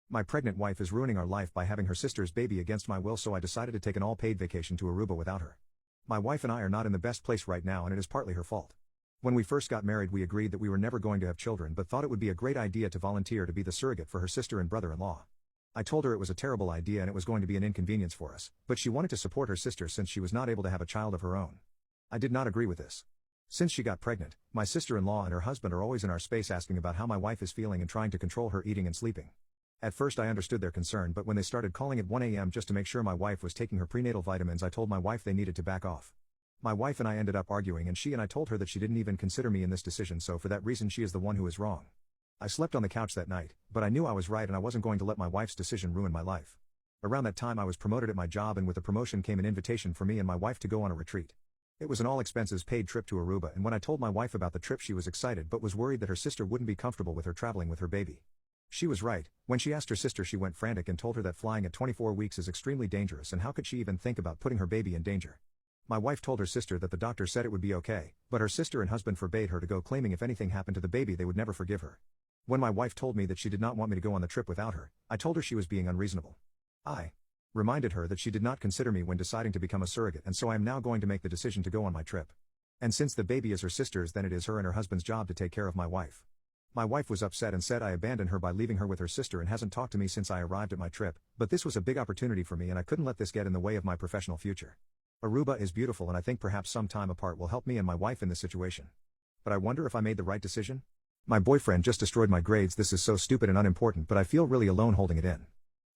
My pregnant wife is ruining our life by having her sister's baby against my will, so I decided to take an all-paid vacation to Aruba without her. My wife and I are not in the best place right now, and it is partly her fault. When we first got married, we agreed that we were never going to have children, but thought it would be a great idea to volunteer to be the surrogate for her sister and brother-in-law. I told her it was a terrible idea and it was going to be an inconvenience for us, but she wanted to support her sister since she was not able to have a child of her own. I did not agree with this. Since she got pregnant, my sister-in-law and her husband are always in our space asking about how my wife is feeling and trying to control her eating and sleeping. At first I understood their concern, but when they started calling at 1 a.m. just to make sure my wife was taking her prenatal vitamins, I told my wife they needed to back off. My wife and I ended up arguing, and I told her that she didn't even consider me in this decision, so for that reason she is the one who is wrong. I slept on the couch that night, but I knew I was right and I wasn't going to let my wife's decision ruin my life. Around that time I was promoted at my job, and with the promotion came an invitation for me and my wife to go on a retreat. It was an all-expenses-paid trip to Aruba, and when I told my wife about the trip she was excited but was worried that her sister wouldn't be comfortable with her traveling with her baby. She was right. When she asked her sister, she went frantic and told her that flying at 24 weeks is extremely dangerous and how could she even think about putting her baby in danger. My wife told her sister that the doctor said it would be okay, but her sister and husband forbade her to go, claiming if anything happened to the baby they would never forgive her. When my wife told me that she did not want me to go on the trip without her, I told her she was being unreasonable. I reminded her that she did not consider me when deciding to become a surrogate, and so I am now going to make the decision to go on my trip. And since the baby is her sister's, then it is her and her husband's job to take care of my wife. My wife was upset and said I abandoned her by leaving her with her sister and hasn't talked to me since I arrived at my trip, but this was a big opportunity for me and I couldn't let this get in the way of my professional future. Aruba is beautiful and I think perhaps some time apart will help me and my wife in this situation. But I wonder if I made the right decision? My boyfriend just destroyed my grades. This is so stupid and unimportant, but I feel really alone holding it in.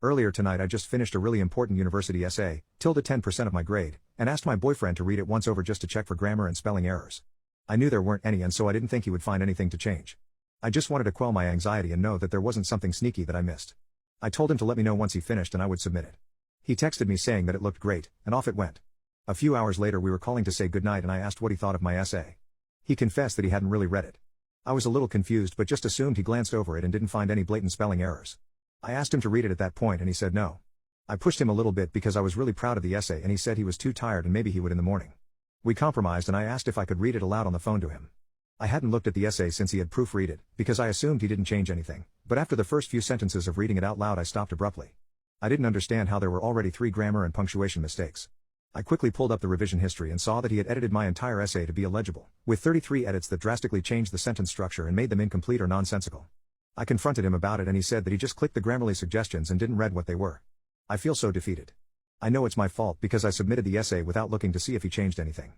Earlier tonight I just finished a really important university essay, tilde 10% of my grade, and asked my boyfriend to read it once over just to check for grammar and spelling errors. I knew there weren't any, and so I didn't think he would find anything to change. I just wanted to quell my anxiety and know that there wasn't something sneaky that I missed. I told him to let me know once he finished and I would submit it. He texted me saying that it looked great, and off it went. A few hours later we were calling to say goodnight and I asked what he thought of my essay. He confessed that he hadn't really read it. I was a little confused but just assumed he glanced over it and didn't find any blatant spelling errors. I asked him to read it at that point and he said no. I pushed him a little bit because I was really proud of the essay and he said he was too tired and maybe he would in the morning. We compromised and I asked if I could read it aloud on the phone to him. I hadn't looked at the essay since he had proofread it, because I assumed he didn't change anything, but after the first few sentences of reading it out loud I stopped abruptly. I didn't understand how there were already 3 grammar and punctuation mistakes. I quickly pulled up the revision history and saw that he had edited my entire essay to be illegible, with 33 edits that drastically changed the sentence structure and made them incomplete or nonsensical. I confronted him about it and he said that he just clicked the Grammarly suggestions and didn't read what they were. I feel so defeated. I know it's my fault because I submitted the essay without looking to see if he changed anything.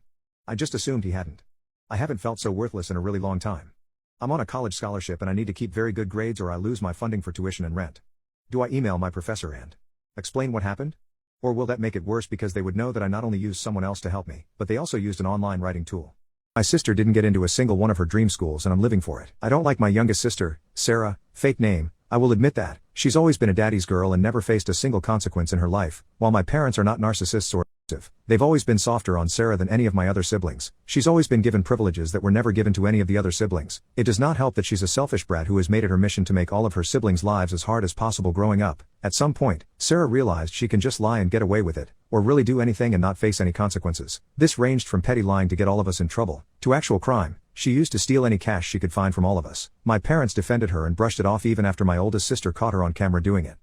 I just assumed he hadn't. I haven't felt so worthless in a really long time. I'm on a college scholarship and I need to keep very good grades or I lose my funding for tuition and rent. Do I email my professor and explain what happened? Or will that make it worse because they would know that I not only used someone else to help me, but they also used an online writing tool? My sister didn't get into a single one of her dream schools and I'm living for it. I don't like my youngest sister, Sarah, fake name, I will admit that. She's always been a daddy's girl and never faced a single consequence in her life. While my parents are not narcissists or abusive, they've always been softer on Sarah than any of my other siblings. She's always been given privileges that were never given to any of the other siblings. It does not help that she's a selfish brat who has made it her mission to make all of her siblings' lives as hard as possible growing up. At some point, Sarah realized she can just lie and get away with it, or really do anything and not face any consequences. This ranged from petty lying to get all of us in trouble, to actual crime. She used to steal any cash she could find from all of us. My parents defended her and brushed it off even after my oldest sister caught her on camera doing it.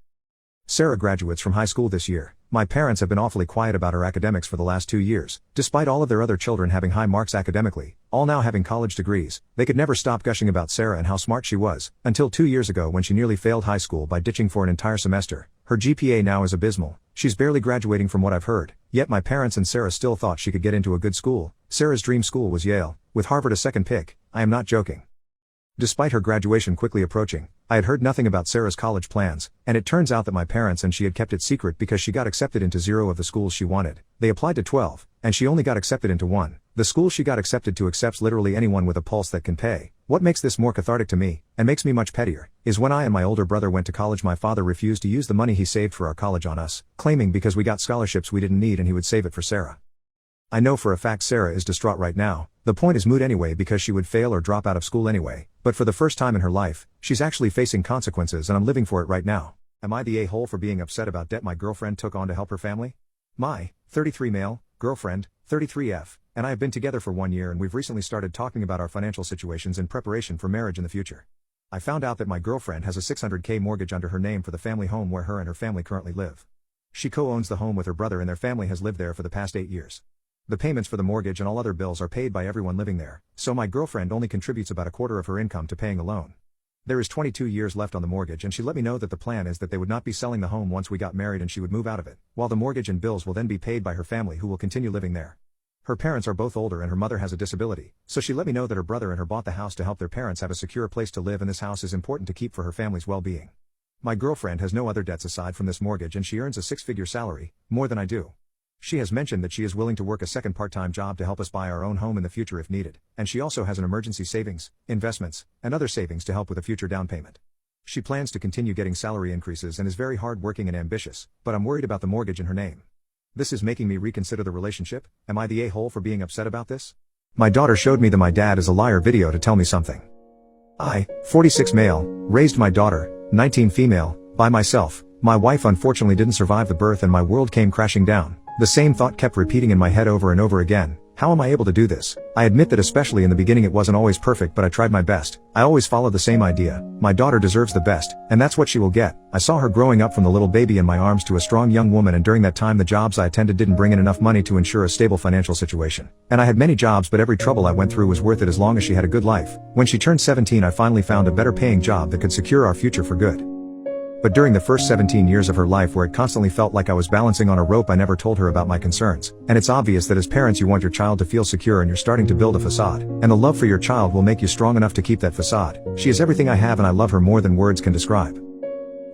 Sarah graduates from high school this year. My parents have been awfully quiet about her academics for the last 2 years. Despite all of their other children having high marks academically, all now having college degrees, they could never stop gushing about Sarah and how smart she was, until 2 years ago when she nearly failed high school by ditching for an entire semester. Her GPA now is abysmal. She's barely graduating from what I've heard, yet my parents and Sarah still thought she could get into a good school. Sarah's dream school was Yale, with Harvard a second pick. I am not joking. Despite her graduation quickly approaching, I had heard nothing about Sarah's college plans, and it turns out that my parents and she had kept it secret because she got accepted into 0 of the schools she wanted. They applied to 12, and she only got accepted into 1. The school she got accepted to accepts literally anyone with a pulse that can pay. What makes this more cathartic to me, and makes me much pettier, is when I and my older brother went to college, my father refused to use the money he saved for our college on us, claiming because we got scholarships we didn't need and he would save it for Sarah. I know for a fact Sarah is distraught right now. The point is moot anyway because she would fail or drop out of school anyway, but for the first time in her life, she's actually facing consequences and I'm living for it right now. Am I the a-hole for being upset about debt my girlfriend took on to help her family? My 33 male girlfriend, 33F, and I have been together for 1 year and we've recently started talking about our financial situations in preparation for marriage in the future. I found out that my girlfriend has a $600K mortgage under her name for the family home where her and her family currently live. She co-owns the home with her brother and their family has lived there for the past 8 years. The payments for the mortgage and all other bills are paid by everyone living there, so my girlfriend only contributes about a quarter of her income to paying the loan. There is 22 years left on the mortgage and she let me know that the plan is that they would not be selling the home once we got married and she would move out of it, while the mortgage and bills will then be paid by her family who will continue living there. Her parents are both older and her mother has a disability, so she let me know that her brother and her bought the house to help their parents have a secure place to live and this house is important to keep for her family's well-being. My girlfriend has no other debts aside from this mortgage and she earns a 6-figure salary, more than I do. She has mentioned that she is willing to work a second part-time job to help us buy our own home in the future if needed, and she also has an emergency savings, investments, and other savings to help with a future down payment. She plans to continue getting salary increases and is very hard-working and ambitious, but I'm worried about the mortgage in her name. This is making me reconsider the relationship. Am I the a-hole for being upset about this? My daughter showed me the "My Dad is a Liar" video to tell me something. I, 46 male, raised my daughter, 19 female, by myself. My wife unfortunately didn't survive the birth and my world came crashing down. The same thought kept repeating in my head over and over again. How am I able to do this? I admit that especially in the beginning it wasn't always perfect, but I tried my best. I always followed the same idea. My daughter deserves the best, and that's what she will get. I saw her growing up from the little baby in my arms to a strong young woman, and during that time the jobs I attended didn't bring in enough money to ensure a stable financial situation. And I had many jobs, but every trouble I went through was worth it as long as she had a good life. When she turned 17 I finally found a better paying job that could secure our future for good. But during the first 17 years of her life where it constantly felt like I was balancing on a rope, I never told her about my concerns. And it's obvious that as parents you want your child to feel secure and you're starting to build a facade. And the love for your child will make you strong enough to keep that facade. She is everything I have and I love her more than words can describe.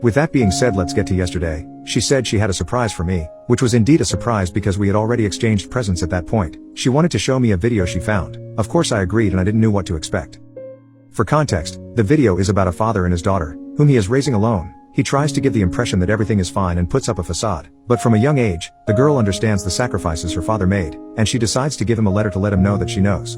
With that being said, let's get to yesterday. She said she had a surprise for me, which was indeed a surprise because we had already exchanged presents at that point. She wanted to show me a video she found. Of course I agreed and I didn't know what to expect. For context, the video is about a father and his daughter, whom he is raising alone. He tries to give the impression that everything is fine and puts up a facade. But from a young age, the girl understands the sacrifices her father made, and she decides to give him a letter to let him know that she knows.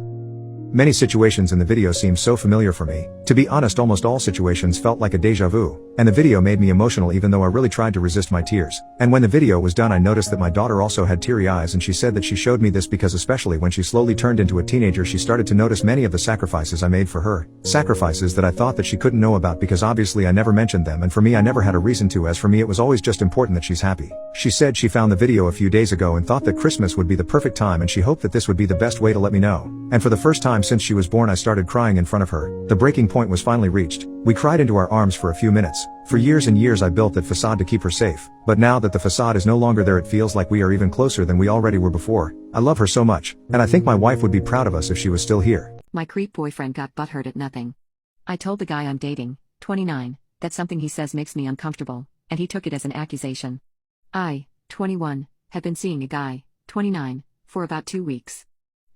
Many situations in the video seem so familiar for me. To be honest, almost all situations felt like a déjà vu, and the video made me emotional even though I really tried to resist my tears. And when the video was done I noticed that my daughter also had teary eyes, and she said that she showed me this because especially when she slowly turned into a teenager she started to notice many of the sacrifices I made for her. Sacrifices that I thought that she couldn't know about because obviously I never mentioned them, and for me I never had a reason to, as for me it was always just important that she's happy. She said she found the video a few days ago and thought that Christmas would be the perfect time, and she hoped that this would be the best way to let me know. And for the first time since she was born I started crying in front of her. The breaking point was finally reached. We cried into our arms for a few minutes. For years and years I built that facade to keep her safe. But now that the facade is no longer there it feels like we are even closer than we already were before. I love her so much, and I think my wife would be proud of us if she was still here. My creep boyfriend got butthurt at nothing. I told the guy I'm dating, 29, that something he says makes me uncomfortable, and he took it as an accusation. I, 21, have been seeing a guy, 29, for about 2 weeks.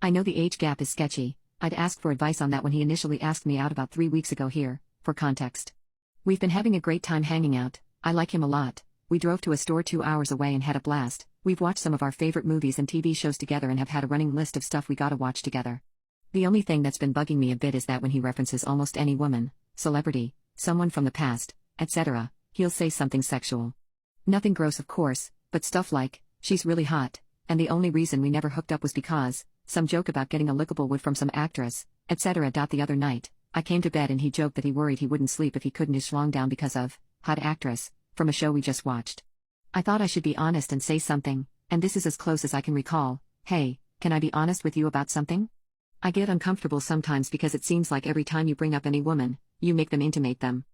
I know the age gap is sketchy. I'd asked for advice on that when he initially asked me out about 3 weeks ago here, for context. We've been having a great time hanging out. I like him a lot. We drove to a store 2 hours away and had a blast. We've watched some of our favorite movies and TV shows together and have had a running list of stuff we gotta watch together. The only thing that's been bugging me a bit is that when he references almost any woman, celebrity, someone from the past, etc., he'll say something sexual. Nothing gross of course, but stuff like, she's really hot, and the only reason we never hooked up was because, some joke about getting a lickable wood from some actress, etc. The other night, I came to bed and he joked that he worried he wouldn't sleep if he couldn't his schlong down because of, hot actress, from a show we just watched. I thought I should be honest and say something, and this is as close as I can recall. Hey, can I be honest with you about something? I get uncomfortable sometimes because it seems like every time you bring up any woman, you make them intimate them.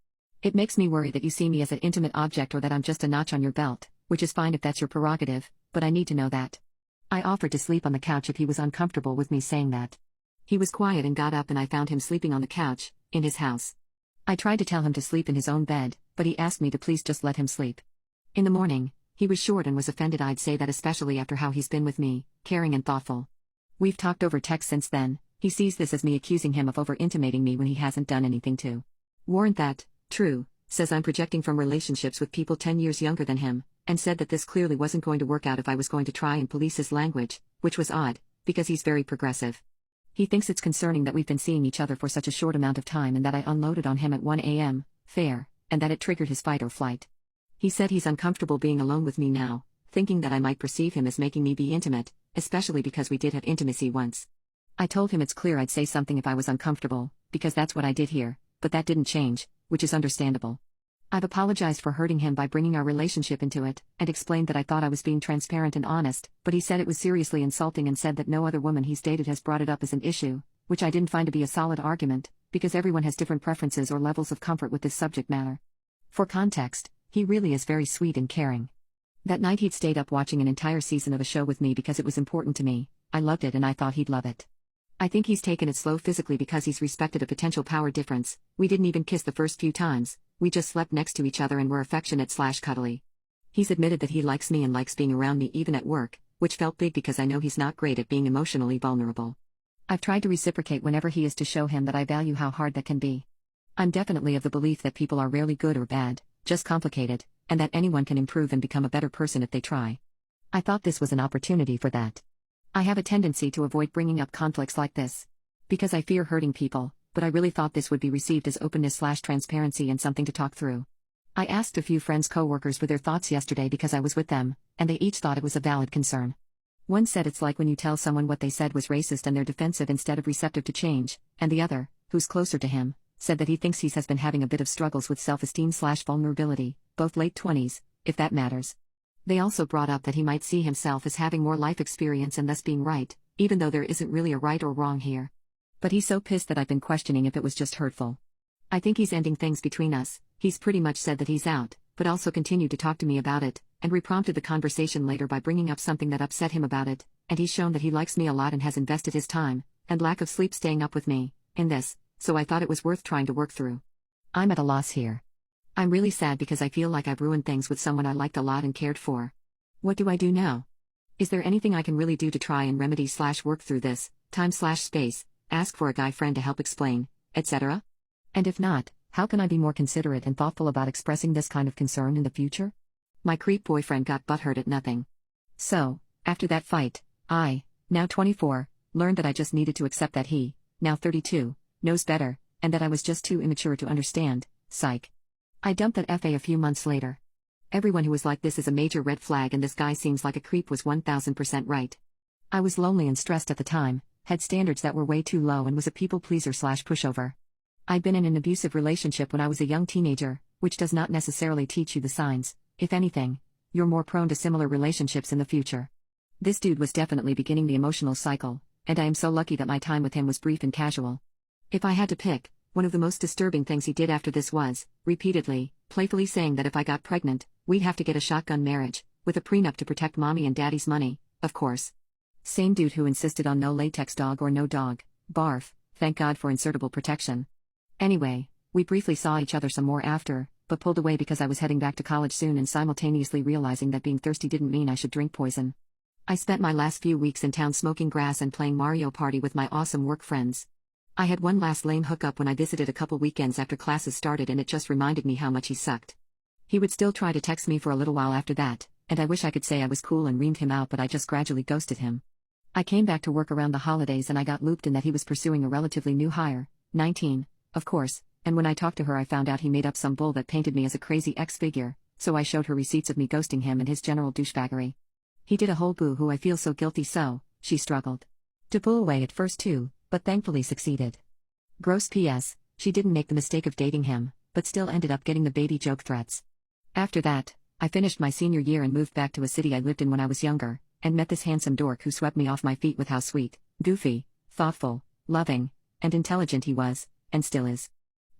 It makes me worry that you see me as an intimate object or that I'm just a notch on your belt, which is fine if that's your prerogative, but I need to know that. I offered to sleep on the couch if he was uncomfortable with me saying that. He was quiet and got up and I found him sleeping on the couch, in his house. I tried to tell him to sleep in his own bed, but he asked me to please just let him sleep. In the morning, he was short and was offended I'd say that, especially after how he's been with me, caring and thoughtful. We've talked over text since then. He sees this as me accusing him of over-intimating me when he hasn't done anything to warrant that. True, says I'm projecting from relationships with people 10 years younger than him, and said that this clearly wasn't going to work out if I was going to try and police his language, which was odd, because he's very progressive. He thinks it's concerning that we've been seeing each other for such a short amount of time and that I unloaded on him at 1 a.m., fair, and that it triggered his fight or flight. He said he's uncomfortable being alone with me now, thinking that I might perceive him as making me be intimate, especially because we did have intimacy once. I told him it's clear I'd say something if I was uncomfortable, because that's what I did here, but that didn't change, which is understandable. I've apologized for hurting him by bringing our relationship into it, and explained that I thought I was being transparent and honest, but he said it was seriously insulting and said that no other woman he's dated has brought it up as an issue, which I didn't find to be a solid argument, because everyone has different preferences or levels of comfort with this subject matter. For context, he really is very sweet and caring. That night he'd stayed up watching an entire season of a show with me because it was important to me. I loved it and I thought he'd love it. I think he's taken it slow physically because he's respected a potential power difference. We didn't even kiss the first few times, we just slept next to each other and were affectionate/cuddly. He's admitted that he likes me and likes being around me even at work, which felt big because I know he's not great at being emotionally vulnerable. I've tried to reciprocate whenever he is to show him that I value how hard that can be. I'm definitely of the belief that people are rarely good or bad, just complicated, and that anyone can improve and become a better person if they try. I thought this was an opportunity for that. I have a tendency to avoid bringing up conflicts like this, because I fear hurting people, but I really thought this would be received as openness/transparency and something to talk through. I asked a few friends coworkers for their thoughts yesterday because I was with them, and they each thought it was a valid concern. One said it's like when you tell someone what they said was racist and they're defensive instead of receptive to change, and the other, who's closer to him, said that he thinks he has been having a bit of struggles with self-esteem/vulnerability, both late 20s, if that matters. They also brought up that he might see himself as having more life experience and thus being right, even though there isn't really a right or wrong here. But he's so pissed that I've been questioning if it was just hurtful. I think he's ending things between us. He's pretty much said that he's out, but also continued to talk to me about it, and reprompted the conversation later by bringing up something that upset him about it, and he's shown that he likes me a lot and has invested his time, and lack of sleep staying up with me, in this, so I thought it was worth trying to work through. I'm at a loss here. I'm really sad because I feel like I've ruined things with someone I liked a lot and cared for. What do I do now? Is there anything I can really do to try and remedy/work through this, time/space, ask for a guy friend to help explain, etc.? And if not, how can I be more considerate and thoughtful about expressing this kind of concern in the future? My creep boyfriend got butthurt at nothing. So, after that fight, I, now 24, learned that I just needed to accept that he, now 32, knows better, and that I was just too immature to understand. Psych. I dumped that FA a few months later. Everyone who was like this is a major red flag and this guy seems like a creep was 1000% right. I was lonely and stressed at the time, had standards that were way too low and was a people pleaser/pushover. I'd been in an abusive relationship when I was a young teenager, which does not necessarily teach you the signs. If anything, you're more prone to similar relationships in the future. This dude was definitely beginning the emotional cycle, and I am so lucky that my time with him was brief and casual. If I had to pick, one of the most disturbing things he did after this was, repeatedly, playfully saying that if I got pregnant, we'd have to get a shotgun marriage, with a prenup to protect mommy and daddy's money, of course. Same dude who insisted on no latex dog or no dog. Barf, thank God for insertable protection. Anyway, we briefly saw each other some more after, but pulled away because I was heading back to college soon and simultaneously realizing that being thirsty didn't mean I should drink poison. I spent my last few weeks in town smoking grass and playing Mario Party with my awesome work friends. I had one last lame hookup when I visited a couple weekends after classes started and it just reminded me how much he sucked. He would still try to text me for a little while after that, and I wish I could say I was cool and reamed him out but I just gradually ghosted him. I came back to work around the holidays and I got looped in that he was pursuing a relatively new hire, 19, of course, and when I talked to her I found out he made up some bull that painted me as a crazy ex-figure, so I showed her receipts of me ghosting him and his general douchebaggery. He did a whole boo-hoo I feel so guilty so, she struggled to pull away at first too, but thankfully succeeded. Gross PS, she didn't make the mistake of dating him, but still ended up getting the baby joke threats. After that, I finished my senior year and moved back to a city I lived in when I was younger, and met this handsome dork who swept me off my feet with how sweet, goofy, thoughtful, loving, and intelligent he was, and still is.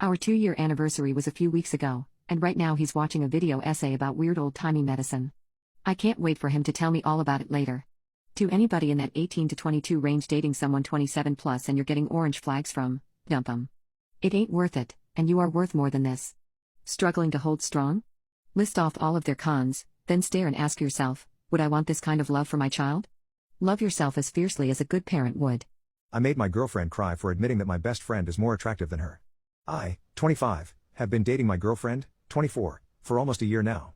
Our 2-year anniversary was a few weeks ago, and right now he's watching a video essay about weird old-timey medicine. I can't wait for him to tell me all about it later. To anybody in that 18 to 22 range dating someone 27 plus and you're getting orange flags from, dump 'em. It ain't worth it, and you are worth more than this. Struggling to hold strong? List off all of their cons, then stare and ask yourself, would I want this kind of love for my child? Love yourself as fiercely as a good parent would. I made my girlfriend cry for admitting that my best friend is more attractive than her. I, 25, have been dating my girlfriend, 24, for almost a year now.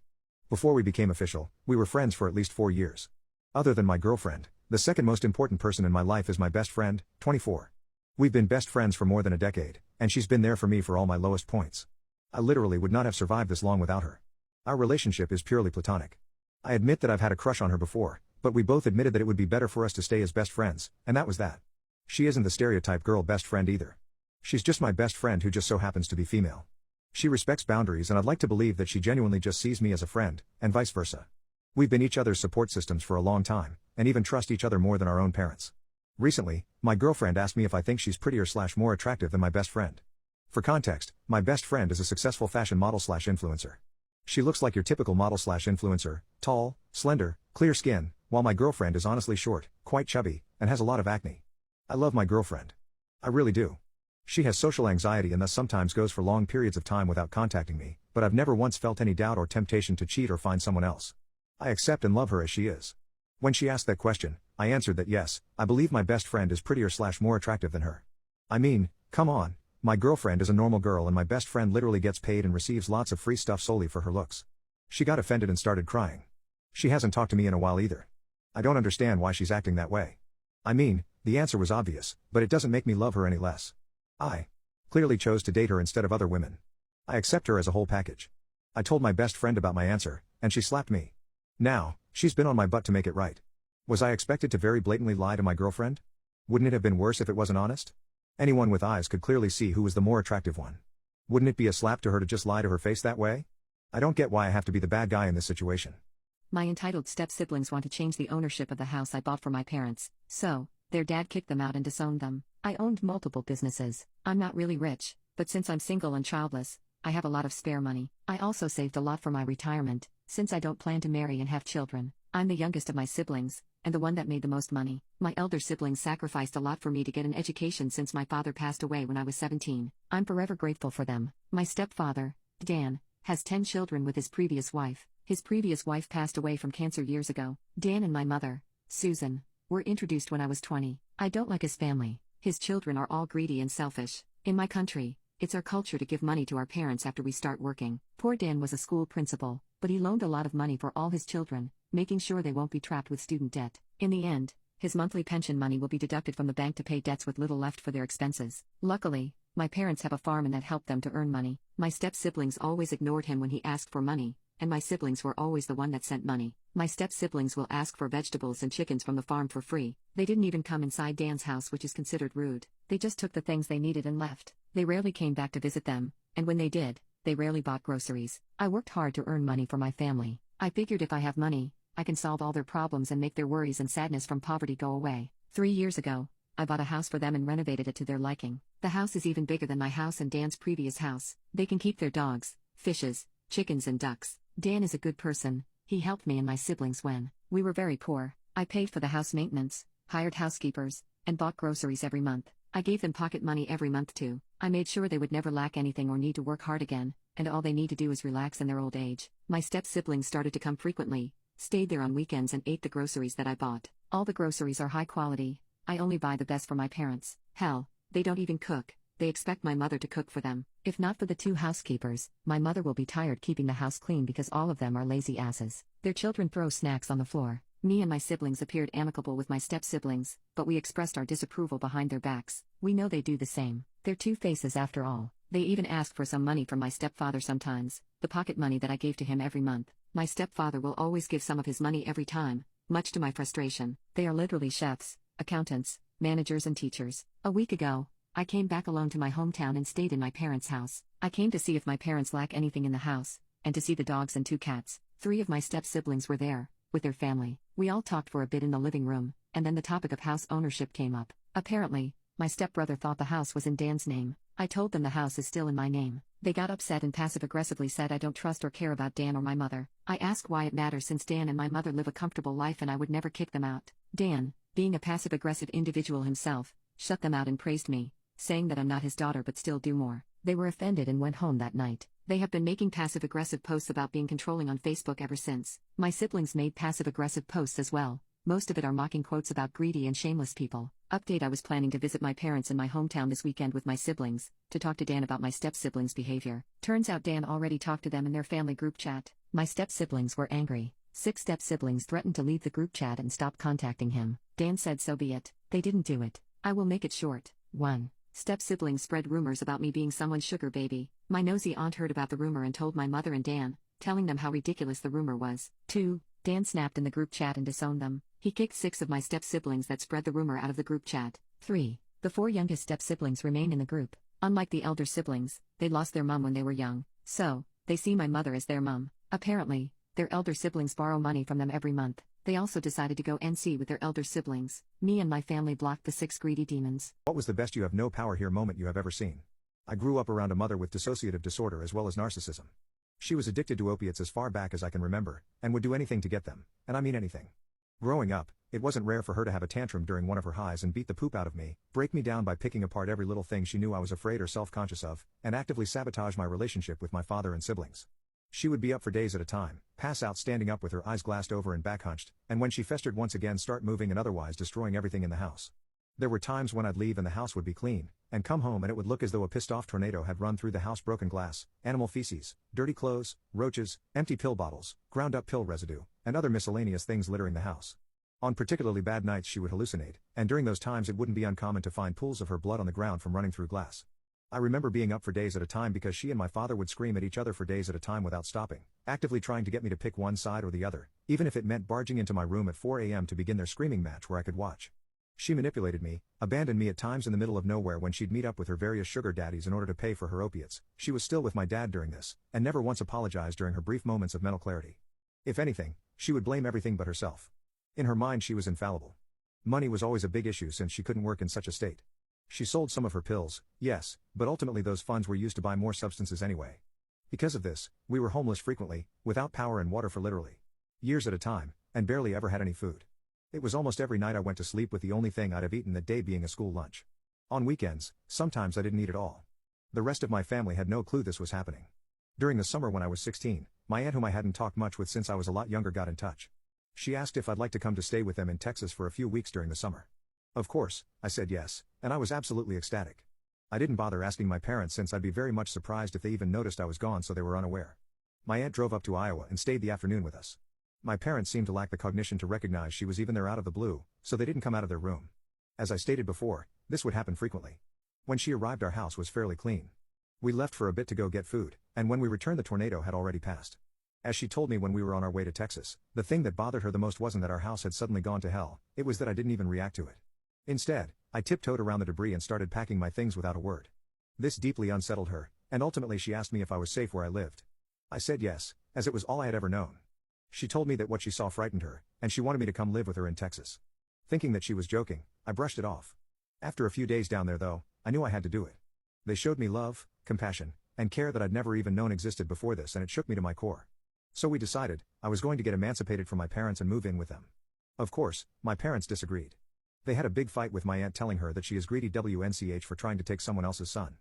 Before we became official, we were friends for at least 4 years. Other than my girlfriend, the second most important person in my life is my best friend, 24. We've been best friends for more than a decade, and she's been there for me for all my lowest points. I literally would not have survived this long without her. Our relationship is purely platonic. I admit that I've had a crush on her before, but we both admitted that it would be better for us to stay as best friends, and that was that. She isn't the stereotype girl best friend either. She's just my best friend who just so happens to be female. She respects boundaries and I'd like to believe that she genuinely just sees me as a friend, and vice versa. We've been each other's support systems for a long time, and even trust each other more than our own parents. Recently, my girlfriend asked me if I think she's prettier/more attractive than my best friend. For context, my best friend is a successful fashion model/influencer. She looks like your typical model/influencer, tall, slender, clear skin, while my girlfriend is honestly short, quite chubby, and has a lot of acne. I love my girlfriend. I really do. She has social anxiety and thus sometimes goes for long periods of time without contacting me, but I've never once felt any doubt or temptation to cheat or find someone else. I accept and love her as she is. When she asked that question, I answered that yes, I believe my best friend is prettier/more attractive than her. I mean, come on, my girlfriend is a normal girl and my best friend literally gets paid and receives lots of free stuff solely for her looks. She got offended and started crying. She hasn't talked to me in a while either. I don't understand why she's acting that way. I mean, the answer was obvious, but it doesn't make me love her any less. I clearly chose to date her instead of other women. I accept her as a whole package. I told my best friend about my answer, and she slapped me. Now, she's been on my butt to make it right. Was I expected to very blatantly lie to my girlfriend? Wouldn't it have been worse if it wasn't honest? Anyone with eyes could clearly see who was the more attractive one. Wouldn't it be a slap to her to just lie to her face that way? I don't get why I have to be the bad guy in this situation. My entitled step-siblings want to change the ownership of the house I bought for my parents, so their dad kicked them out and disowned them. I owned multiple businesses. I'm not really rich, but since I'm single and childless, I have a lot of spare money. I also saved a lot for my retirement, since I don't plan to marry and have children. I'm the youngest of my siblings, and the one that made the most money. My elder siblings sacrificed a lot for me to get an education since my father passed away when I was 17. I'm forever grateful for them. My stepfather, Dan, has 10 children with his previous wife. His previous wife passed away from cancer years ago. Dan and my mother, Susan, were introduced when I was 20. I don't like his family. His children are all greedy and selfish. In my country, it's our culture to give money to our parents after we start working. Poor Dan was a school principal, but he loaned a lot of money for all his children, making sure they won't be trapped with student debt. In the end, his monthly pension money will be deducted from the bank to pay debts with little left for their expenses. Luckily, my parents have a farm and that helped them to earn money. My step-siblings always ignored him when he asked for money, and my siblings were always the one that sent money. My step-siblings will ask for vegetables and chickens from the farm for free. They didn't even come inside Dan's house, which is considered rude. They just took the things they needed and left. They rarely came back to visit them, and when they did, they rarely bought groceries. I worked hard to earn money for my family. I figured if I have money, I can solve all their problems and make their worries and sadness from poverty go away. 3 years ago, I bought a house for them and renovated it to their liking. The house is even bigger than my house and Dan's previous house. They can keep their dogs, fishes, chickens and ducks. Dan is a good person. He helped me and my siblings when we were very poor. I paid for the house maintenance, hired housekeepers, and bought groceries every month. I gave them pocket money every month too. I made sure they would never lack anything or need to work hard again, and all they need to do is relax in their old age. My step-siblings started to come frequently, stayed there on weekends and ate the groceries that I bought. All the groceries are high quality. I only buy the best for my parents. Hell, they don't even cook. They expect my mother to cook for them. If not for the 2 housekeepers, my mother will be tired keeping the house clean because all of them are lazy asses. Their children throw snacks on the floor. Me and my siblings appeared amicable with my step-siblings, but we expressed our disapproval behind their backs. We know they do the same. They're two-faces after all. They even ask for some money from my stepfather sometimes, the pocket money that I gave to him every month. My stepfather will always give some of his money every time, much to my frustration. They are literally chefs, accountants, managers and teachers. A week ago, I came back alone to my hometown and stayed in my parents' house. I came to see if my parents lack anything in the house, and to see the dogs and 2 cats. 3 of my step-siblings were there, with their family. We all talked for a bit in the living room, and then the topic of house ownership came up. Apparently, my stepbrother thought the house was in Dan's name. I told them the house is still in my name. They got upset and passive-aggressively said I don't trust or care about Dan or my mother. I asked why it matters since Dan and my mother live a comfortable life and I would never kick them out. Dan, being a passive-aggressive individual himself, shut them out and praised me, saying that I'm not his daughter but still do more. They were offended and went home that night. They have been making passive-aggressive posts about being controlling on Facebook ever since. My siblings made passive-aggressive posts as well. Most of it are mocking quotes about greedy and shameless people. Update: I was planning to visit my parents in my hometown this weekend with my siblings, to talk to Dan about my step-siblings' behavior. Turns out Dan already talked to them in their family group chat. My step-siblings were angry. 6 step-siblings threatened to leave the group chat and stop contacting him. Dan said so be it. They didn't do it. I will make it short. 1. Step-siblings spread rumors about me being someone's sugar baby. My nosy aunt heard about the rumor and told my mother and Dan, telling them how ridiculous the rumor was. 2. Dan snapped in the group chat and disowned them. He kicked 6 of my step-siblings that spread the rumor out of the group chat. 3. The 4 youngest step-siblings remain in the group. Unlike the elder siblings, they lost their mum when they were young, so they see my mother as their mum. Apparently, their elder siblings borrow money from them every month. They also decided to go NC with their elder siblings. Me and my family blocked the 6 greedy demons. What was the best you have no power here moment you have ever seen? I grew up around a mother with dissociative disorder as well as narcissism. She was addicted to opiates as far back as I can remember, and would do anything to get them, and I mean anything. Growing up, it wasn't rare for her to have a tantrum during one of her highs and beat the poop out of me, break me down by picking apart every little thing she knew I was afraid or self-conscious of, and actively sabotage my relationship with my father and siblings. She would be up for days at a time, pass out standing up with her eyes glassed over and back hunched, and when she festered once again start moving and otherwise destroying everything in the house. There were times when I'd leave and the house would be clean, and come home and it would look as though a pissed-off tornado had run through the house. Broken glass, animal feces, dirty clothes, roaches, empty pill bottles, ground-up pill residue, and other miscellaneous things littering the house. On particularly bad nights she would hallucinate, and during those times it wouldn't be uncommon to find pools of her blood on the ground from running through glass. I remember being up for days at a time because she and my father would scream at each other for days at a time without stopping, actively trying to get me to pick one side or the other, even if it meant barging into my room at 4 a.m. to begin their screaming match where I could watch. She manipulated me, abandoned me at times in the middle of nowhere when she'd meet up with her various sugar daddies in order to pay for her opiates. She was still with my dad during this, and never once apologized during her brief moments of mental clarity. If anything, she would blame everything but herself. In her mind she was infallible. Money was always a big issue since she couldn't work in such a state. She sold some of her pills, yes, but ultimately those funds were used to buy more substances anyway. Because of this, we were homeless frequently, without power and water for literally years at a time, and barely ever had any food. It was almost every night I went to sleep with the only thing I'd have eaten that day being a school lunch. On weekends, sometimes I didn't eat at all. The rest of my family had no clue this was happening. During the summer when I was 16, my aunt, whom I hadn't talked much with since I was a lot younger, got in touch. She asked if I'd like to come to stay with them in Texas for a few weeks during the summer. Of course, I said yes, and I was absolutely ecstatic. I didn't bother asking my parents since I'd be very much surprised if they even noticed I was gone, so they were unaware. My aunt drove up to Iowa and stayed the afternoon with us. My parents seemed to lack the cognition to recognize she was even there out of the blue, so they didn't come out of their room. As I stated before, this would happen frequently. When she arrived, our house was fairly clean. We left for a bit to go get food, and when we returned the tornado had already passed. As she told me when we were on our way to Texas, the thing that bothered her the most wasn't that our house had suddenly gone to hell, it was that I didn't even react to it. Instead, I tiptoed around the debris and started packing my things without a word. This deeply unsettled her, and ultimately she asked me if I was safe where I lived. I said yes, as it was all I had ever known. She told me that what she saw frightened her, and she wanted me to come live with her in Texas. Thinking that she was joking, I brushed it off. After a few days down there though, I knew I had to do it. They showed me love, compassion, and care that I'd never even known existed before this, and it shook me to my core. So we decided, I was going to get emancipated from my parents and move in with them. Of course, my parents disagreed. They had a big fight with my aunt telling her that she is greedy WNCH for trying to take someone else's son.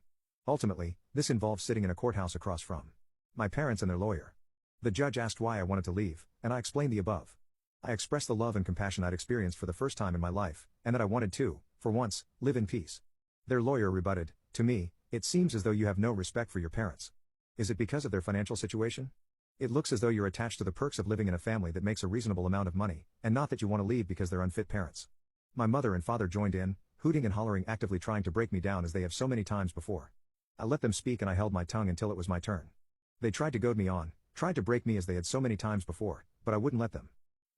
Ultimately, this involved sitting in a courthouse across from my parents and their lawyer. The judge asked why I wanted to leave, and I explained the above. I expressed the love and compassion I'd experienced for the first time in my life, and that I wanted to, for once, live in peace. Their lawyer rebutted, "To me, it seems as though you have no respect for your parents. Is it because of their financial situation? It looks as though you're attached to the perks of living in a family that makes a reasonable amount of money, and not that you want to leave because they're unfit parents." My mother and father joined in, hooting and hollering, actively trying to break me down as they have so many times before. I let them speak and I held my tongue until it was my turn. They tried to goad me on, tried to break me as they had so many times before, but I wouldn't let them.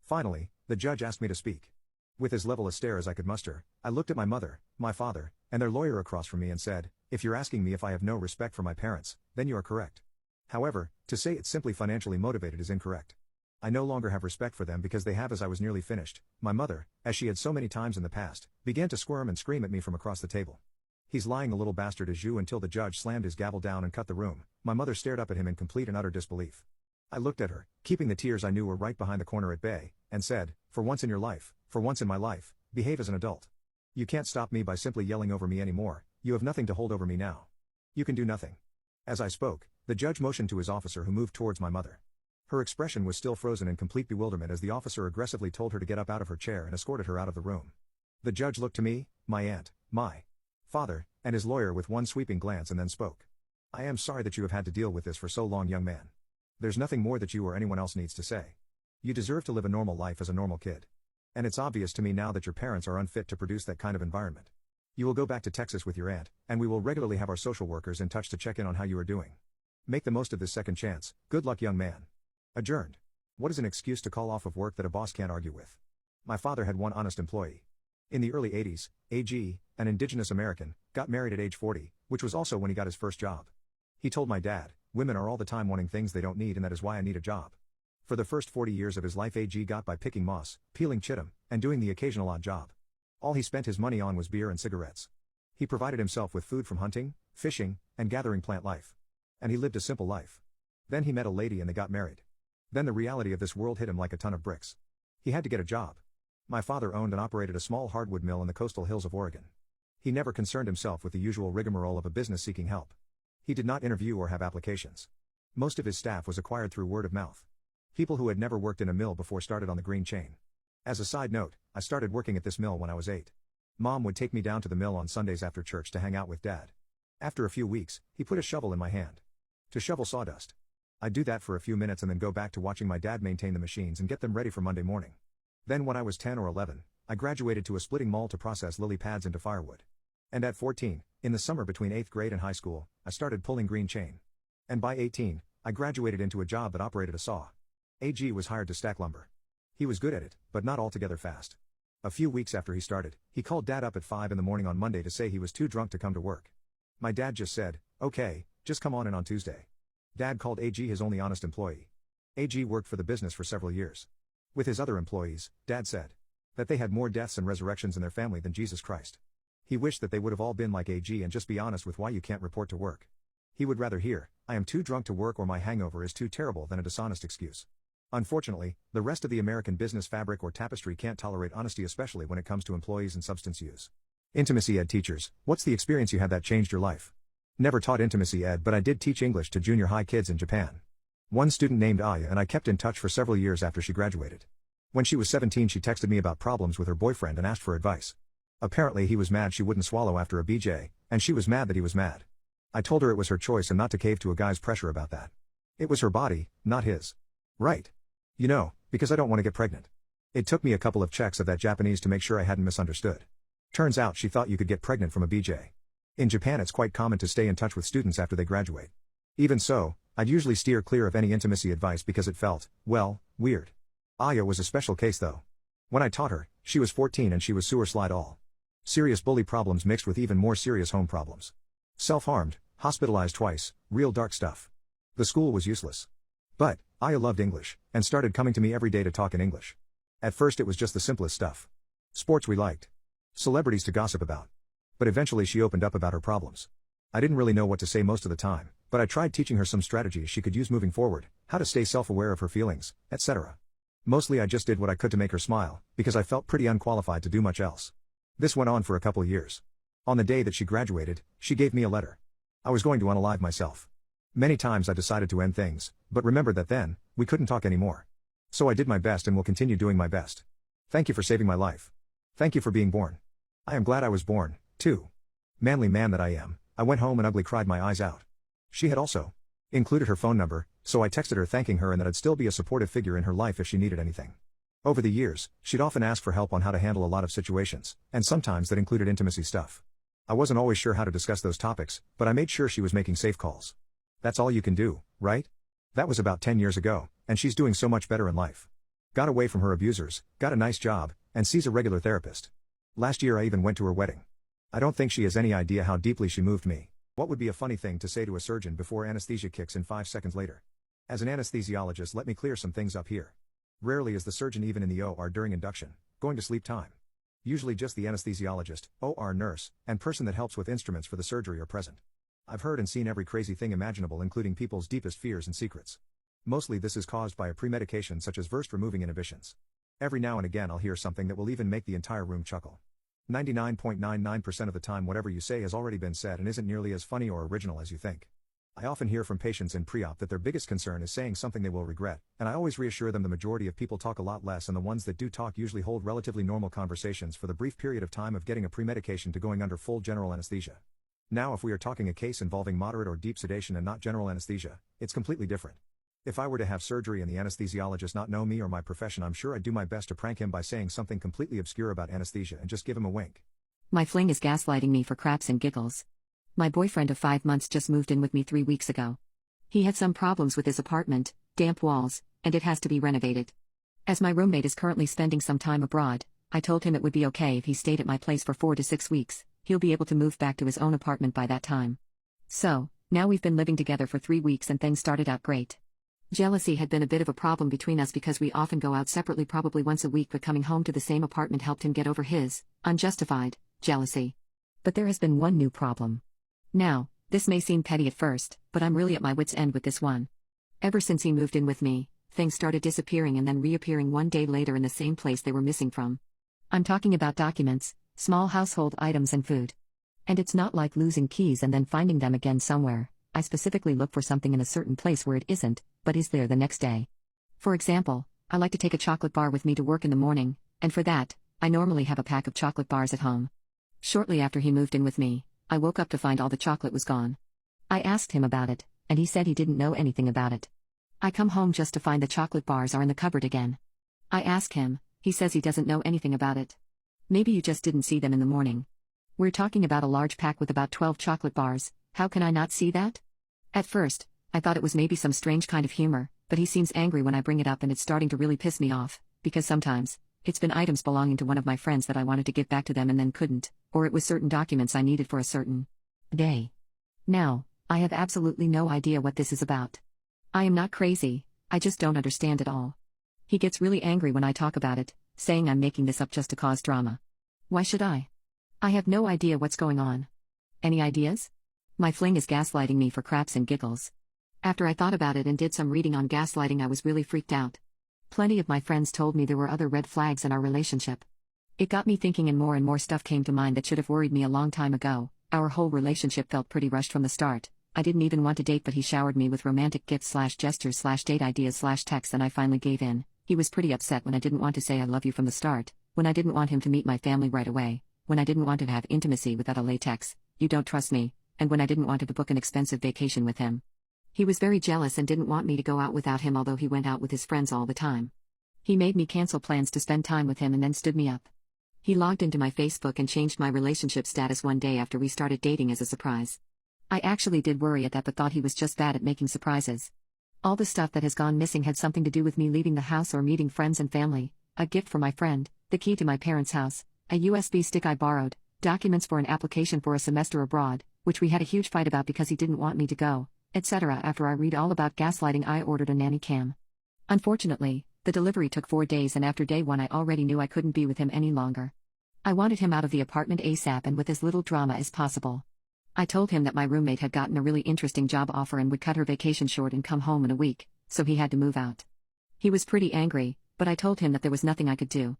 Finally, the judge asked me to speak. With as level a stare as I could muster, I looked at my mother, my father, and their lawyer across from me and said, "If you're asking me if I have no respect for my parents, then you are correct. However, to say it's simply financially motivated is incorrect. I no longer have respect for them because they have." As I was nearly finished, my mother, as she had so many times in the past, began to squirm and scream at me from across the table. "He's lying, the little bastard is you," until the judge slammed his gavel down and cut the room. My mother stared up at him in complete and utter disbelief. I looked at her, keeping the tears I knew were right behind the corner at bay, and said, "For once in your life, for once in my life, behave as an adult. You can't stop me by simply yelling over me anymore. You have nothing to hold over me now. You can do nothing." As I spoke, the judge motioned to his officer, who moved towards my mother. Her expression was still frozen in complete bewilderment as the officer aggressively told her to get up out of her chair and escorted her out of the room. The judge looked to me, my aunt, my father, and his lawyer with one sweeping glance and then spoke. "I am sorry that you have had to deal with this for so long, young man. There's nothing more that you or anyone else needs to say. You deserve to live a normal life as a normal kid. And it's obvious to me now that your parents are unfit to produce that kind of environment. You will go back to Texas with your aunt, and we will regularly have our social workers in touch to check in on how you are doing. Make the most of this second chance. Good luck, young man." Adjourned. What is an excuse to call off of work that a boss can't argue with? My father had one honest employee. In the early 80s, AG, an indigenous American, got married at age 40, which was also when he got his first job. He told my dad, "Women are all the time wanting things they don't need, and that is why I need a job." For the first 40 years of his life, AG got by picking moss, peeling chitim, and doing the occasional odd job. All he spent his money on was beer and cigarettes. He provided himself with food from hunting, fishing, and gathering plant life. And he lived a simple life. Then he met a lady and they got married. Then the reality of this world hit him like a ton of bricks. He had to get a job. My father owned and operated a small hardwood mill in the coastal hills of Oregon. He never concerned himself with the usual rigmarole of a business seeking help. He did not interview or have applications. Most of his staff was acquired through word of mouth. People who had never worked in a mill before started on the green chain. As a side note, I started working at this mill when I was 8. Mom would take me down to the mill on Sundays after church to hang out with Dad. After a few weeks, he put a shovel in my hand to shovel sawdust. I'd do that for a few minutes and then go back to watching my dad maintain the machines and get them ready for Monday morning. Then when I was 10 or 11, I graduated to a splitting mall to process lily pads into firewood. And at 14, in the summer between 8th grade and high school, I started pulling green chain. And by 18, I graduated into a job that operated a saw. AG was hired to stack lumber. He was good at it, but not altogether fast. A few weeks after he started, he called Dad up at 5 in the morning on Monday to say he was too drunk to come to work. My dad just said, "Okay, just come on in on Tuesday." Dad called AG his only honest employee. AG worked for the business for several years. With his other employees, Dad said that they had more deaths and resurrections in their family than Jesus Christ. He wished that they would have all been like AG and just be honest with why you can't report to work. He would rather hear, "I am too drunk to work" or "my hangover is too terrible" than a dishonest excuse. Unfortunately, the rest of the American business fabric or tapestry can't tolerate honesty, especially when it comes to employees and substance use. Intimacy ed teachers, what's the experience you had that changed your life? Never taught intimacy ed, but I did teach English to junior high kids in Japan. One student named Aya and I kept in touch for several years after she graduated. When she was 17, she texted me about problems with her boyfriend and asked for advice. Apparently he was mad she wouldn't swallow after a BJ, and she was mad that he was mad. I told her it was her choice and not to cave to a guy's pressure about that. It was her body, not his. Right. You know, because I don't want to get pregnant. It took me a couple of checks of that Japanese to make sure I hadn't misunderstood. Turns out she thought you could get pregnant from a BJ. In Japan it's quite common to stay in touch with students after they graduate. Even so, I'd usually steer clear of any intimacy advice because it felt, well, weird. Aya was a special case though. When I taught her, she was 14 and she was sewer slide all. Serious bully problems mixed with even more serious home problems. Self-harmed, hospitalized twice, real dark stuff. The school was useless. But Aya loved English, and started coming to me every day to talk in English. At first it was just the simplest stuff. Sports we liked. Celebrities to gossip about. But eventually she opened up about her problems. I didn't really know what to say most of the time, but I tried teaching her some strategies she could use moving forward, how to stay self-aware of her feelings, etc. Mostly I just did what I could to make her smile, because I felt pretty unqualified to do much else. This went on for a couple years. On the day that she graduated, she gave me a letter. I was going to unalive myself. Many times I decided to end things, but remembered that then, we couldn't talk anymore. So I did my best and will continue doing my best. Thank you for saving my life. Thank you for being born. I am glad I was born, too. Manly man that I am, I went home and ugly cried my eyes out. She had also included her phone number, so I texted her thanking her and that I'd still be a supportive figure in her life if she needed anything. Over the years, she'd often ask for help on how to handle a lot of situations, and sometimes that included intimacy stuff. I wasn't always sure how to discuss those topics, but I made sure she was making safe calls. That's all you can do, right? That was about 10 years ago, and she's doing so much better in life. Got away from her abusers, got a nice job, and sees a regular therapist. Last year I even went to her wedding. I don't think she has any idea how deeply she moved me. What would be a funny thing to say to a surgeon before anesthesia kicks in 5 seconds later? As an anesthesiologist, let me clear some things up here. Rarely is the surgeon even in the OR during induction, going to sleep time. Usually just the anesthesiologist, OR nurse, and person that helps with instruments for the surgery are present. I've heard and seen every crazy thing imaginable, including people's deepest fears and secrets. Mostly this is caused by a premedication such as versed removing inhibitions. Every now and again I'll hear something that will even make the entire room chuckle. 99.99% of the time whatever you say has already been said and isn't nearly as funny or original as you think. I often hear from patients in pre-op that their biggest concern is saying something they will regret, and I always reassure them the majority of people talk a lot less, and the ones that do talk usually hold relatively normal conversations for the brief period of time of getting a premedication to going under full general anesthesia. Now if we are talking a case involving moderate or deep sedation and not general anesthesia, it's completely different. If I were to have surgery and the anesthesiologist not know me or my profession, I'm sure I'd do my best to prank him by saying something completely obscure about anesthesia and just give him a wink. My fling is gaslighting me for craps and giggles. My boyfriend of 5 months just moved in with me 3 weeks ago. He had some problems with his apartment, damp walls, and it has to be renovated. As my roommate is currently spending some time abroad, I told him it would be okay if he stayed at my place for 4 to 6 weeks, he'll be able to move back to his own apartment by that time. So, now we've been living together for 3 weeks and things started out great. Jealousy had been a bit of a problem between us because we often go out separately probably once a week, but coming home to the same apartment helped him get over his unjustified jealousy. But there has been one new problem. Now, this may seem petty at first, but I'm really at my wit's end with this one. Ever since he moved in with me, things started disappearing and then reappearing one day later in the same place they were missing from. I'm talking about documents, small household items and food. And it's not like losing keys and then finding them again somewhere. I specifically look for something in a certain place where it isn't, but is there the next day. For example, I like to take a chocolate bar with me to work in the morning, and for that, I normally have a pack of chocolate bars at home. Shortly after he moved in with me, I woke up to find all the chocolate was gone. I asked him about it, and he said he didn't know anything about it. I come home just to find the chocolate bars are in the cupboard again. I ask him, he says he doesn't know anything about it. Maybe you just didn't see them in the morning. We're talking about a large pack with about 12 chocolate bars, how can I not see that? At first, I thought it was maybe some strange kind of humor, but he seems angry when I bring it up and it's starting to really piss me off, because sometimes, it's been items belonging to one of my friends that I wanted to give back to them and then couldn't, or it was certain documents I needed for a certain day. Now, I have absolutely no idea what this is about. I am not crazy, I just don't understand it all. He gets really angry when I talk about it, saying I'm making this up just to cause drama. Why should I? I have no idea what's going on. Any ideas? My fling is gaslighting me for craps and giggles. After I thought about it and did some reading on gaslighting, I was really freaked out. Plenty of my friends told me there were other red flags in our relationship. It got me thinking and more stuff came to mind that should have worried me a long time ago. Our whole relationship felt pretty rushed from the start. I didn't even want to date, but he showered me with romantic gifts/gestures/date ideas/texts and I finally gave in. He was pretty upset when I didn't want to say I love you from the start, when I didn't want him to meet my family right away, when I didn't want to have intimacy without a latex, you don't trust me, and when I didn't want to book an expensive vacation with him. He was very jealous and didn't want me to go out without him, although he went out with his friends all the time. He made me cancel plans to spend time with him and then stood me up. He logged into my Facebook and changed my relationship status one day after we started dating as a surprise. I actually did worry at that, but thought he was just bad at making surprises. All the stuff that has gone missing had something to do with me leaving the house or meeting friends and family, a gift for my friend, the key to my parents' house, a USB stick I borrowed, documents for an application for a semester abroad, which we had a huge fight about because he didn't want me to go, etc. After I read all about gaslighting, I ordered a nanny cam. Unfortunately, the delivery took 4 days, and after day 1 I already knew I couldn't be with him any longer. I wanted him out of the apartment ASAP and with as little drama as possible. I told him that my roommate had gotten a really interesting job offer and would cut her vacation short and come home in a week, so he had to move out. He was pretty angry, but I told him that there was nothing I could do.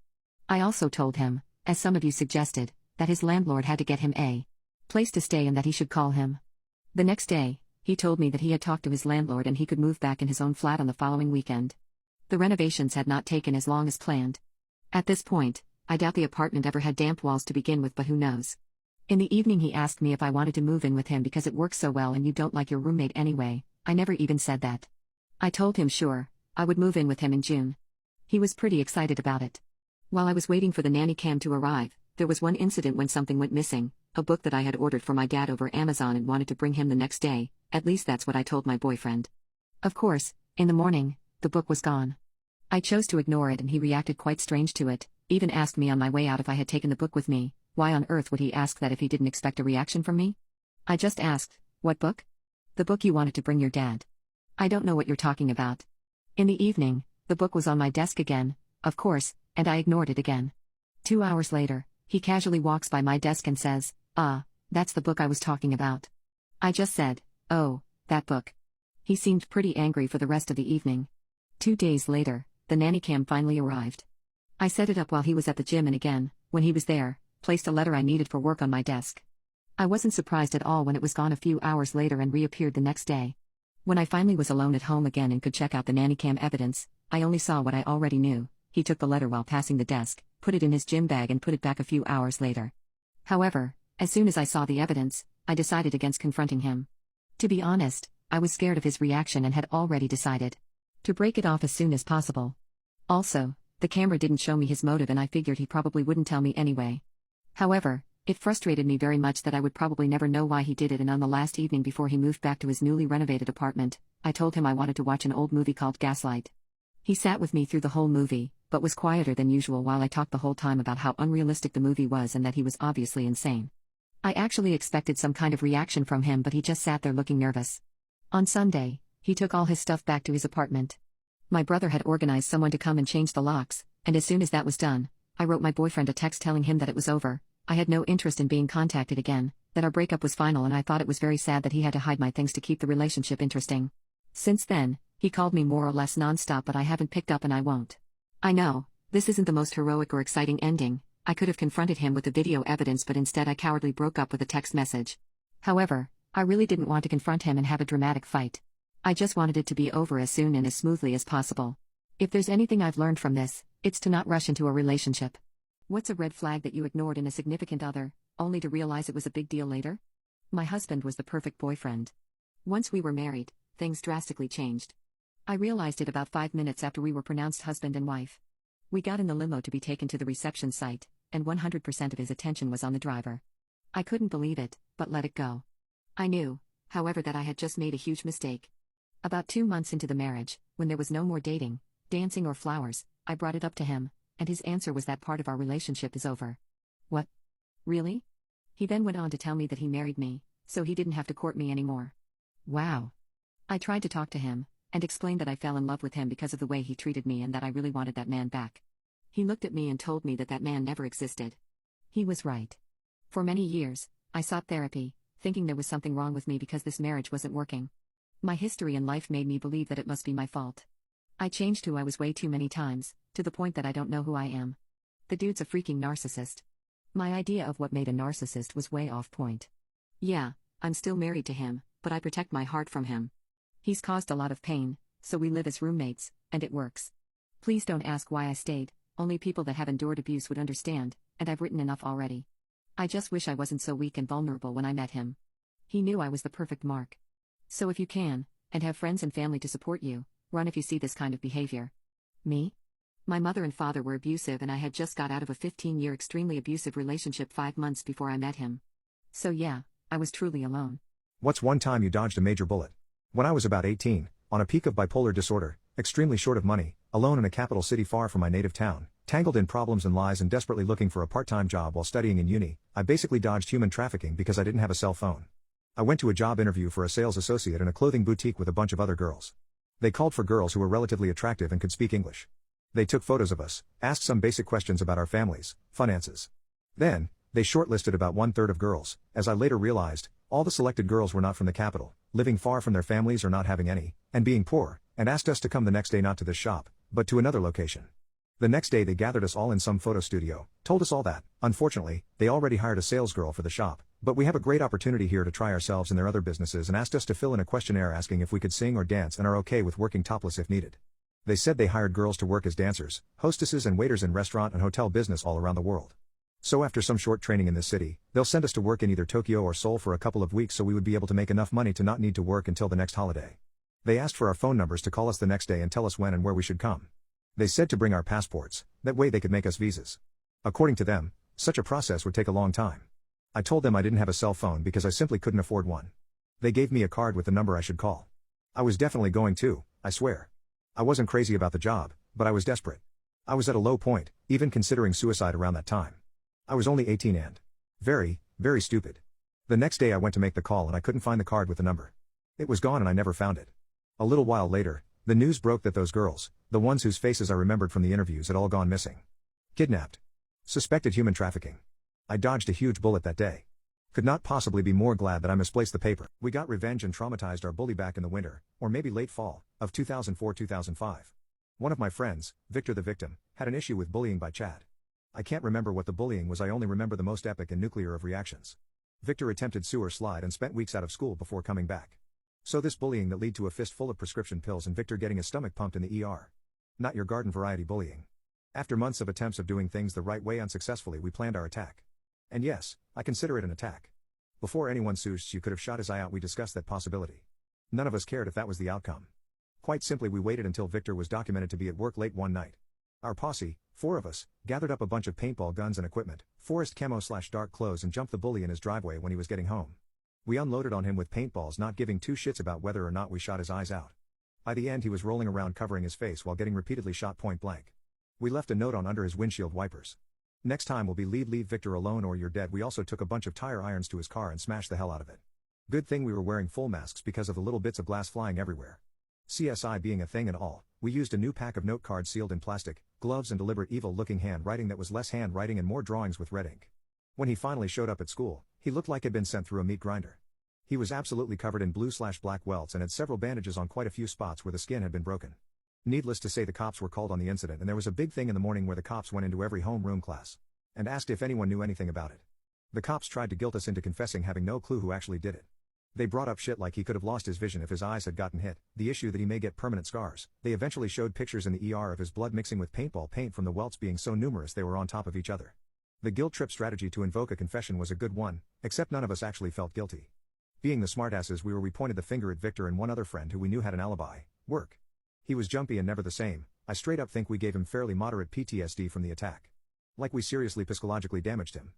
I also told him, as some of you suggested, that his landlord had to get him a place to stay and that he should call him. The next day, he told me that he had talked to his landlord and he could move back in his own flat on the following weekend. The renovations had not taken as long as planned. At this point, I doubt the apartment ever had damp walls to begin with, but who knows. In the evening he asked me if I wanted to move in with him because it works so well and you don't like your roommate anyway. I never even said that. I told him sure, I would move in with him in June. He was pretty excited about it. While I was waiting for the nanny cam to arrive, there was one incident when something went missing, a book that I had ordered for my dad over Amazon and wanted to bring him the next day, at least that's what I told my boyfriend. Of course, in the morning, the book was gone. I chose to ignore it and he reacted quite strange to it, even asked me on my way out if I had taken the book with me. Why on earth would he ask that if he didn't expect a reaction from me? I just asked, what book? The book you wanted to bring your dad. I don't know what you're talking about. In the evening, the book was on my desk again, of course, and I ignored it again. 2 hours later, he casually walks by my desk and says, that's the book I was talking about. I just said, oh, that book. He seemed pretty angry for the rest of the evening. 2 days later, the nanny cam finally arrived. I set it up while he was at the gym and again, when he was there, placed a letter I needed for work on my desk. I wasn't surprised at all when it was gone a few hours later and reappeared the next day. When I finally was alone at home again and could check out the nanny cam evidence, I only saw what I already knew. He took the letter while passing the desk, put it in his gym bag and put it back a few hours later. However, as soon as I saw the evidence, I decided against confronting him. To be honest, I was scared of his reaction and had already decided to break it off as soon as possible. Also, the camera didn't show me his motive and I figured he probably wouldn't tell me anyway. However, it frustrated me very much that I would probably never know why he did it, and on the last evening before he moved back to his newly renovated apartment, I told him I wanted to watch an old movie called Gaslight. He sat with me through the whole movie, but was quieter than usual while I talked the whole time about how unrealistic the movie was and that he was obviously insane. I actually expected some kind of reaction from him, but he just sat there looking nervous. On Sunday, he took all his stuff back to his apartment. My brother had organized someone to come and change the locks, and as soon as that was done, I wrote my boyfriend a text telling him that it was over. I had no interest in being contacted again, that our breakup was final, and I thought it was very sad that he had to hide my things to keep the relationship interesting. Since then, he called me more or less nonstop, but I haven't picked up and I won't. I know, this isn't the most heroic or exciting ending. I could have confronted him with the video evidence, but instead I cowardly broke up with a text message. However, I really didn't want to confront him and have a dramatic fight. I just wanted it to be over as soon and as smoothly as possible. If there's anything I've learned from this, it's to not rush into a relationship. What's a red flag that you ignored in a significant other, only to realize it was a big deal later? My husband was the perfect boyfriend. Once we were married, things drastically changed. I realized it about 5 minutes after we were pronounced husband and wife. We got in the limo to be taken to the reception site, and 100% of his attention was on the driver. I couldn't believe it, but let it go. I knew, however, that I had just made a huge mistake. About 2 months into the marriage, when there was no more dating, dancing or flowers, I brought it up to him, and his answer was that part of our relationship is over. What? Really? He then went on to tell me that he married me, so he didn't have to court me anymore. Wow. I tried to talk to him, and explained that I fell in love with him because of the way he treated me and that I really wanted that man back. He looked at me and told me that that man never existed. He was right. For many years, I sought therapy, thinking there was something wrong with me because this marriage wasn't working. My history in life made me believe that it must be my fault. I changed who I was way too many times, to the point that I don't know who I am. The dude's a freaking narcissist. My idea of what made a narcissist was way off point. Yeah, I'm still married to him, but I protect my heart from him. He's caused a lot of pain, so we live as roommates, and it works. Please don't ask why I stayed, only people that have endured abuse would understand, and I've written enough already. I just wish I wasn't so weak and vulnerable when I met him. He knew I was the perfect mark. So if you can, and have friends and family to support you, run if you see this kind of behavior. Me? My mother and father were abusive, and I had just got out of a 15-year extremely abusive relationship 5 months before I met him. So yeah, I was truly alone. What's one time you dodged a major bullet? When I was about 18, on a peak of bipolar disorder, extremely short of money, alone in a capital city far from my native town, tangled in problems and lies and desperately looking for a part-time job while studying in uni, I basically dodged human trafficking because I didn't have a cell phone. I went to a job interview for a sales associate in a clothing boutique with a bunch of other girls. They called for girls who were relatively attractive and could speak English. They took photos of us, asked some basic questions about our families, finances. Then, they shortlisted about 1/3 of girls. As I later realized, all the selected girls were not from the capital, living far from their families or not having any, and being poor, and asked us to come the next day not to this shop, but to another location. The next day they gathered us all in some photo studio, told us all that, unfortunately, they already hired a sales girl for the shop, but we have a great opportunity here to try ourselves in their other businesses, and asked us to fill in a questionnaire asking if we could sing or dance and are okay with working topless if needed. They said they hired girls to work as dancers, hostesses and waiters in restaurant and hotel business all around the world. So after some short training in this city, they'll send us to work in either Tokyo or Seoul for a couple of weeks so we would be able to make enough money to not need to work until the next holiday. They asked for our phone numbers to call us the next day and tell us when and where we should come. They said to bring our passports, that way they could make us visas. According to them, such a process would take a long time. I told them I didn't have a cell phone because I simply couldn't afford one. They gave me a card with the number I should call. I was definitely going to, I swear. I wasn't crazy about the job, but I was desperate. I was at a low point, even considering suicide around that time. I was only 18 and very, very stupid. The next day I went to make the call and I couldn't find the card with the number. It was gone and I never found it. A little while later, the news broke that those girls, the ones whose faces I remembered from the interviews, had all gone missing. Kidnapped. Suspected human trafficking. I dodged a huge bullet that day. Could not possibly be more glad that I misplaced the paper. We got revenge and traumatized our bully back in the winter, or maybe late fall, of 2004-2005. One of my friends, Victor the victim, had an issue with bullying by Chad. I can't remember what the bullying was, I only remember the most epic and nuclear of reactions. Victor attempted sewer slide and spent weeks out of school before coming back. So this bullying that led to a fist full of prescription pills and Victor getting his stomach pumped in the ER. Not your garden variety bullying. After months of attempts of doing things the right way unsuccessfully, we planned our attack. And yes, I consider it an attack. Before anyone you could have shot his eye out, we discussed that possibility. None of us cared if that was the outcome. Quite simply, we waited until Victor was documented to be at work late one night. Our posse, 4 of us, gathered up a bunch of paintball guns and equipment, forest camo/dark clothes, and jumped the bully in his driveway when he was getting home. We unloaded on him with paintballs, not giving two shits about whether or not we shot his eyes out. By the end he was rolling around covering his face while getting repeatedly shot point blank. We left a note on under his windshield wipers. Next time will be leave Victor alone or you're dead. We also took a bunch of tire irons to his car and smashed the hell out of it. Good thing we were wearing full masks because of the little bits of glass flying everywhere. CSI being a thing and all, we used a new pack of note cards sealed in plastic, gloves and deliberate evil-looking handwriting that was less handwriting and more drawings with red ink. When he finally showed up at school, he looked like he'd been sent through a meat grinder. He was absolutely covered in blue/black welts and had several bandages on quite a few spots where the skin had been broken. Needless to say, the cops were called on the incident, and there was a big thing in the morning where the cops went into every homeroom class and asked if anyone knew anything about it. The cops tried to guilt us into confessing having no clue who actually did it. They brought up shit like he could have lost his vision if his eyes had gotten hit, the issue that he may get permanent scars. They eventually showed pictures in the ER of his blood mixing with paintball paint from the welts being so numerous they were on top of each other. The guilt trip strategy to invoke a confession was a good one, except none of us actually felt guilty. Being the smartasses we pointed the finger at Victor and one other friend who we knew had an alibi, work. He was jumpy and never the same. I straight up think we gave him fairly moderate PTSD from the attack. Like we seriously psychologically damaged him.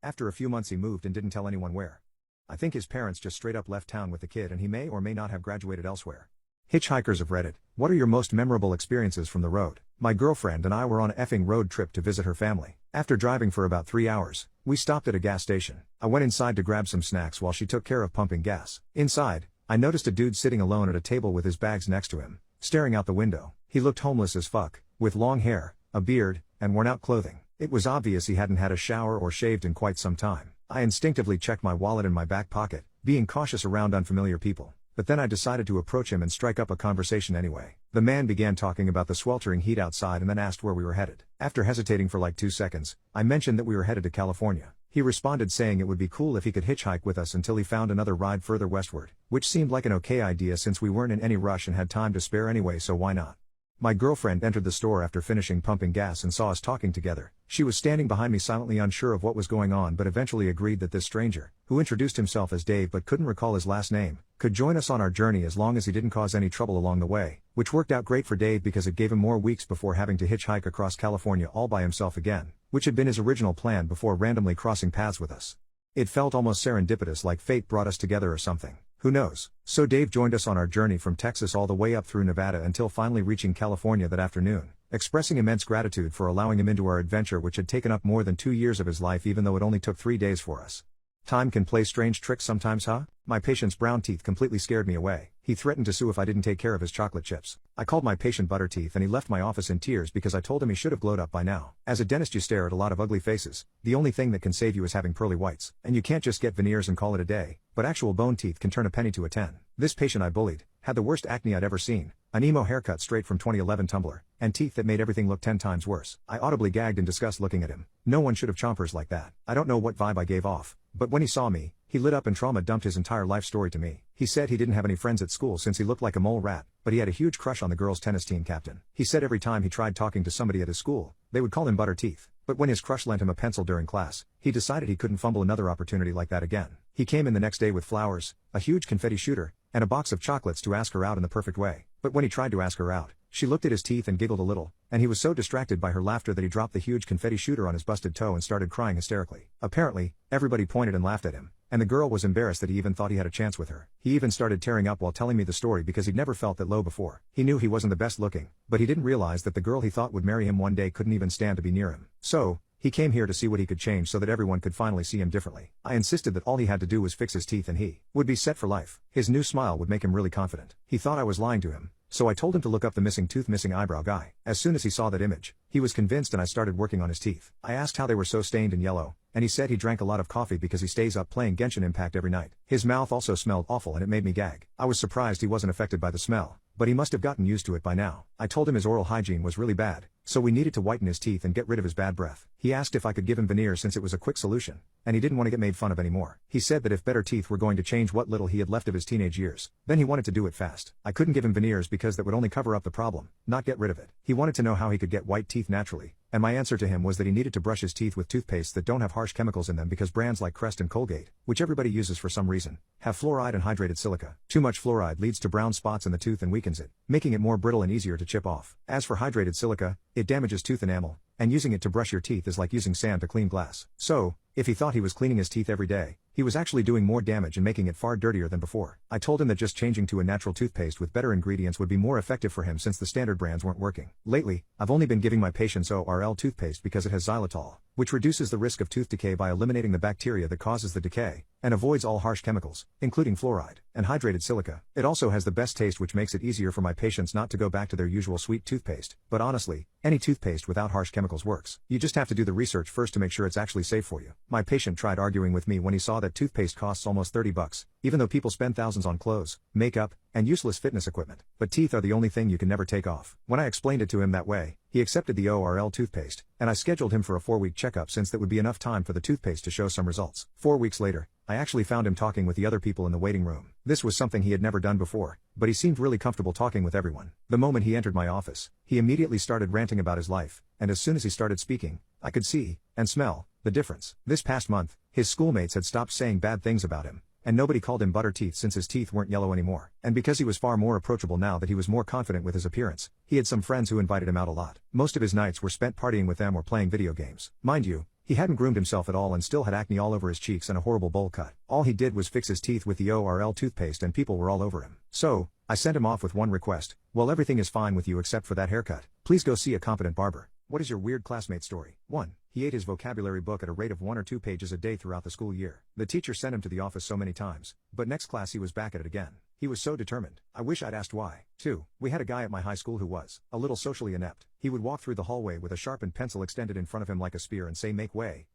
After a few months he moved and didn't tell anyone where. I think his parents just straight up left town with the kid and he may or may not have graduated elsewhere. Hitchhikers of Reddit, what are your most memorable experiences from the road? My girlfriend and I were on a effing road trip to visit her family. After driving for about 3 hours, we stopped at a gas station. I went inside to grab some snacks while she took care of pumping gas. Inside, I noticed a dude sitting alone at a table with his bags next to him, staring out the window. He looked homeless as fuck, with long hair, a beard, and worn out clothing. It was obvious he hadn't had a shower or shaved in quite some time. I instinctively checked my wallet in my back pocket, being cautious around unfamiliar people. But then I decided to approach him and strike up a conversation anyway. The man began talking about the sweltering heat outside and then asked where we were headed. After hesitating for like 2 seconds, I mentioned that we were headed to California. He responded saying it would be cool if he could hitchhike with us until he found another ride further westward, which seemed like an okay idea since we weren't in any rush and had time to spare anyway, so why not? My girlfriend entered the store after finishing pumping gas and saw us talking together. She was standing behind me silently unsure of what was going on but eventually agreed that this stranger, who introduced himself as Dave but couldn't recall his last name, could join us on our journey as long as he didn't cause any trouble along the way, which worked out great for Dave because it gave him more weeks before having to hitchhike across California all by himself again, which had been his original plan before randomly crossing paths with us. It felt almost serendipitous, like fate brought us together or something. Who knows? So Dave joined us on our journey from Texas all the way up through Nevada until finally reaching California that afternoon, expressing immense gratitude for allowing him into our adventure which had taken up more than 2 years of his life even though it only took 3 days for us. Time can play strange tricks sometimes, huh? My patient's brown teeth completely scared me away. He threatened to sue if I didn't take care of his chocolate chips. I called my patient Butterteeth and he left my office in tears because I told him he should have glowed up by now. As a dentist you stare at a lot of ugly faces. The only thing that can save you is having pearly whites. And you can't just get veneers and call it a day, but actual bone teeth can turn a penny to a 10. This patient I bullied had the worst acne I'd ever seen, an emo haircut straight from 2011 Tumblr, and teeth that made everything look 10 times worse. I audibly gagged in disgust looking at him. No one should have chompers like that. I don't know what vibe I gave off, but when he saw me, he lit up and trauma dumped his entire life story to me. He said he didn't have any friends at school since he looked like a mole rat, but he had a huge crush on the girls' tennis team captain. He said every time he tried talking to somebody at his school, they would call him Butterteeth. But when his crush lent him a pencil during class, he decided he couldn't fumble another opportunity like that again. He came in the next day with flowers, a huge confetti shooter, and a box of chocolates to ask her out in the perfect way. But when he tried to ask her out, she looked at his teeth and giggled a little, and he was so distracted by her laughter that he dropped the huge confetti shooter on his busted toe and started crying hysterically. Apparently, everybody pointed and laughed at him, and the girl was embarrassed that he even thought he had a chance with her. He even started tearing up while telling me the story because he'd never felt that low before. He knew he wasn't the best looking, but he didn't realize that the girl he thought would marry him one day couldn't even stand to be near him. So, he came here to see what he could change so that everyone could finally see him differently. I insisted that all he had to do was fix his teeth and he would be set for life. His new smile would make him really confident. He thought I was lying to him, so I told him to look up the missing tooth, missing eyebrow guy. As soon as he saw that image, he was convinced and I started working on his teeth. I asked how they were so stained and yellow, and he said he drank a lot of coffee because he stays up playing Genshin Impact every night. His mouth also smelled awful and it made me gag. I was surprised he wasn't affected by the smell, but he must have gotten used to it by now. I told him his oral hygiene was really bad, so we needed to whiten his teeth and get rid of his bad breath. He asked if I could give him veneers since it was a quick solution, and he didn't want to get made fun of anymore. He said that if better teeth were going to change what little he had left of his teenage years, then he wanted to do it fast. I couldn't give him veneers because that would only cover up the problem, not get rid of it. He wanted to know how he could get white teeth naturally, and my answer to him was that he needed to brush his teeth with toothpastes that don't have harsh chemicals in them because brands like Crest and Colgate, which everybody uses for some reason, have fluoride and hydrated silica. Too much fluoride leads to brown spots in the tooth and weakens it, making it more brittle and easier to chip off. As for hydrated silica, it damages tooth enamel, and using it to brush your teeth is like using sand to clean glass. So, if he thought he was cleaning his teeth every day, he was actually doing more damage and making it far dirtier than before. I told him that just changing to a natural toothpaste with better ingredients would be more effective for him since the standard brands weren't working. Lately, I've only been giving my patients ORL toothpaste because it has xylitol, which reduces the risk of tooth decay by eliminating the bacteria that causes the decay, and avoids all harsh chemicals, including fluoride and hydrated silica. It also has the best taste, which makes it easier for my patients not to go back to their usual sweet toothpaste. But honestly, any toothpaste without harsh chemicals works. You just have to do the research first to make sure it's actually safe for you. My patient tried arguing with me when he saw that toothpaste costs almost $30, even though people spend thousands on clothes, makeup, and useless fitness equipment. But teeth are the only thing you can never take off. When I explained it to him that way, he accepted the ORL toothpaste, and I scheduled him for a 4-week checkup since that would be enough time for the toothpaste to show some results. 4 weeks later, I actually found him talking with the other people in the waiting room. This was something he had never done before, but he seemed really comfortable talking with everyone. The moment he entered my office, he immediately started ranting about his life, and as soon as he started speaking, I could see, and smell, the difference. This past month, his schoolmates had stopped saying bad things about him, and nobody called him butter teeth since his teeth weren't yellow anymore. And because he was far more approachable now that he was more confident with his appearance, he had some friends who invited him out a lot. Most of his nights were spent partying with them or playing video games. Mind you, he hadn't groomed himself at all and still had acne all over his cheeks and a horrible bowl cut. All he did was fix his teeth with the ORL toothpaste and people were all over him. So, I sent him off with one request: well, everything is fine with you except for that haircut. Please go see a competent barber. What is your weird classmate story? 1. He ate his vocabulary book at a rate of 1 or 2 pages a day throughout the school year. The teacher sent him to the office so many times, but next class he was back at it again. He was so determined. I wish I'd asked why. 2. We had a guy at my high school who was a little socially inept. He would walk through the hallway with a sharpened pencil extended in front of him like a spear and say, make way,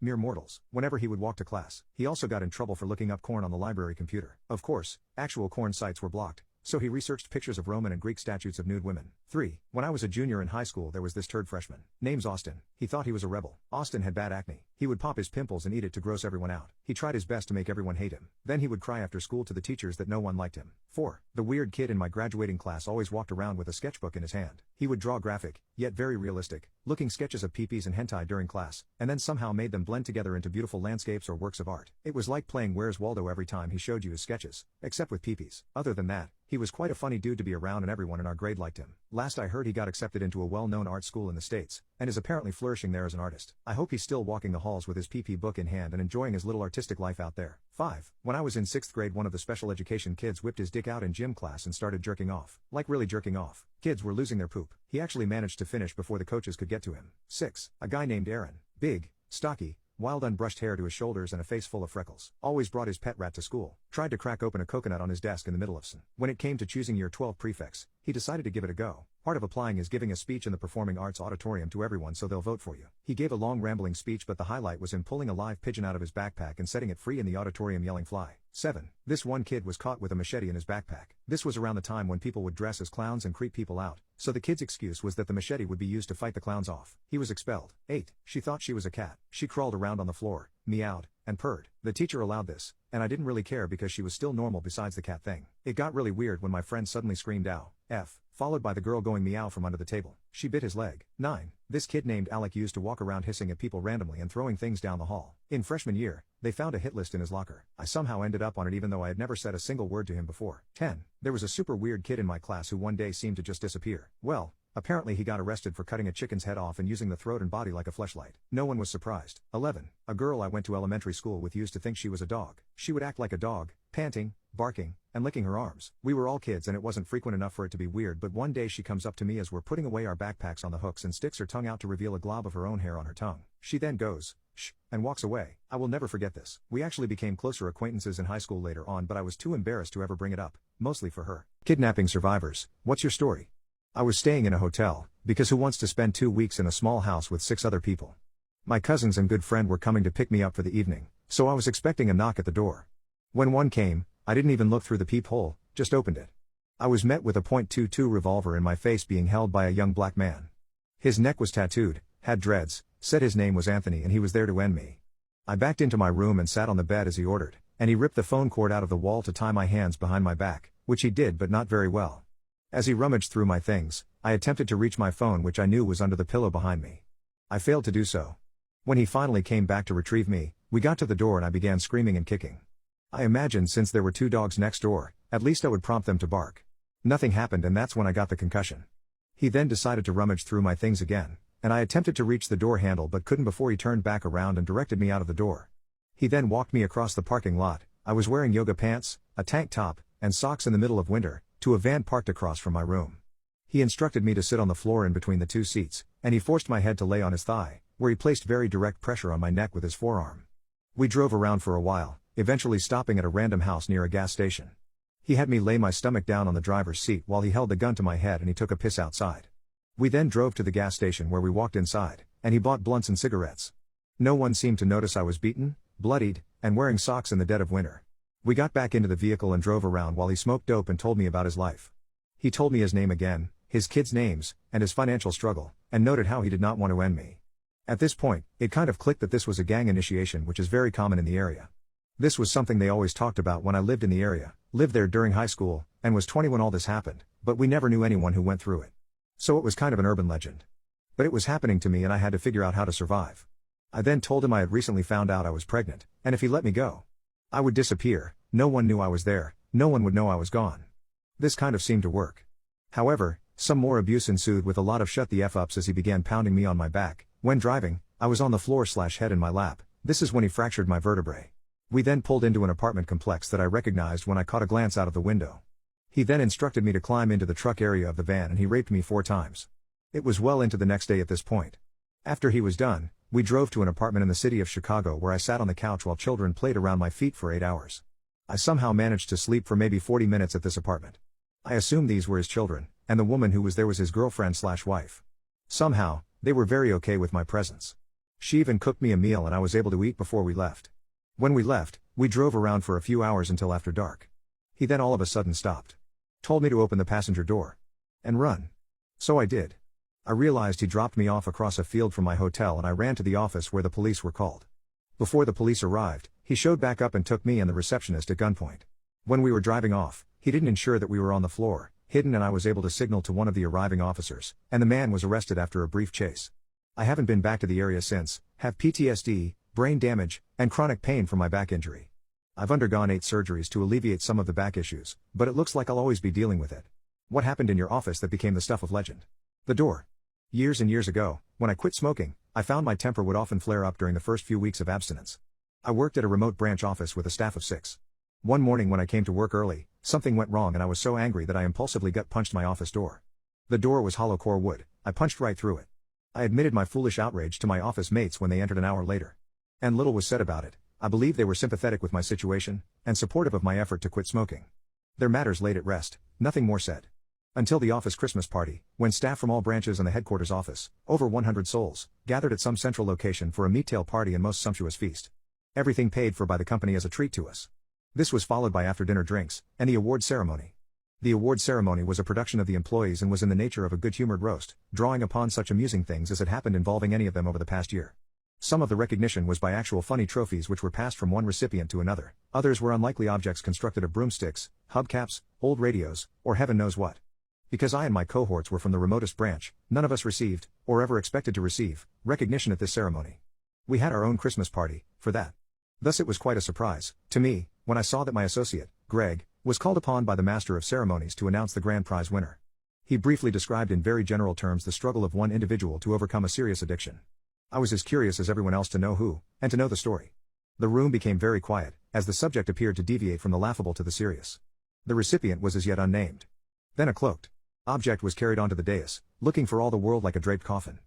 mere mortals, whenever he would walk to class. He also got in trouble for looking up corn on the library computer. Of course, actual corn sites were blocked, so he researched pictures of Roman and Greek statues of nude women. 3. When I was a junior in high school, there was this turd freshman. Name's Austin. He thought he was a rebel. Austin had bad acne. He would pop his pimples and eat it to gross everyone out. He tried his best to make everyone hate him. Then he would cry after school to the teachers that no one liked him. 4. The weird kid in my graduating class always walked around with a sketchbook in his hand. He would draw graphic, yet very realistic, looking sketches of peepees and hentai during class, and then somehow made them blend together into beautiful landscapes or works of art. It was like playing Where's Waldo every time he showed you his sketches, except with peepees. Other than that, he was quite a funny dude to be around and everyone in our grade liked him. Last I heard, he got accepted into a well-known art school in the States, and is apparently flourishing there as an artist. I hope he's still walking the halls with his PP book in hand and enjoying his little artistic life out there. 5. When I was in 6th grade, one of the special education kids whipped his dick out in gym class and started jerking off. Like really jerking off. Kids were losing their poop. He actually managed to finish before the coaches could get to him. 6. A guy named Aaron. Big, stocky, wild unbrushed hair to his shoulders and a face full of freckles. Always brought his pet rat to school. Tried to crack open a coconut on his desk in the middle of some. When it came to choosing year 12 prefects, he decided to give it a go. Part of applying is giving a speech in the performing arts auditorium to everyone so they'll vote for you. He gave a long rambling speech, but the highlight was him pulling a live pigeon out of his backpack and setting it free in the auditorium yelling fly. 7. This one kid was caught with a machete in his backpack. This was around the time when people would dress as clowns and creep people out, so the kid's excuse was that the machete would be used to fight the clowns off. He was expelled. 8. She thought she was a cat. She crawled around on the floor, meowed, and purred. The teacher allowed this, and I didn't really care because she was still normal besides the cat thing. It got really weird when my friend suddenly screamed ow, F, followed by the girl going meow from under the table. She bit his leg. 9. This kid named Alec used to walk around hissing at people randomly and throwing things down the hall. In freshman year, they found a hit list in his locker. I somehow ended up on it even though I had never said a single word to him before. 10. There was a super weird kid in my class who one day seemed to just disappear. Well, apparently he got arrested for cutting a chicken's head off and using the throat and body like a fleshlight. No one was surprised. 11. A girl I went to elementary school with used to think she was a dog. She would act like a dog, panting, barking, and licking her arms. We were all kids and it wasn't frequent enough for it to be weird, but one day she comes up to me as we're putting away our backpacks on the hooks and sticks her tongue out to reveal a glob of her own hair on her tongue. She then goes, shh, and walks away. I will never forget this. We actually became closer acquaintances in high school later on, but I was too embarrassed to ever bring it up, mostly for her. Kidnapping survivors, what's your story? I was staying in a hotel, because who wants to spend 2 weeks in a small house with 6 other people? My cousins and good friend were coming to pick me up for the evening, so I was expecting a knock at the door. When one came, I didn't even look through the peephole, just opened it. I was met with a .22 revolver in my face being held by a young black man. His neck was tattooed, had dreads, said his name was Anthony and he was there to end me. I backed into my room and sat on the bed as he ordered, and he ripped the phone cord out of the wall to tie my hands behind my back, which he did but not very well. As he rummaged through my things, I attempted to reach my phone, which I knew was under the pillow behind me. I failed to do so. When he finally came back to retrieve me, we got to the door and I began screaming and kicking. I imagined since there were 2 dogs next door, at least I would prompt them to bark. Nothing happened and that's when I got the concussion. He then decided to rummage through my things again, and I attempted to reach the door handle but couldn't before he turned back around and directed me out of the door. He then walked me across the parking lot. I was wearing yoga pants, a tank top, and socks in the middle of winter, to a van parked across from my room. He instructed me to sit on the floor in between the 2 seats, and he forced my head to lay on his thigh, where he placed very direct pressure on my neck with his forearm. We drove around for a while, eventually stopping at a random house near a gas station. He had me lay my stomach down on the driver's seat while he held the gun to my head and he took a piss outside. We then drove to the gas station where we walked inside, and he bought blunts and cigarettes. No one seemed to notice I was beaten, bloodied, and wearing socks in the dead of winter. We got back into the vehicle and drove around while he smoked dope and told me about his life. He told me his name again, his kids' names, and his financial struggle, and noted how he did not want to end me. At this point, it kind of clicked that this was a gang initiation, which is very common in the area. This was something they always talked about when I lived in the area, lived there during high school, and was 20 when all this happened, but we never knew anyone who went through it. So it was kind of an urban legend. But it was happening to me and I had to figure out how to survive. I then told him I had recently found out I was pregnant, and if he let me go, I would disappear, no one knew I was there, no one would know I was gone. This kind of seemed to work. However, some more abuse ensued with a lot of shut the F ups as he began pounding me on my back. When driving, I was on the floor/head in my lap. This is when he fractured my vertebrae. We then pulled into an apartment complex that I recognized when I caught a glance out of the window. He then instructed me to climb into the truck area of the van and he raped me 4 times. It was well into the next day at this point. After he was done, we drove to an apartment in the city of Chicago where I sat on the couch while children played around my feet for 8 hours. I somehow managed to sleep for maybe 40 minutes at this apartment. I assumed these were his children, and the woman who was there was his girlfriend/wife. Somehow, they were very okay with my presence. She even cooked me a meal and I was able to eat before we left. When we left, we drove around for a few hours until after dark. He then all of a sudden stopped. Told me to open the passenger door. And run. So I did. I realized he dropped me off across a field from my hotel and I ran to the office where the police were called. Before the police arrived, he showed back up and took me and the receptionist at gunpoint. When we were driving off, he didn't ensure that we were on the floor, hidden, and I was able to signal to one of the arriving officers, and the man was arrested after a brief chase. I haven't been back to the area since, have PTSD, brain damage, and chronic pain from my back injury. I've undergone 8 surgeries to alleviate some of the back issues, but it looks like I'll always be dealing with it. What happened in your office that became the stuff of legend? The door. Years and years ago, when I quit smoking, I found my temper would often flare up during the first few weeks of abstinence. I worked at a remote branch office with a staff of 6. One morning when I came to work early, something went wrong and I was so angry that I impulsively gut punched my office door. The door was hollow core wood, I punched right through it. I admitted my foolish outrage to my office mates when they entered an hour later. And little was said about it. I believe they were sympathetic with my situation, and supportive of my effort to quit smoking. Their matters laid at rest, nothing more said. Until the office Christmas party, when staff from all branches and the headquarters office, over 100 souls, gathered at some central location for a meat-tail party and most sumptuous feast. Everything paid for by the company as a treat to us. This was followed by after-dinner drinks, and the award ceremony. The award ceremony was a production of the employees and was in the nature of a good-humored roast, drawing upon such amusing things as had happened involving any of them over the past year. Some of the recognition was by actual funny trophies which were passed from one recipient to another, others were unlikely objects constructed of broomsticks, hubcaps, old radios, or heaven knows what. Because I and my cohorts were from the remotest branch, none of us received, or ever expected to receive, recognition at this ceremony. We had our own Christmas party, for that. Thus it was quite a surprise, to me, when I saw that my associate, Greg, was called upon by the Master of Ceremonies to announce the grand prize winner. He briefly described in very general terms the struggle of one individual to overcome a serious addiction. I was as curious as everyone else to know who, and to know the story. The room became very quiet, as the subject appeared to deviate from the laughable to the serious. The recipient was as yet unnamed. Then a cloaked object was carried onto the dais, looking for all the world like a draped coffin.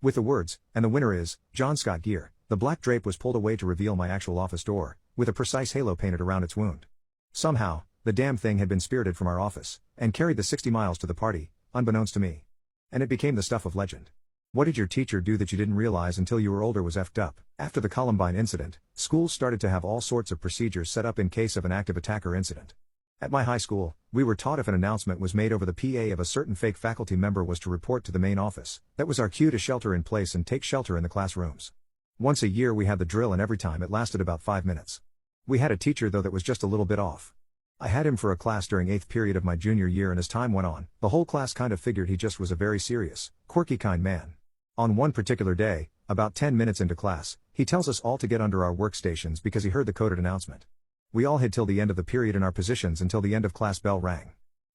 With the words, "And the winner is, John Scott Gear," the black drape was pulled away to reveal my actual office door, with a precise halo painted around its wound. Somehow, the damn thing had been spirited from our office, and carried the 60 miles to the party, unbeknownst to me. And it became the stuff of legend. What did your teacher do that you didn't realize until you were older was effed up? After the Columbine incident, schools started to have all sorts of procedures set up in case of an active attacker incident. At my high school, we were taught if an announcement was made over the PA of a certain fake faculty member was to report to the main office. That was our cue to shelter in place and take shelter in the classrooms. Once a year we had the drill and every time it lasted about 5 minutes. We had a teacher though that was just a little bit off. I had him for a class during 8th period of my junior year and as time went on, the whole class kind of figured he just was a very serious, quirky kind man. On one particular day, about 10 minutes into class, he tells us all to get under our workstations because he heard the coded announcement. We all hid till the end of the period in our positions until the end of class bell rang.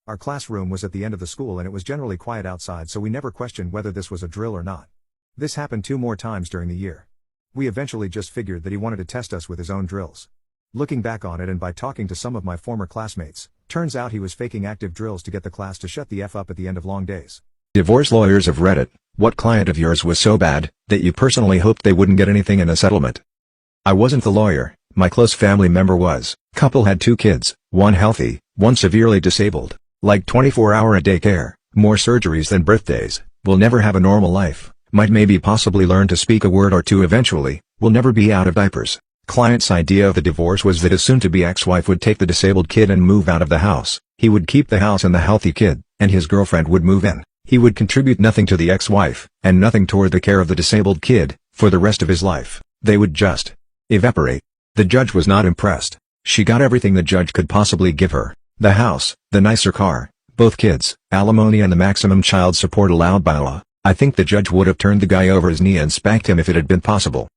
Our classroom was at the end of the school and it was generally quiet outside, so we never questioned whether this was a drill or not. This happened 2 more times during the year. We eventually just figured that he wanted to test us with his own drills. Looking back on it and by talking to some of my former classmates, turns out he was faking active drills to get the class to shut the F up at the end of long days. Divorce lawyers of Reddit, what client of yours was so bad that you personally hoped they wouldn't get anything in a settlement? I wasn't the lawyer, my close family member was. Couple had 2 kids, one healthy, one severely disabled. Like 24-hour-a-day care, more surgeries than birthdays, will never have a normal life, might maybe possibly learn to speak a word or two eventually, will never be out of diapers. Client's idea of the divorce was that his soon-to-be ex-wife would take the disabled kid and move out of the house. He would keep the house and the healthy kid, and his girlfriend would move in. He would contribute nothing to the ex-wife, and nothing toward the care of the disabled kid, for the rest of his life. They would just evaporate. The judge was not impressed. She got everything the judge could possibly give her. The house, the nicer car, both kids, alimony and the maximum child support allowed by law. I think the judge would have turned the guy over his knee and spanked him if it had been possible.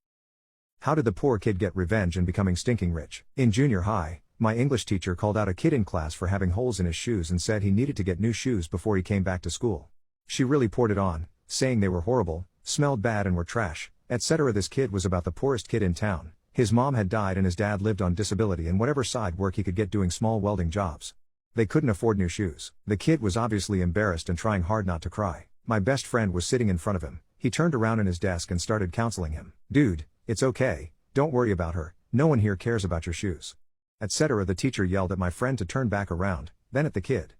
How did the poor kid get revenge in becoming stinking rich? In junior high, my English teacher called out a kid in class for having holes in his shoes and said he needed to get new shoes before he came back to school. She really poured it on, saying they were horrible, smelled bad and were trash, etc. This kid was about the poorest kid in town. His mom had died and his dad lived on disability and whatever side work he could get doing small welding jobs. They couldn't afford new shoes. The kid was obviously embarrassed and trying hard not to cry. My best friend was sitting in front of him. He turned around in his desk and started counseling him. "Dude, it's okay, don't worry about her, no one here cares about your shoes," etc. The teacher yelled at my friend to turn back around, then at the kid.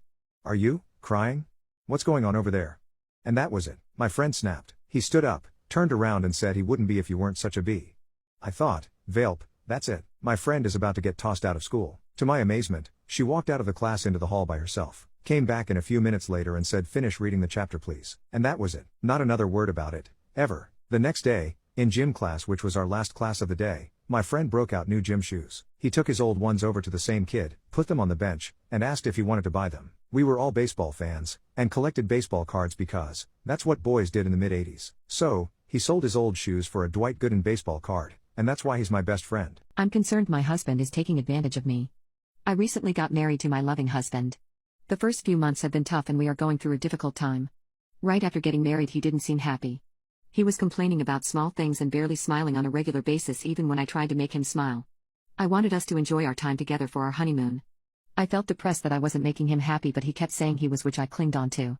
"Are you crying? What's going on over there?" And that was it. My friend snapped. He stood up, turned around and said he wouldn't be if you weren't such a bee. I thought, Velp, that's it. My friend is about to get tossed out of school. To my amazement, she walked out of the class into the hall by herself, came back in a few minutes later and said, "Finish reading the chapter please." And that was it. Not another word about it, ever. The next day, in gym class, which was our last class of the day, my friend broke out new gym shoes. He took his old ones over to the same kid, put them on the bench, and asked if he wanted to buy them. We were all baseball fans, and collected baseball cards because that's what boys did in the mid-80s. So, he sold his old shoes for a Dwight Gooden baseball card, and that's why he's my best friend. I'm concerned my husband is taking advantage of me. I recently got married to my loving husband. The first few months have been tough and we are going through a difficult time. Right after getting married, he didn't seem happy. He was complaining about small things and barely smiling on a regular basis even when I tried to make him smile. I wanted us to enjoy our time together for our honeymoon. I felt depressed that I wasn't making him happy, but he kept saying he was, which I clinged on to.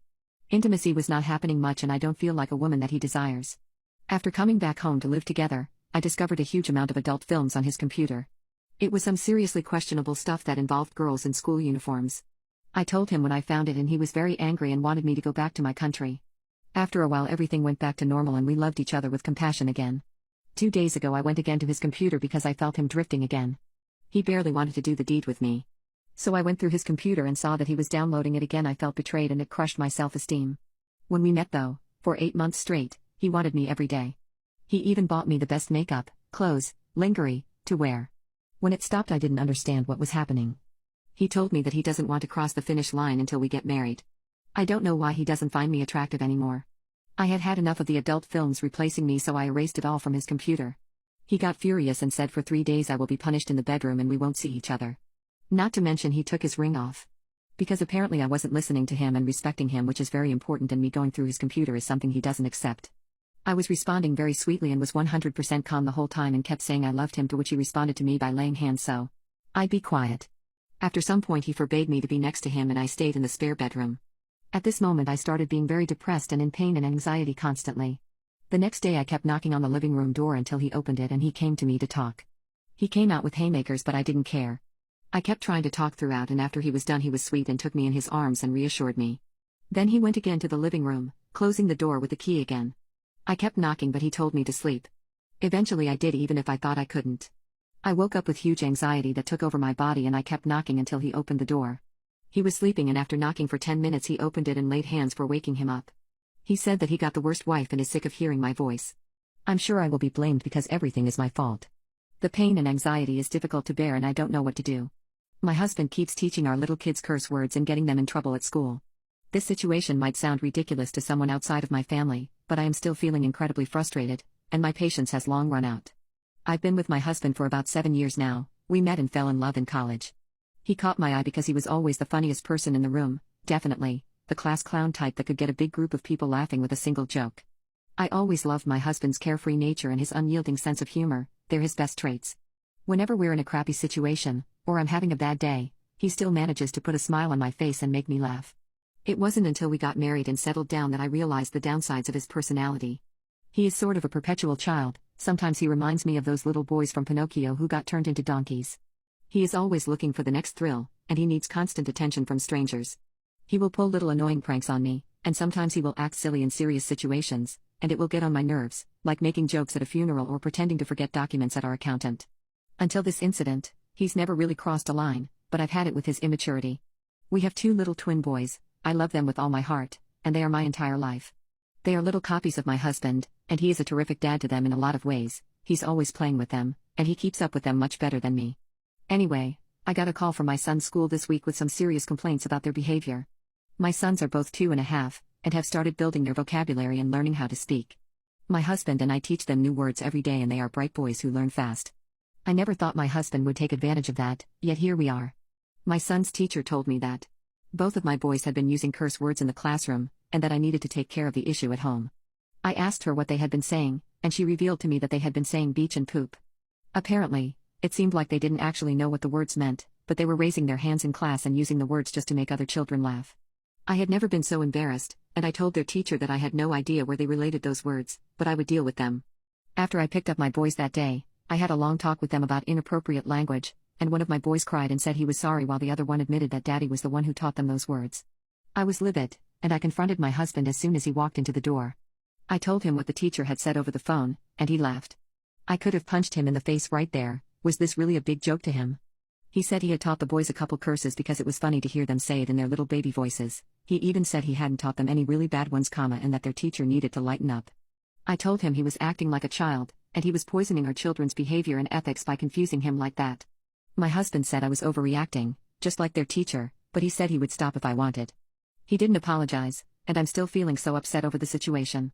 Intimacy was not happening much and I don't feel like a woman that he desires. After coming back home to live together, I discovered a huge amount of adult films on his computer. It was some seriously questionable stuff that involved girls in school uniforms. I told him when I found it and he was very angry and wanted me to go back to my country. After a while everything went back to normal and we loved each other with compassion again. 2 days ago I went again to his computer because I felt him drifting again. He barely wanted to do the deed with me. So I went through his computer and saw that he was downloading it again. I felt betrayed and it crushed my self-esteem. When we met though, for 8 months straight, he wanted me every day. He even bought me the best makeup, clothes, lingerie, to wear. When it stopped I didn't understand what was happening. He told me that he doesn't want to cross the finish line until we get married. I don't know why he doesn't find me attractive anymore. I had had enough of the adult films replacing me, so I erased it all from his computer. He got furious and said for 3 days I will be punished in the bedroom and we won't see each other. Not to mention he took his ring off. Because apparently I wasn't listening to him and respecting him, which is very important, and me going through his computer is something he doesn't accept. I was responding very sweetly and was 100% calm the whole time and kept saying I loved him, to which he responded to me by laying hands so I'd be quiet. After some point he forbade me to be next to him and I stayed in the spare bedroom. At this moment I started being very depressed and in pain and anxiety constantly. The next day I kept knocking on the living room door until he opened it and he came to me to talk. He came out with haymakers but I didn't care. I kept trying to talk throughout and after he was done he was sweet and took me in his arms and reassured me. Then he went again to the living room, closing the door with the key again. I kept knocking but he told me to sleep. Eventually I did, even if I thought I couldn't. I woke up with huge anxiety that took over my body and I kept knocking until he opened the door. He was sleeping and after knocking for 10 minutes he opened it and laid hands for waking him up. He said that he got the worst wife and is sick of hearing my voice. I'm sure I will be blamed because everything is my fault. The pain and anxiety is difficult to bear and I don't know what to do. My husband keeps teaching our little kids curse words and getting them in trouble at school. This situation might sound ridiculous to someone outside of my family, but I am still feeling incredibly frustrated, and my patience has long run out. I've been with my husband for about 7 years now. We met and fell in love in college. He caught my eye because he was always the funniest person in the room, definitely, the class clown type that could get a big group of people laughing with a single joke. I always loved my husband's carefree nature and his unyielding sense of humor. They're his best traits. Whenever we're in a crappy situation, or I'm having a bad day, he still manages to put a smile on my face and make me laugh. It wasn't until we got married and settled down that I realized the downsides of his personality. He is sort of a perpetual child. Sometimes he reminds me of those little boys from Pinocchio who got turned into donkeys. He is always looking for the next thrill, and he needs constant attention from strangers. He will pull little annoying pranks on me, and sometimes he will act silly in serious situations, and it will get on my nerves, like making jokes at a funeral or pretending to forget documents at our accountant. Until this incident, he's never really crossed a line, but I've had it with his immaturity. We have 2 little twin boys. I love them with all my heart, and they are my entire life. They are little copies of my husband, and he is a terrific dad to them in a lot of ways. He's always playing with them, and he keeps up with them much better than me. Anyway, I got a call from my son's school this week with some serious complaints about their behavior. My sons are both 2.5, and have started building their vocabulary and learning how to speak. My husband and I teach them new words every day, and they are bright boys who learn fast. I never thought my husband would take advantage of that, yet here we are. My son's teacher told me that both of my boys had been using curse words in the classroom, and that I needed to take care of the issue at home. I asked her what they had been saying, and she revealed to me that they had been saying beach and poop. Apparently, it seemed like they didn't actually know what the words meant, but they were raising their hands in class and using the words just to make other children laugh. I had never been so embarrassed, and I told their teacher that I had no idea where they related those words, but I would deal with them. After I picked up my boys that day, I had a long talk with them about inappropriate language, and one of my boys cried and said he was sorry while the other one admitted that Daddy was the one who taught them those words. I was livid, and I confronted my husband as soon as he walked into the door. I told him what the teacher had said over the phone, and he laughed. I could have punched him in the face right there. Was this really a big joke to him? He said he had taught the boys a couple curses because it was funny to hear them say it in their little baby voices. He even said he hadn't taught them any really bad ones, and that their teacher needed to lighten up. I told him he was acting like a child, and he was poisoning our children's behavior and ethics by confusing him like that. My husband said I was overreacting, just like their teacher, but he said he would stop if I wanted. He didn't apologize, and I'm still feeling so upset over the situation.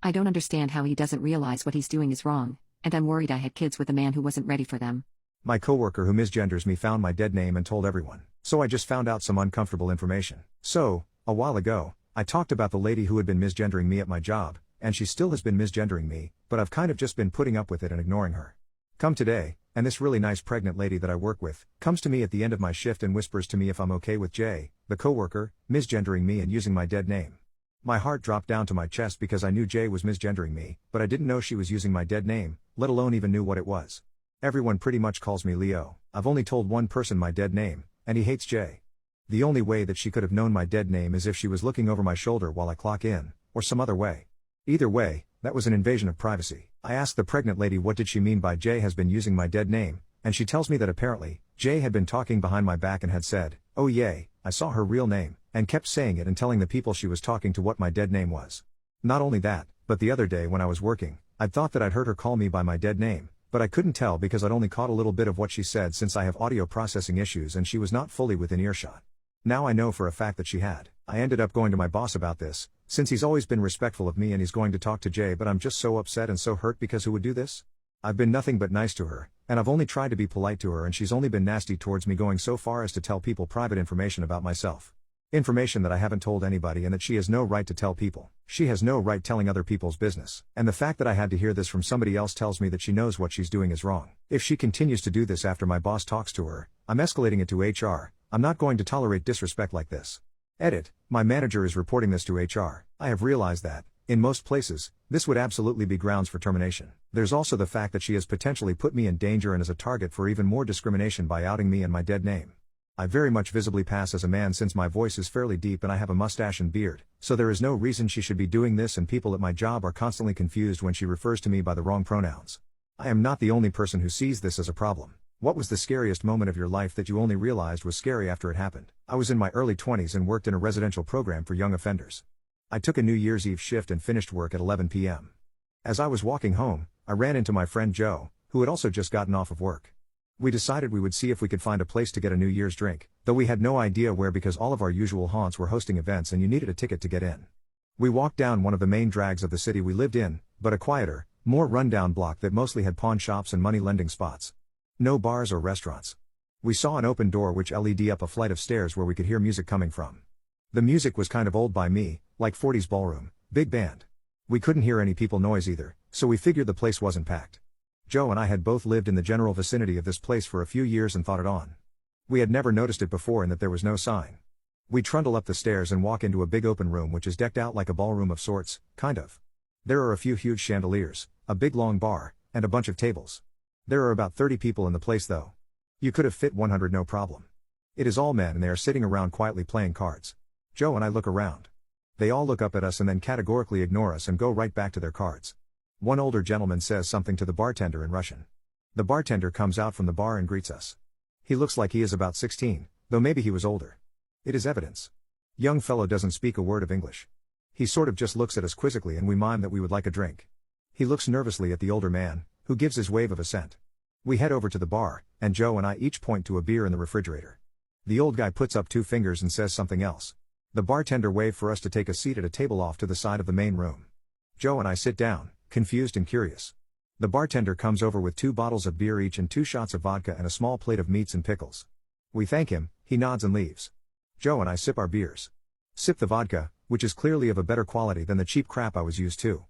I don't understand how he doesn't realize what he's doing is wrong, and I'm worried I had kids with a man who wasn't ready for them. My coworker who misgenders me found my dead name and told everyone, so I just found out some uncomfortable information. So, a while ago, I talked about the lady who had been misgendering me at my job, and she still has been misgendering me, but I've kind of just been putting up with it and ignoring her. Come today, and this really nice pregnant lady that I work with, comes to me at the end of my shift and whispers to me if I'm okay with Jay, the coworker, misgendering me and using my dead name. My heart dropped down to my chest because I knew Jay was misgendering me, but I didn't know she was using my dead name, let alone even knew what it was. Everyone pretty much calls me Leo. I've only told one person my dead name, and he hates Jay. The only way that she could have known my dead name is if she was looking over my shoulder while I clock in, or some other way. Either way, that was an invasion of privacy. I asked the pregnant lady what did she mean by Jay has been using my dead name, and she tells me that apparently, Jay had been talking behind my back and had said, "Oh yay, I saw her real name," and kept saying it and telling the people she was talking to what my dead name was. Not only that, but the other day when I was working, I'd thought that I'd heard her call me by my dead name, but I couldn't tell because I'd only caught a little bit of what she said since I have audio processing issues and she was not fully within earshot. Now I know for a fact that she had. I ended up going to my boss about this, since he's always been respectful of me and he's going to talk to Jay, but I'm just so upset and so hurt because who would do this? I've been nothing but nice to her, and I've only tried to be polite to her, and she's only been nasty towards me, going so far as to tell people private information about myself. Information that I haven't told anybody and that she has no right to tell people. She has no right telling other people's business. And the fact that I had to hear this from somebody else tells me that she knows what she's doing is wrong. If she continues to do this after my boss talks to her, I'm escalating it to HR. I'm not going to tolerate disrespect like this. Edit, my manager is reporting this to HR. I have realized that, in most places, this would absolutely be grounds for termination. There's also the fact that she has potentially put me in danger and is a target for even more discrimination by outing me and my dead name. I very much visibly pass as a man since my voice is fairly deep and I have a mustache and beard, so there is no reason she should be doing this, and people at my job are constantly confused when she refers to me by the wrong pronouns. I am not the only person who sees this as a problem. What was the scariest moment of your life that you only realized was scary after it happened? I was in my early 20s and worked in a residential program for young offenders. I took a New Year's Eve shift and finished work at 11 p.m. As I was walking home, I ran into my friend Joe, who had also just gotten off of work. We decided we would see if we could find a place to get a New Year's drink, though we had no idea where because all of our usual haunts were hosting events and you needed a ticket to get in. We walked down one of the main drags of the city we lived in, but a quieter, more rundown block that mostly had pawn shops and money lending spots. No bars or restaurants. We saw an open door which led up a flight of stairs where we could hear music coming from. The music was kind of old by me, like 40s ballroom, big band. We couldn't hear any people noise either, so we figured the place wasn't packed. Joe and I had both lived in the general vicinity of this place for a few years and thought it on. We had never noticed it before and that there was no sign. We trundle up the stairs and walk into a big open room which is decked out like a ballroom of sorts, kind of. There are a few huge chandeliers, a big long bar, and a bunch of tables. There are about 30 people in the place though. You could have fit 100 no problem. It is all men and they are sitting around quietly playing cards. Joe and I look around. They all look up at us and then categorically ignore us and go right back to their cards. One older gentleman says something to the bartender in Russian. The bartender comes out from the bar and greets us. He looks like he is about 16, though maybe he was older. It is evidence. Young fellow doesn't speak a word of English. He sort of just looks at us quizzically and we mime that we would like a drink. He looks nervously at the older man, who gives his wave of assent. We head over to the bar, and Joe and I each point to a beer in the refrigerator. The old guy puts up 2 fingers and says something else. The bartender waved for us to take a seat at a table off to the side of the main room. Joe and I sit down, confused and curious. The bartender comes over with 2 bottles of beer each and 2 shots of vodka and a small plate of meats and pickles. We thank him, he nods and leaves. Joe and I sip our beers. Sip the vodka, which is clearly of a better quality than the cheap crap I was used to.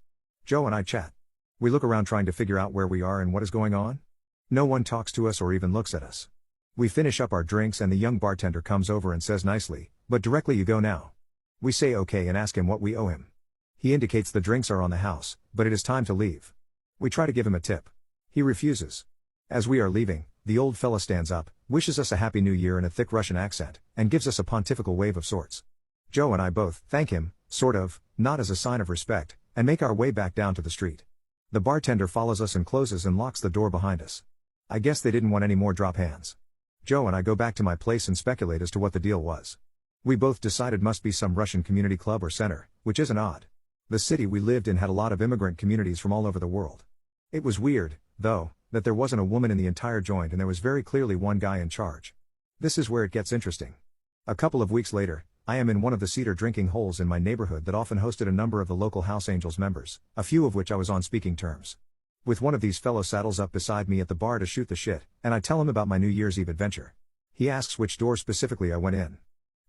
Joe and I chat. We look around trying to figure out where we are and what is going on. No one talks to us or even looks at us. We finish up our drinks and the young bartender comes over and says nicely, "But directly you go now." We say okay and ask him what we owe him. He indicates the drinks are on the house, but it is time to leave. We try to give him a tip. He refuses. As we are leaving, the old fella stands up, wishes us a happy new year in a thick Russian accent, and gives us a pontifical wave of sorts. Joe and I both thank him, sort of, not as a sign of respect, and make our way back down to the street. The bartender follows us and closes and locks the door behind us. I guess they didn't want any more drop hands. Joe and I go back to my place and speculate as to what the deal was. We both decided must be some Russian community club or center, which isn't odd. The city we lived in had a lot of immigrant communities from all over the world. It was weird, though, that there wasn't a woman in the entire joint and there was very clearly one guy in charge. This is where it gets interesting. A couple of weeks later, I am in one of the cedar drinking holes in my neighborhood that often hosted a number of the local House Angels members, a few of which I was on speaking terms with. One of these fellows saddles up beside me at the bar to shoot the shit, and I tell him about my New Year's Eve adventure. He asks which door specifically I went in.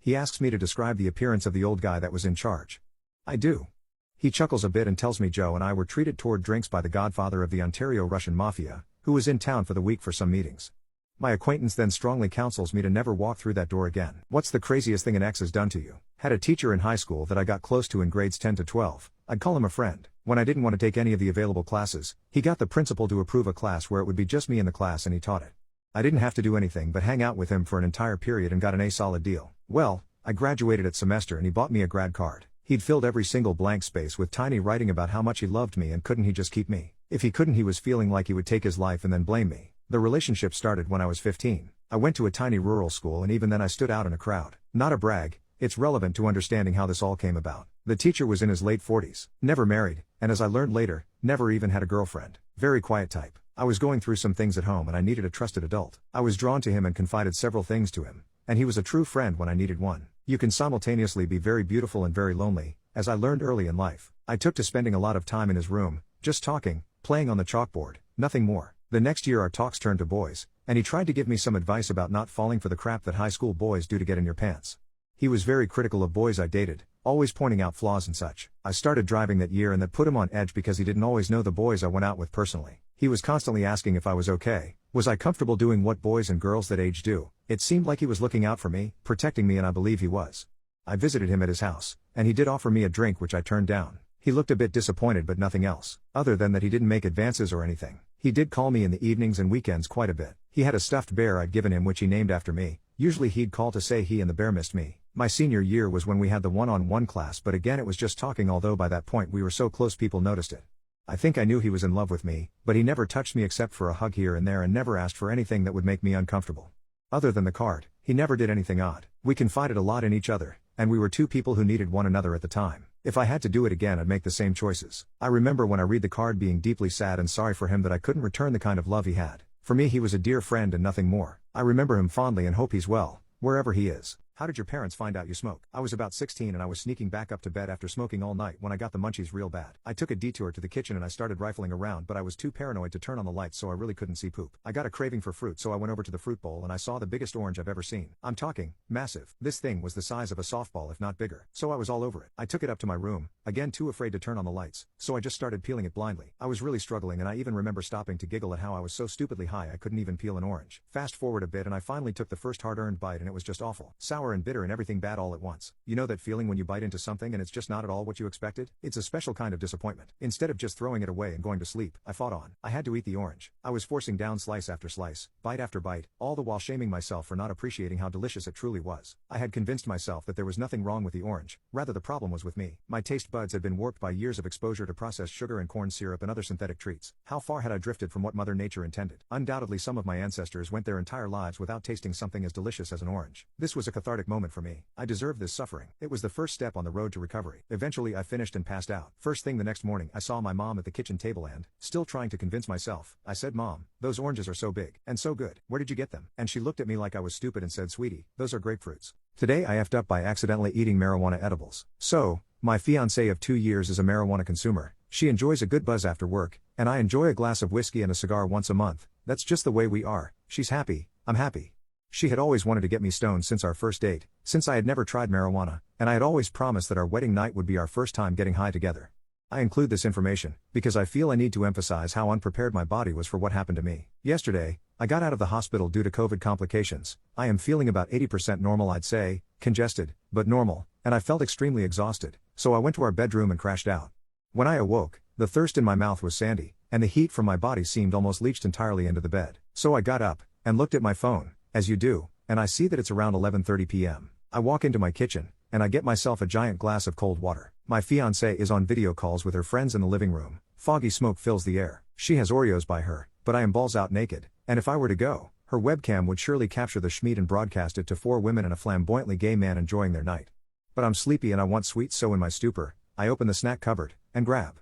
He asks me to describe the appearance of the old guy that was in charge. I do. He chuckles a bit and tells me Joe and I were treated toward drinks by the godfather of the Ontario Russian Mafia, who was in town for the week for some meetings. My acquaintance then strongly counsels me to never walk through that door again. What's the craziest thing an ex has done to you? Had a teacher in high school that I got close to in grades 10 to 12. I'd call him a friend. When I didn't want to take any of the available classes, he got the principal to approve a class where it would be just me in the class and he taught it. I didn't have to do anything but hang out with him for an entire period and got an A solid deal. Well, I graduated at semester and he bought me a grad card. He'd filled every single blank space with tiny writing about how much he loved me and couldn't he just keep me. If he couldn't, he was feeling like he would take his life and then blame me. The relationship started when I was 15. I went to a tiny rural school and even then I stood out in a crowd. Not a brag, it's relevant to understanding how this all came about. The teacher was in his late 40s, never married, and as I learned later, never even had a girlfriend. Very quiet type. I was going through some things at home and I needed a trusted adult. I was drawn to him and confided several things to him, and he was a true friend when I needed one. You can simultaneously be very beautiful and very lonely, as I learned early in life. I took to spending a lot of time in his room, just talking, playing on the chalkboard, nothing more. The next year our talks turned to boys, and he tried to give me some advice about not falling for the crap that high school boys do to get in your pants. He was very critical of boys I dated, always pointing out flaws and such. I started driving that year and that put him on edge because he didn't always know the boys I went out with personally. He was constantly asking if I was okay, was I comfortable doing what boys and girls that age do. It seemed like he was looking out for me, protecting me, and I believe he was. I visited him at his house, and he did offer me a drink which I turned down. He looked a bit disappointed but nothing else. Other than that he didn't make advances or anything. He did call me in the evenings and weekends quite a bit. He had a stuffed bear I'd given him which he named after me. Usually he'd call to say he and the bear missed me. My senior year was when we had the one-on-one class, but again it was just talking, although by that point we were so close people noticed it. I think I knew he was in love with me, but he never touched me except for a hug here and there and never asked for anything that would make me uncomfortable. Other than the card, he never did anything odd. We confided a lot in each other, and we were two people who needed one another at the time. If I had to do it again, I'd make the same choices. I remember when I read the card being deeply sad and sorry for him that I couldn't return the kind of love he had. For me he was a dear friend and nothing more. I remember him fondly and hope he's well, wherever he is. How did your parents find out you smoke? I was about 16 and I was sneaking back up to bed after smoking all night when I got the munchies real bad. I took a detour to the kitchen and I started rifling around, but I was too paranoid to turn on the lights, so I really couldn't see poop. I got a craving for fruit, so I went over to the fruit bowl and I saw the biggest orange I've ever seen. I'm talking massive. This thing was the size of a softball if not bigger. So I was all over it. I took it up to my room, again too afraid to turn on the lights, so I just started peeling it blindly. I was really struggling and I even remember stopping to giggle at how I was so stupidly high I couldn't even peel an orange. Fast forward a bit and I finally took the first hard-earned bite and it was just awful. Sour sour and bitter and everything bad all at once. You know that feeling when you bite into something and it's just not at all what you expected? It's a special kind of disappointment. Instead of just throwing it away and going to sleep, I fought on. I had to eat the orange. I was forcing down slice after slice, bite after bite, all the while shaming myself for not appreciating how delicious it truly was. I had convinced myself that there was nothing wrong with the orange, rather the problem was with me. My taste buds had been warped by years of exposure to processed sugar and corn syrup and other synthetic treats. How far had I drifted from what Mother Nature intended? Undoubtedly some of my ancestors went their entire lives without tasting something as delicious as an orange. This was a cathartic moment for me. I deserved this suffering. It was the first step on the road to recovery. Eventually I finished and passed out. First thing the next morning I saw my mom at the kitchen table and, still trying to convince myself, I said, "Mom, those oranges are so big, and so good. Where did you get them?" And she looked at me like I was stupid and said, "Sweetie, those are grapefruits." Today I effed up by accidentally eating marijuana edibles. So, my fiancée of 2 years is a marijuana consumer. She enjoys a good buzz after work, and I enjoy a glass of whiskey and a cigar once a month. That's just the way we are. She's happy, I'm happy. She had always wanted to get me stoned since our first date, since I had never tried marijuana, and I had always promised that our wedding night would be our first time getting high together. I include this information because I feel I need to emphasize how unprepared my body was for what happened to me. Yesterday, I got out of the hospital due to COVID complications. I am feeling about 80% normal, I'd say, congested, but normal, and I felt extremely exhausted, so I went to our bedroom and crashed out. When I awoke, the thirst in my mouth was sandy, and the heat from my body seemed almost leached entirely into the bed. So I got up and looked at my phone, as you do, and I see that it's around 11:30 p.m. I walk into my kitchen, and I get myself a giant glass of cold water. My fiancée is on video calls with her friends in the living room. Foggy smoke fills the air. She has Oreos by her, but I am balls out naked, and if I were to go, her webcam would surely capture the schmeat and broadcast it to 4 women and a flamboyantly gay man enjoying their night. But I'm sleepy and I want sweets, so in my stupor, I open the snack cupboard, and grab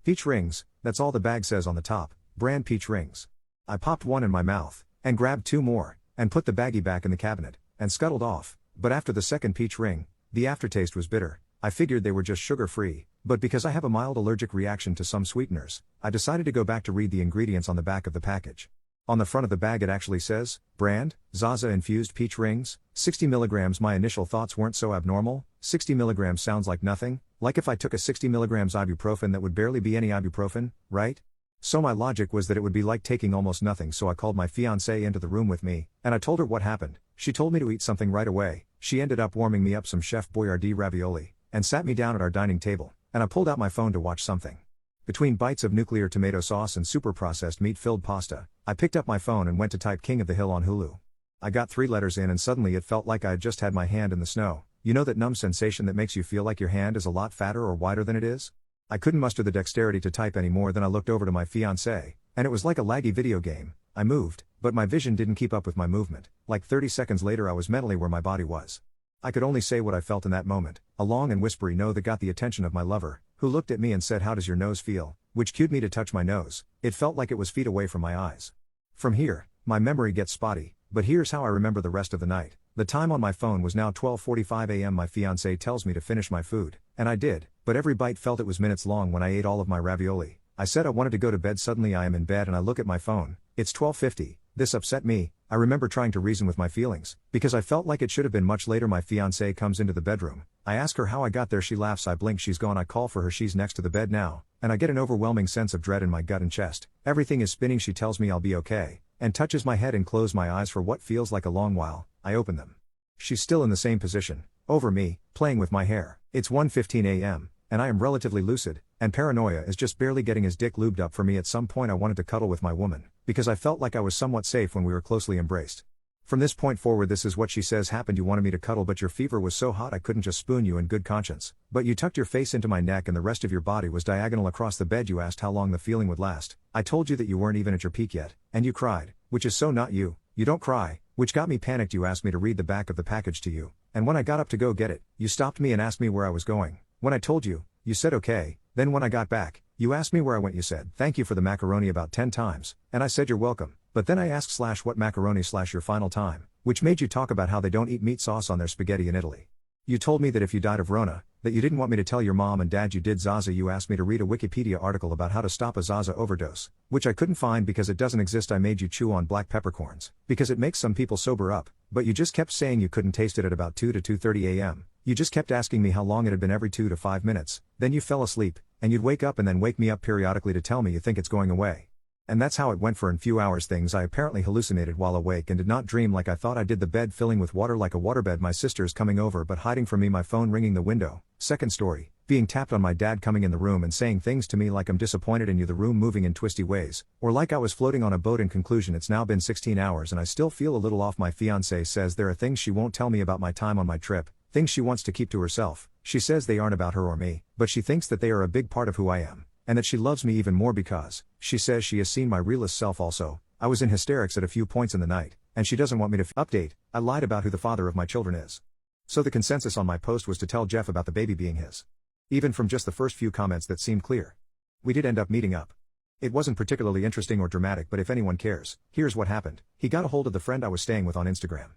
peach rings. That's all the bag says on the top, brand peach rings. I popped one in my mouth, and grabbed 2 more, and put the baggie back in the cabinet, and scuttled off. But after the second peach ring, the aftertaste was bitter. I figured they were just sugar-free, but because I have a mild allergic reaction to some sweeteners, I decided to go back to read the ingredients on the back of the package. On the front of the bag it actually says, brand, Zaza infused peach rings, 60 milligrams. My initial thoughts weren't so abnormal. 60 milligrams sounds like nothing, like if I took a 60 milligrams ibuprofen that would barely be any ibuprofen, right? So my logic was that it would be like taking almost nothing, so I called my fiancée into the room with me, and I told her what happened. She told me to eat something right away. She ended up warming me up some Chef Boyardee ravioli, and sat me down at our dining table, and I pulled out my phone to watch something. Between bites of nuclear tomato sauce and super processed meat-filled pasta, I picked up my phone and went to type King of the Hill on Hulu. I got 3 letters in and suddenly it felt like I had just had my hand in the snow. You know that numb sensation that makes you feel like your hand is a lot fatter or wider than it is? I couldn't muster the dexterity to type any more than I looked over to my fiancée, and it was like a laggy video game. I moved, but my vision didn't keep up with my movement. Like 30 seconds later I was mentally where my body was. I could only say what I felt in that moment, a long and whispery no that got the attention of my lover, who looked at me and said, "How does your nose feel?" which cued me to touch my nose. It felt like it was feet away from my eyes. From here, my memory gets spotty, but here's how I remember the rest of the night. The time on my phone was now 12:45 a.m. My fiancé tells me to finish my food, and I did, but every bite felt it was minutes long when I ate all of my ravioli. I said I wanted to go to bed. Suddenly I am in bed and I look at my phone. It's 12:50. This upset me. I remember trying to reason with my feelings, because I felt like it should have been much later. My fiancée comes into the bedroom. I ask her how I got there. She laughs. I blink. She's gone. I call for her. She's next to the bed now, and I get an overwhelming sense of dread in my gut and chest. Everything is spinning. She tells me I'll be okay, and touches my head and close my eyes for what feels like a long while. I open them. She's still in the same position, over me, playing with my hair. It's 1:15 a.m., and I am relatively lucid, and paranoia is just barely getting his dick lubed up for me. At some point I wanted to cuddle with my woman, because I felt like I was somewhat safe when we were closely embraced. From this point forward this is what she says happened. You wanted me to cuddle, but your fever was so hot I couldn't just spoon you in good conscience. But you tucked your face into my neck and the rest of your body was diagonal across the bed. You asked how long the feeling would last. I told you that you weren't even at your peak yet, and you cried, which is so not you. You don't cry, which got me panicked. You asked me to read the back of the package to you, and when I got up to go get it, you stopped me and asked me where I was going. When I told you, you said okay. Then when I got back, you asked me where I went. You said, "Thank you for the macaroni," about 10 times, and I said, "You're welcome." But then I asked / what macaroni / your final time, which made you talk about how they don't eat meat sauce on their spaghetti in Italy. You told me that if you died of Rona, that you didn't want me to tell your mom and dad you did. Zaza. You asked me to read a Wikipedia article about how to stop a Zaza overdose, which I couldn't find because it doesn't exist. I made you chew on black peppercorns, because it makes some people sober up, but you just kept saying you couldn't taste it at about 2 to 2:30 a.m. You just kept asking me how long it had been every 2 to 5 minutes, then you fell asleep, and you'd wake up and then wake me up periodically to tell me you think it's going away. And that's how it went for a few hours. Things I apparently hallucinated while awake and did not dream like I thought I did. The bed filling with water like a waterbed, my sisters coming over but hiding from me, my phone ringing the window, second story, being tapped on, my dad coming in the room and saying things to me like I'm disappointed in you, the room moving in twisty ways, or like I was floating on a boat. In conclusion, it's now been 16 hours and I still feel a little off. My fiancée says there are things she won't tell me about my time on my trip, things she wants to keep to herself. She says they aren't about her or me, but she thinks that they are a big part of who I am, and that she loves me even more because, she says she has seen my realist self also. I was in hysterics at a few points in the night, and she doesn't want me to update. I lied about who the father of my children is. So the consensus on my post was to tell Jeff about the baby being his. Even from just the first few comments that seemed clear. We did end up meeting up. It wasn't particularly interesting or dramatic, but if anyone cares, here's what happened. He got a hold of the friend I was staying with on Instagram.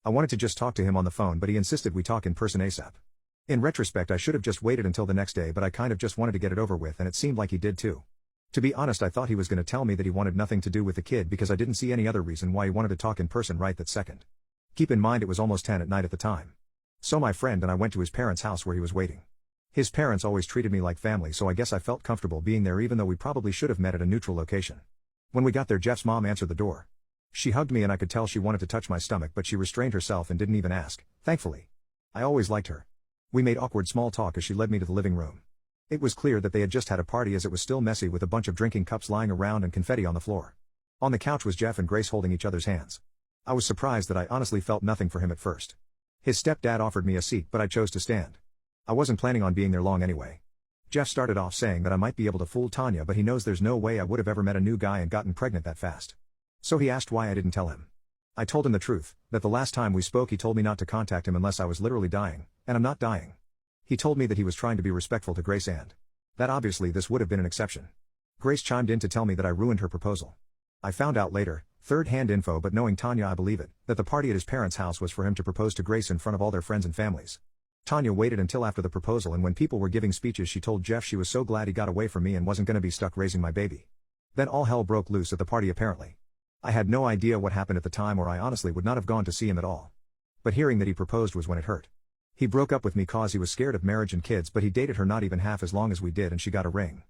I wanted to just talk to him on the phone, but he insisted we talk in person ASAP. In retrospect, I should have just waited until the next day, but I kind of just wanted to get it over with, and it seemed like he did too. To be honest, I thought he was going to tell me that he wanted nothing to do with the kid because I didn't see any other reason why he wanted to talk in person right that second. Keep in mind it was almost 10 at night at the time. So my friend and I went to his parents' house where he was waiting. His parents always treated me like family, so I guess I felt comfortable being there even though we probably should have met at a neutral location. When we got there, Jeff's mom answered the door. She hugged me and I could tell she wanted to touch my stomach, but she restrained herself and didn't even ask, thankfully. I always liked her. We made awkward small talk as she led me to the living room. It was clear that they had just had a party as it was still messy with a bunch of drinking cups lying around and confetti on the floor. On the couch was Jeff and Grace holding each other's hands. I was surprised that I honestly felt nothing for him at first. His stepdad offered me a seat, but I chose to stand. I wasn't planning on being there long anyway. Jeff started off saying that I might be able to fool Tanya, but he knows there's no way I would have ever met a new guy and gotten pregnant that fast. So he asked why I didn't tell him. I told him the truth, that the last time we spoke he told me not to contact him unless I was literally dying, and I'm not dying. He told me that he was trying to be respectful to Grace and that obviously this would have been an exception. Grace chimed in to tell me that I ruined her proposal. I found out later, third-hand info, but knowing Tanya I believe it, that the party at his parents' house was for him to propose to Grace in front of all their friends and families. Tanya waited until after the proposal, and when people were giving speeches she told Jeff she was so glad he got away from me and wasn't going to be stuck raising my baby. Then all hell broke loose at the party apparently. I had no idea what happened at the time, or I honestly would not have gone to see him at all. But hearing that he proposed was when it hurt. He broke up with me cause he was scared of marriage and kids, but he dated her not even half as long as we did and she got a ring.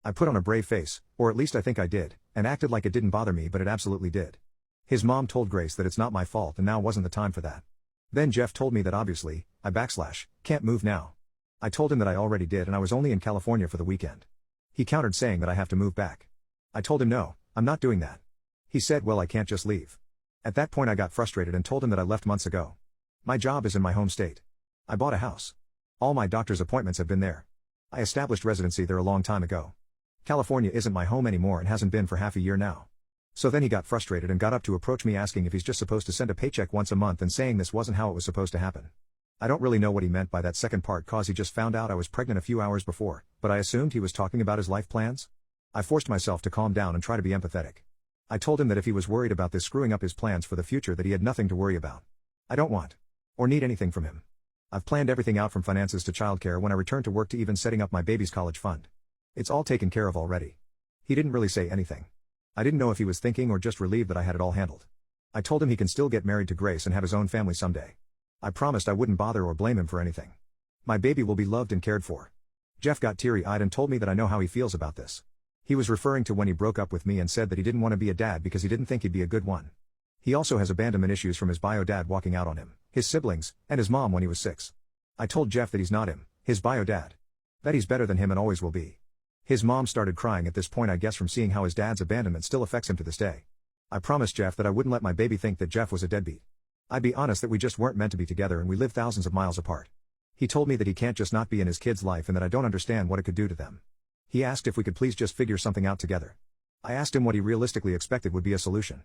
I put on a brave face, or at least I think I did, and acted like it didn't bother me, but it absolutely did. His mom told Grace that it's not my fault and now wasn't the time for that. Then Jeff told me that obviously, I can't move now. I told him that I already did and I was only in California for the weekend. He countered saying that I have to move back. I told him no, I'm not doing that. He said, well, I can't just leave. At that point I got frustrated and told him that I left months ago. My job is in my home state. I bought a house. All my doctor's appointments have been there. I established residency there a long time ago. California isn't my home anymore and hasn't been for half a year now. So then he got frustrated and got up to approach me asking if he's just supposed to send a paycheck once a month and saying this wasn't how it was supposed to happen. I don't really know what he meant by that second part cause he just found out I was pregnant a few hours before, but I assumed he was talking about his life plans? I forced myself to calm down and try to be empathetic. I told him that if he was worried about this screwing up his plans for the future that he had nothing to worry about. I don't want or need anything from him. I've planned everything out from finances to childcare when I return to work to even setting up my baby's college fund. It's all taken care of already. He didn't really say anything. I didn't know if he was thinking or just relieved that I had it all handled. I told him he can still get married to Grace and have his own family someday. I promised I wouldn't bother or blame him for anything. My baby will be loved and cared for. Jeff got teary-eyed and told me that I know how he feels about this. He was referring to when he broke up with me and said that he didn't want to be a dad because he didn't think he'd be a good one. He also has abandonment issues from his bio dad walking out on him, his siblings, and his mom when he was 6. I told Jeff that he's not him, his bio dad. That he's better than him and always will be. His mom started crying at this point, I guess from seeing how his dad's abandonment still affects him to this day. I promised Jeff that I wouldn't let my baby think that Jeff was a deadbeat. I'd be honest that we just weren't meant to be together and we live thousands of miles apart. He told me that he can't just not be in his kid's life and that I don't understand what it could do to them. He asked if we could please just figure something out together. I asked him what he realistically expected would be a solution.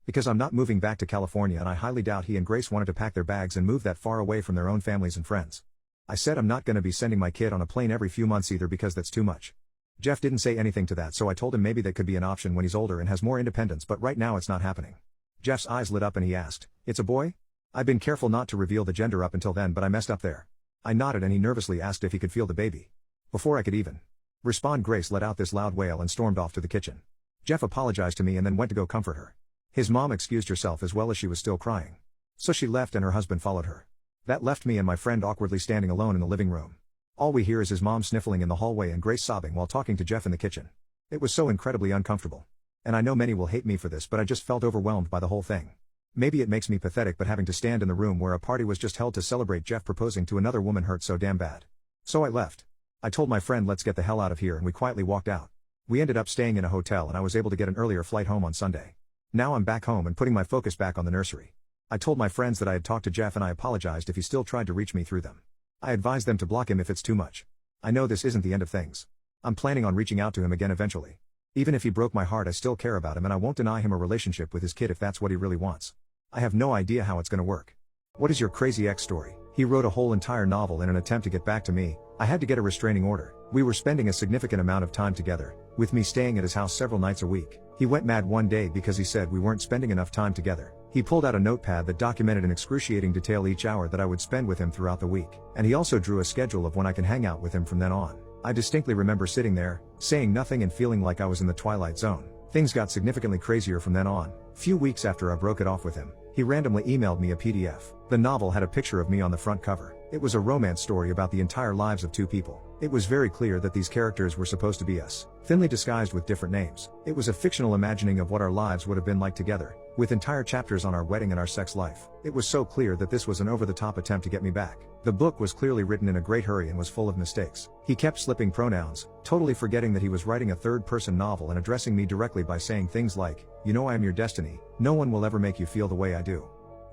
Because I'm not moving back to California and I highly doubt he and Grace wanted to pack their bags and move that far away from their own families and friends. I said I'm not going to be sending my kid on a plane every few months either because that's too much. Jeff didn't say anything to that, so I told him maybe that could be an option when he's older and has more independence, but right now it's not happening. Jeff's eyes lit up and he asked, "It's a boy?" I'd been careful not to reveal the gender up until then, but I messed up there. I nodded and he nervously asked if he could feel the baby. Before I could even respond, Grace let out this loud wail and stormed off to the kitchen. Jeff apologized to me and then went to go comfort her. His mom excused herself as well as she was still crying. So she left and her husband followed her. That left me and my friend awkwardly standing alone in the living room. All we hear is his mom sniffling in the hallway and Grace sobbing while talking to Jeff in the kitchen. It was so incredibly uncomfortable. And I know many will hate me for this, but I just felt overwhelmed by the whole thing. Maybe it makes me pathetic, but having to stand in the room where a party was just held to celebrate Jeff proposing to another woman hurt so damn bad. So I left. I told my friend, let's get the hell out of here, and we quietly walked out. We ended up staying in a hotel and I was able to get an earlier flight home on Sunday. Now I'm back home and putting my focus back on the nursery. I told my friends that I had talked to Jeff and I apologized if he still tried to reach me through them. I advised them to block him if it's too much. I know this isn't the end of things. I'm planning on reaching out to him again eventually. Even if he broke my heart, I still care about him and I won't deny him a relationship with his kid if that's what he really wants. I have no idea how it's gonna work. What is your crazy ex story? He wrote a whole entire novel in an attempt to get back to me. I had to get a restraining order. We were spending a significant amount of time together, with me staying at his house several nights a week. He went mad one day because he said we weren't spending enough time together. He pulled out a notepad that documented in excruciating detail each hour that I would spend with him throughout the week, and he also drew a schedule of when I can hang out with him from then on. I distinctly remember sitting there, saying nothing and feeling like I was in the twilight zone. Things got significantly crazier from then on. Few weeks after I broke it off with him, he randomly emailed me a PDF. The novel had a picture of me on the front cover. It was a romance story about the entire lives of two people. It was very clear that these characters were supposed to be us, thinly disguised with different names. It was a fictional imagining of what our lives would have been like together, with entire chapters on our wedding and our sex life. It was so clear that this was an over-the-top attempt to get me back. The book was clearly written in a great hurry and was full of mistakes. He kept slipping pronouns, totally forgetting that he was writing a third-person novel and addressing me directly by saying things like, "You know I am your destiny, no one will ever make you feel the way I do."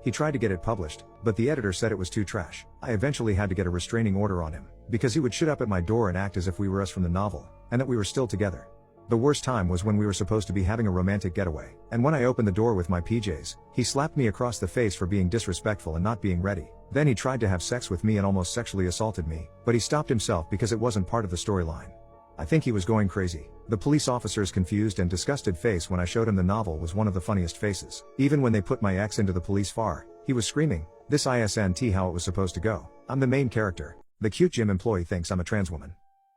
He tried to get it published, but the editor said it was too trash. I eventually had to get a restraining order on him, because he would shut up at my door and act as if we were us from the novel, and that we were still together. The worst time was when we were supposed to be having a romantic getaway, and when I opened the door with my PJs, he slapped me across the face for being disrespectful and not being ready. Then he tried to have sex with me and almost sexually assaulted me, but he stopped himself because it wasn't part of the storyline. I think he was going crazy. The police officer's confused and disgusted face when I showed him the novel was one of the funniest faces. Even when they put my ex into the police far, he was screaming, "This isn't how it was supposed to go. I'm the main character." The cute gym employee thinks I'm a trans woman.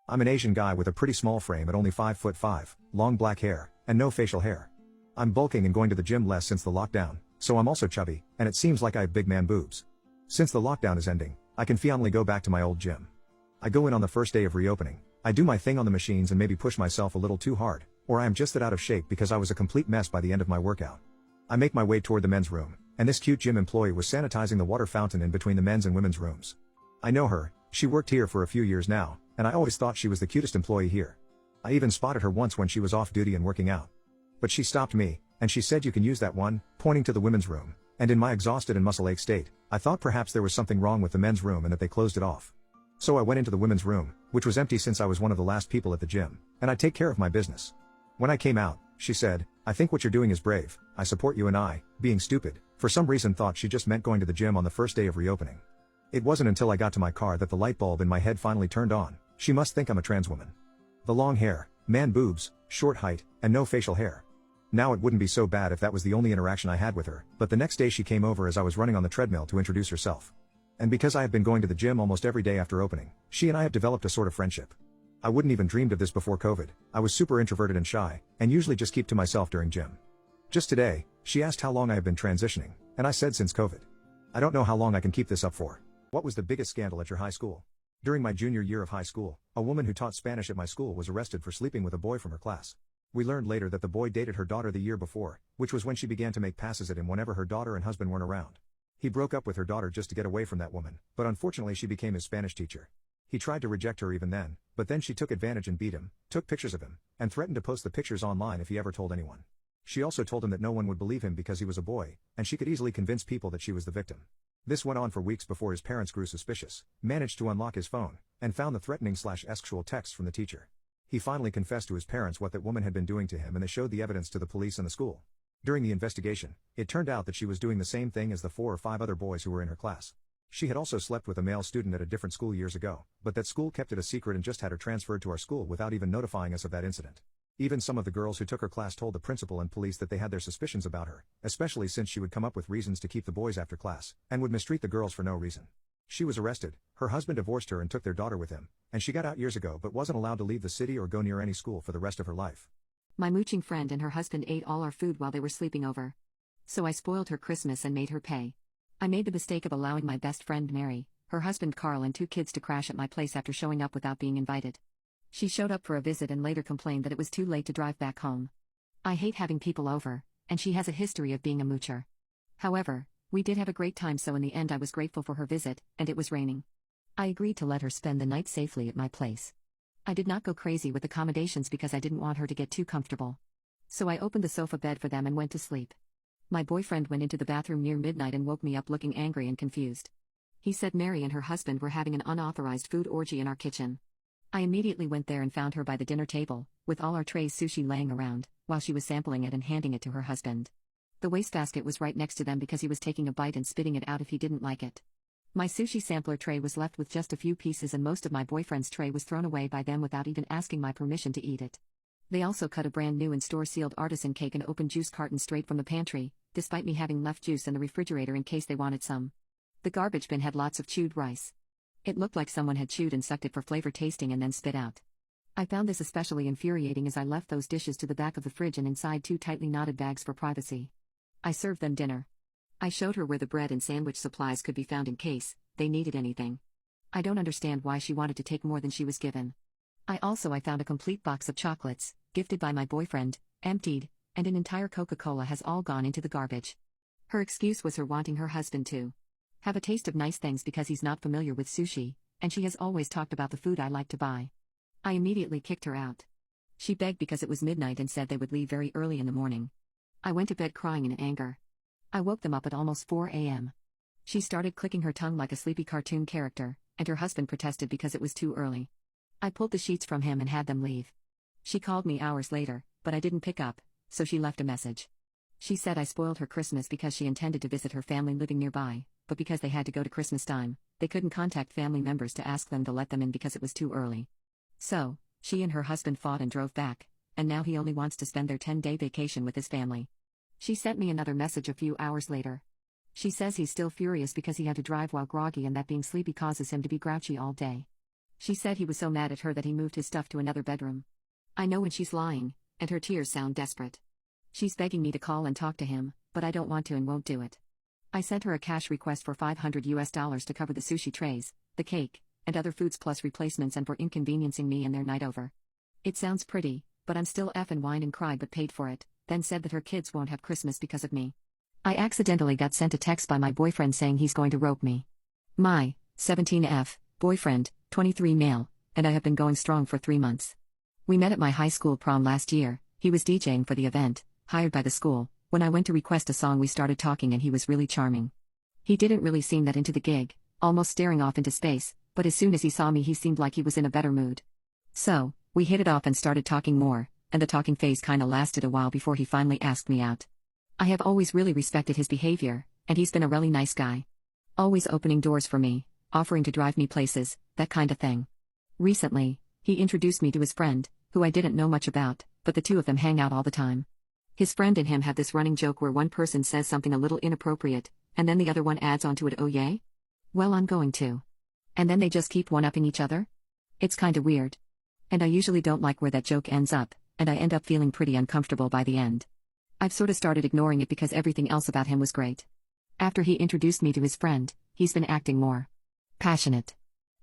I'm an Asian guy with a pretty small frame at only 5'5", long black hair, and no facial hair. I'm bulking and going to the gym less since the lockdown, so I'm also chubby, and it seems like I have big man boobs. Since the lockdown is ending, I can finally go back to my old gym. I go in on the first day of reopening. I do my thing on the machines and maybe push myself a little too hard, or I am just that out of shape because I was a complete mess by the end of my workout. I make my way toward the men's room, and this cute gym employee was sanitizing the water fountain in between the men's and women's rooms. I know her, she worked here for a few years now, and I always thought she was the cutest employee here. I even spotted her once when she was off duty and working out. But she stopped me, and she said, "You can use that one," pointing to the women's room, and in my exhausted and muscle-ache state, I thought perhaps there was something wrong with the men's room and that they closed it off. So I went into the women's room, which was empty since I was one of the last people at the gym, and I take care of my business. When I came out, she said, "I think what you're doing is brave, I support you," and I, being stupid, for some reason thought she just meant going to the gym on the first day of reopening. It wasn't until I got to my car that the light bulb in my head finally turned on. She must think I'm a trans woman. The long hair, man boobs, short height, and no facial hair. Now it wouldn't be so bad if that was the only interaction I had with her, but the next day she came over as I was running on the treadmill to introduce herself. And because I have been going to the gym almost every day after opening, she and I have developed a sort of friendship. I wouldn't even dreamed of this before COVID. I was super introverted and shy, and usually just keep to myself during gym. Just today, she asked how long I have been transitioning, and I said since COVID. I don't know how long I can keep this up for. What was the biggest scandal at your high school? During my junior year of high school, a woman who taught Spanish at my school was arrested for sleeping with a boy from her class. We learned later that the boy dated her daughter the year before, which was when she began to make passes at him whenever her daughter and husband weren't around. He broke up with her daughter just to get away from that woman, but unfortunately she became his Spanish teacher. He tried to reject her even then, but then she took advantage and beat him, took pictures of him, and threatened to post the pictures online if he ever told anyone. She also told him that no one would believe him because he was a boy, and she could easily convince people that she was the victim. This went on for weeks before his parents grew suspicious, managed to unlock his phone, and found the threatening/sexual texts from the teacher. He finally confessed to his parents what that woman had been doing to him, and they showed the evidence to the police and the school. During the investigation, it turned out that she was doing the same thing as the 4 or 5 other boys who were in her class. She had also slept with a male student at a different school years ago, but that school kept it a secret and just had her transferred to our school without even notifying us of that incident. Even some of the girls who took her class told the principal and police that they had their suspicions about her, especially since she would come up with reasons to keep the boys after class, and would mistreat the girls for no reason. She was arrested, her husband divorced her and took their daughter with him, and she got out years ago but wasn't allowed to leave the city or go near any school for the rest of her life. My mooching friend and her husband ate all our food while they were sleeping over. So I spoiled her Christmas and made her pay. I made the mistake of allowing my best friend Mary, her husband Carl and 2 kids to crash at my place after showing up without being invited. She showed up for a visit and later complained that it was too late to drive back home. I hate having people over, and she has a history of being a moocher. However, we did have a great time, so in the end I was grateful for her visit, and it was raining. I agreed to let her spend the night safely at my place. I did not go crazy with accommodations because I didn't want her to get too comfortable. So I opened the sofa bed for them and went to sleep. My boyfriend went into the bathroom near midnight and woke me up looking angry and confused. He said Mary and her husband were having an unauthorized food orgy in our kitchen. I immediately went there and found her by the dinner table, with all our trays sushi laying around, while she was sampling it and handing it to her husband. The wastebasket was right next to them because he was taking a bite and spitting it out if he didn't like it. My sushi sampler tray was left with just a few pieces, and most of my boyfriend's tray was thrown away by them without even asking my permission to eat it. They also cut a brand new and store-sealed artisan cake and opened juice carton straight from the pantry, despite me having left juice in the refrigerator in case they wanted some. The garbage bin had lots of chewed rice. It looked like someone had chewed and sucked it for flavor tasting and then spit out. I found this especially infuriating as I left those dishes to the back of the fridge and inside 2 tightly knotted bags for privacy. I served them dinner. I showed her where the bread and sandwich supplies could be found in case they needed anything. I don't understand why she wanted to take more than she was given. I found a complete box of chocolates, gifted by my boyfriend, emptied, and an entire Coca-Cola has all gone into the garbage. Her excuse was her wanting her husband to have a taste of nice things because he's not familiar with sushi, and she has always talked about the food I like to buy. I immediately kicked her out. She begged because it was midnight and said they would leave very early in the morning. I went to bed crying in anger. I woke them up at almost 4 a.m. She started clicking her tongue like a sleepy cartoon character, and her husband protested because it was too early. I pulled the sheets from him and had them leave. She called me hours later, but I didn't pick up, so she left a message. She said I spoiled her Christmas because she intended to visit her family living nearby, but because they had to go to Christmas time, they couldn't contact family members to ask them to let them in because it was too early. So, she and her husband fought and drove back, and now he only wants to spend their 10-day vacation with his family. She sent me another message a few hours later. She says he's still furious because he had to drive while groggy and that being sleepy causes him to be grouchy all day. She said he was so mad at her that he moved his stuff to another bedroom. I know when she's lying, and her tears sound desperate. She's begging me to call and talk to him, but I don't want to and won't do it. I sent her a cash request for $500 to cover the sushi trays, the cake, and other foods plus replacements and for inconveniencing me and their night over. It sounds pretty, but I'm still effing whined and cried but paid for it, then said that her kids won't have Christmas because of me. I accidentally got sent a text by my boyfriend saying he's going to rope me. My 17F boyfriend, 23 male, and I have been going strong for 3 months. We met at my high school prom last year. He was DJing for the event, hired by the school. When I went to request a song we started talking and he was really charming. He didn't really seem that into the gig, almost staring off into space, but as soon as he saw me he seemed like he was in a better mood. So, we hit it off and started talking more, and the talking phase kinda lasted a while before he finally asked me out. I have always really respected his behavior, and he's been a really nice guy. Always opening doors for me, offering to drive me places, that kinda thing. Recently, he introduced me to his friend, who I didn't know much about, but the two of them hang out all the time. His friend and him have this running joke where one person says something a little inappropriate, and then the other one adds onto it, "Oh yay? Well, I'm going to." And then they just keep one-upping each other? It's kinda weird. And I usually don't like where that joke ends up, and I end up feeling pretty uncomfortable by the end. I've sorta started ignoring it because everything else about him was great. After he introduced me to his friend, he's been acting more passionate.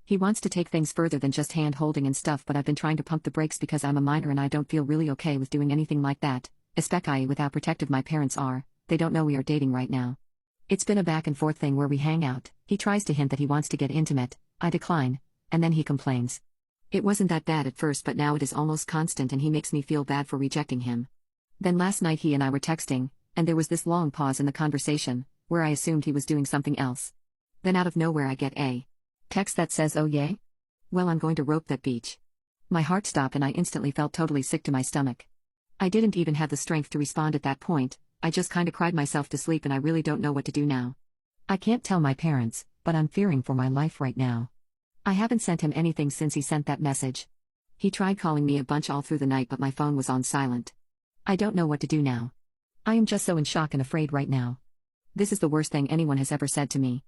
He wants to take things further than just hand-holding and stuff, but I've been trying to pump the brakes because I'm a minor and I don't feel really okay with doing anything like that, especially with how protective my parents are. They don't know we are dating right now. It's been a back and forth thing where we hang out, he tries to hint that he wants to get intimate, I decline, and then he complains. It wasn't that bad at first, but now it is almost constant and he makes me feel bad for rejecting him. Then last night he and I were texting, and there was this long pause in the conversation, where I assumed he was doing something else. Then out of nowhere I get a text that says, "Oh yay? Well, I'm going to rope that beach." My heart stopped and I instantly felt totally sick to my stomach. I didn't even have the strength to respond at that point, I just kinda cried myself to sleep and I really don't know what to do now. I can't tell my parents, but I'm fearing for my life right now. I haven't sent him anything since he sent that message. He tried calling me a bunch all through the night but my phone was on silent. I don't know what to do now. I am just so in shock and afraid right now. This is the worst thing anyone has ever said to me.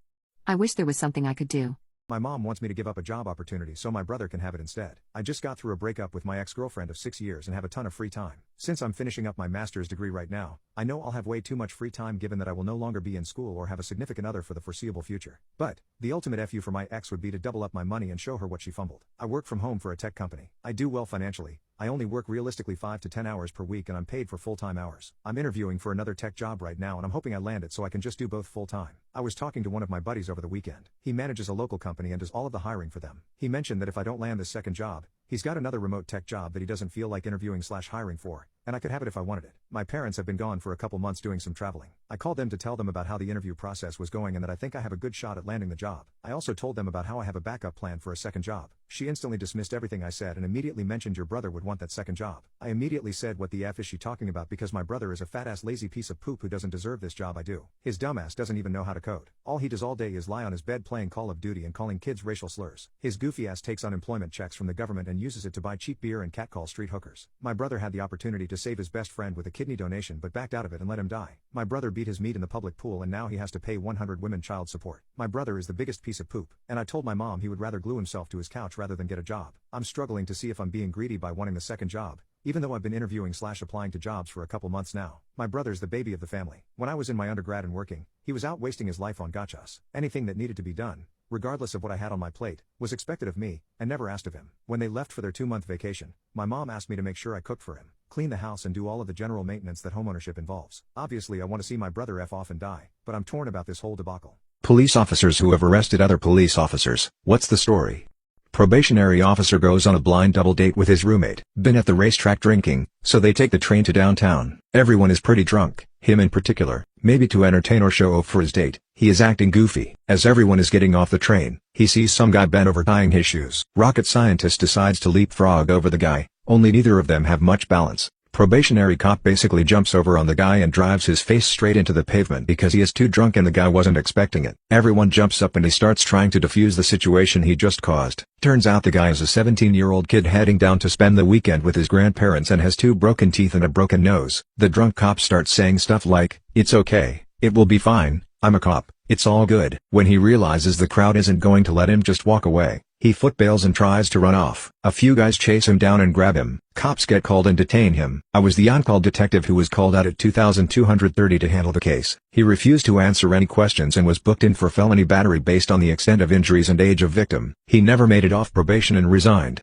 I wish there was something I could do. My mom wants me to give up a job opportunity so my brother can have it instead. I just got through a breakup with my ex-girlfriend of 6 years and have a ton of free time, Since I'm finishing up my master's degree right now, I know I'll have way too much free time given that I will no longer be in school or have a significant other for the foreseeable future. But, the ultimate FU for my ex would be to double up my money and show her what she fumbled. I work from home for a tech company. I do well financially. I only work realistically 5 to 10 hours per week and I'm paid for full-time hours. I'm interviewing for another tech job right now and I'm hoping I land it so I can just do both full-time. I was talking to one of my buddies over the weekend. He manages a local company and does all of the hiring for them. He mentioned that if I don't land this second job, he's got another remote tech job that he doesn't feel like interviewing/hiring for, and I could have it if I wanted it. My parents have been gone for a couple months doing some traveling. I called them to tell them about how the interview process was going and that I think I have a good shot at landing the job. I also told them about how I have a backup plan for a second job. She instantly dismissed everything I said and immediately mentioned your brother would want that second job. I immediately said what the F is she talking about because my brother is a fat-ass lazy piece of poop who doesn't deserve this job I do. His dumbass doesn't even know how to code. All he does all day is lie on his bed playing Call of Duty and calling kids racial slurs. His goofy ass takes unemployment checks from the government and uses it to buy cheap beer and catcall street hookers. My brother had the opportunity to save his best friend with a kidney donation but backed out of it and let him die. My brother beat his meat in the public pool and now he has to pay 100 women child support. My brother is the biggest piece of poop, and I told my mom he would rather glue himself to his couch rather than get a job. I'm struggling to see if I'm being greedy by wanting the second job, even though I've been interviewing/applying to jobs for a couple months now. My brother's the baby of the family. When I was in my undergrad and working, he was out wasting his life on gachas. Anything that needed to be done, regardless of what I had on my plate, was expected of me, and never asked of him. When they left for their 2-month vacation, my mom asked me to make sure I cooked for him, clean the house and do all of the general maintenance that homeownership involves. Obviously I want to see my brother F off and die, but I'm torn about this whole debacle. Police officers who have arrested other police officers. What's the story? Probationary officer goes on a blind double date with his roommate. Been at the racetrack drinking, so they take the train to downtown. Everyone is pretty drunk, him in particular, maybe to entertain or show off for his date. He is acting goofy. As everyone is getting off the train, he sees some guy bent over tying his shoes. Rocket scientist decides to leapfrog over the guy, only neither of them have much balance. Probationary cop basically jumps over on the guy and drives his face straight into the pavement because he is too drunk and the guy wasn't expecting it. Everyone jumps up and he starts trying to defuse the situation he just caused. Turns out the guy is a 17-year-old kid heading down to spend the weekend with his grandparents and has 2 broken teeth and a broken nose. The drunk cop starts saying stuff like, "It's okay, it will be fine, I'm a cop, it's all good." When he realizes the crowd isn't going to let him just walk away, he footbails and tries to run off. A few guys chase him down and grab him. Cops get called and detain him. I was the on-call detective who was called out at 2230 to handle the case. He refused to answer any questions and was booked in for felony battery based on the extent of injuries and age of victim. He never made it off probation and resigned.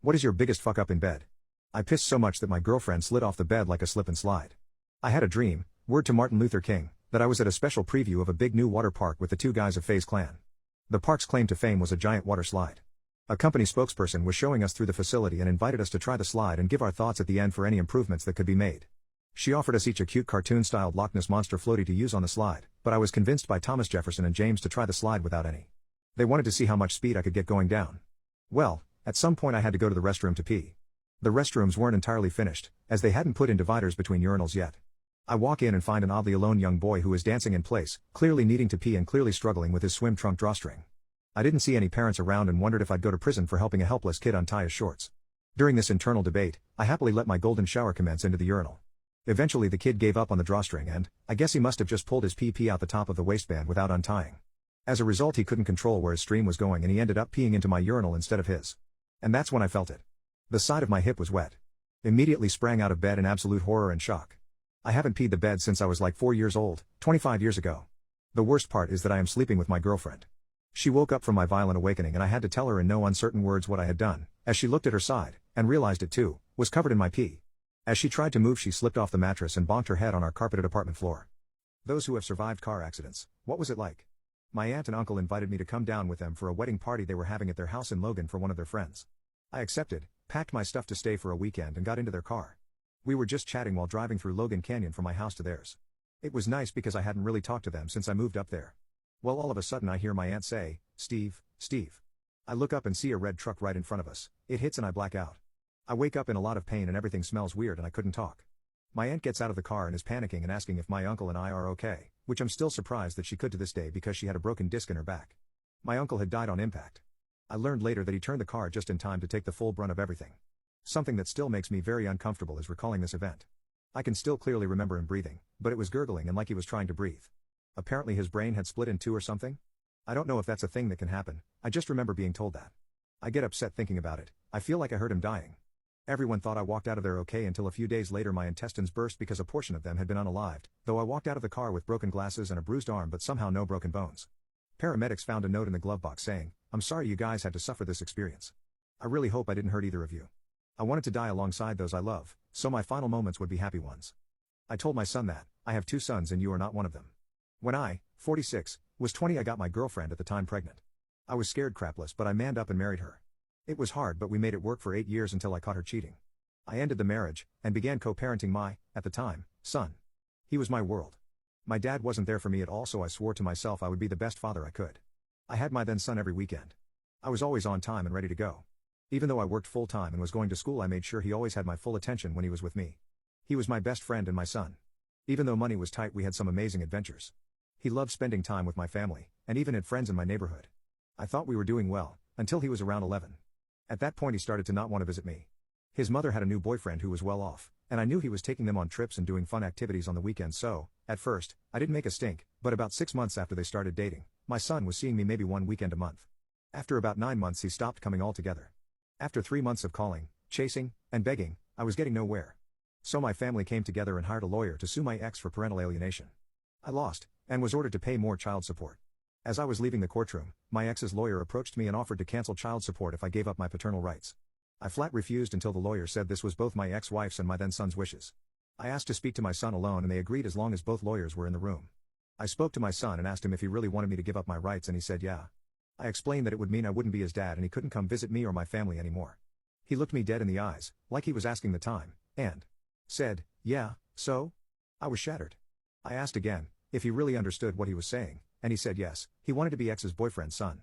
What is your biggest fuck up in bed? I pissed so much that my girlfriend slid off the bed like a slip and slide. I had a dream, word to Martin Luther King, that I was at a special preview of a big new water park with the two guys of FaZe Clan. The park's claim to fame was a giant water slide. A company spokesperson was showing us through the facility and invited us to try the slide and give our thoughts at the end for any improvements that could be made. She offered us each a cute cartoon-styled Loch Ness Monster floaty to use on the slide, but I was convinced by Thomas Jefferson and James to try the slide without any. They wanted to see how much speed I could get going down. Well, at some point I had to go to the restroom to pee. The restrooms weren't entirely finished, as they hadn't put in dividers between urinals yet. I walk in and find an oddly alone young boy who is dancing in place, clearly needing to pee and clearly struggling with his swim trunk drawstring. I didn't see any parents around and wondered if I'd go to prison for helping a helpless kid untie his shorts. During this internal debate, I happily let my golden shower commence into the urinal. Eventually the kid gave up on the drawstring and, I guess he must have just pulled his pee out the top of the waistband without untying. As a result he couldn't control where his stream was going and he ended up peeing into my urinal instead of his. And that's when I felt it. The side of my hip was wet. Immediately sprang out of bed in absolute horror and shock. I haven't peed the bed since I was like 4 years old, 25 years ago. The worst part is that I am sleeping with my girlfriend. She woke up from my violent awakening and I had to tell her in no uncertain words what I had done, as she looked at her side, and realized it too, was covered in my pee. As she tried to move she slipped off the mattress and bonked her head on our carpeted apartment floor. Those who have survived car accidents, what was it like? My aunt and uncle invited me to come down with them for a wedding party they were having at their house in Logan for one of their friends. I accepted, packed my stuff to stay for a weekend and got into their car. We were just chatting while driving through Logan Canyon from my house to theirs. It was nice because I hadn't really talked to them since I moved up there. Well, all of a sudden I hear my aunt say, "Steve, Steve." I look up and see a red truck right in front of us. It hits and I black out. I wake up in a lot of pain and everything smells weird and I couldn't talk. My aunt gets out of the car and is panicking and asking if my uncle and I are okay, which I'm still surprised that she could to this day because she had a broken disc in her back. My uncle had died on impact. I learned later that he turned the car just in time to take the full brunt of everything. Something that still makes me very uncomfortable is recalling this event. I can still clearly remember him breathing, but it was gurgling and like he was trying to breathe. Apparently his brain had split in two or something? I don't know if that's a thing that can happen, I just remember being told that. I get upset thinking about it, I feel like I heard him dying. Everyone thought I walked out of there okay until a few days later my intestines burst because a portion of them had been unalived, though I walked out of the car with broken glasses and a bruised arm but somehow no broken bones. Paramedics found a note in the glove box saying, "I'm sorry you guys had to suffer this experience. I really hope I didn't hurt either of you. I wanted to die alongside those I love, so my final moments would be happy ones." I told my son that, "I have 2 sons and you are not one of them." When I, 46, was 20 I got my girlfriend at the time pregnant. I was scared crapless but I manned up and married her. It was hard but we made it work for 8 years until I caught her cheating. I ended the marriage, and began co-parenting my, at the time, son. He was my world. My dad wasn't there for me at all so I swore to myself I would be the best father I could. I had my then son every weekend. I was always on time and ready to go. Even though I worked full time and was going to school I made sure he always had my full attention when he was with me. He was my best friend and my son. Even though money was tight we had some amazing adventures. He loved spending time with my family, and even had friends in my neighborhood. I thought we were doing well, until he was around 11. At that point he started to not want to visit me. His mother had a new boyfriend who was well off, and I knew he was taking them on trips and doing fun activities on the weekends so, at first, I didn't make a stink, but about 6 months after they started dating, my son was seeing me maybe one weekend a month. After about 9 months he stopped coming altogether. After 3 months of calling, chasing, and begging, I was getting nowhere. So my family came together and hired a lawyer to sue my ex for parental alienation. I lost, and was ordered to pay more child support. As I was leaving the courtroom, my ex's lawyer approached me and offered to cancel child support if I gave up my paternal rights. I flat refused until the lawyer said this was both my ex-wife's and my then son's wishes. I asked to speak to my son alone and they agreed as long as both lawyers were in the room. I spoke to my son and asked him if he really wanted me to give up my rights and he said yeah. I explained that it would mean I wouldn't be his dad and he couldn't come visit me or my family anymore. He looked me dead in the eyes, like he was asking the time, and said, "Yeah, so?" I was shattered. I asked again, if he really understood what he was saying, and he said yes, he wanted to be ex's boyfriend's son.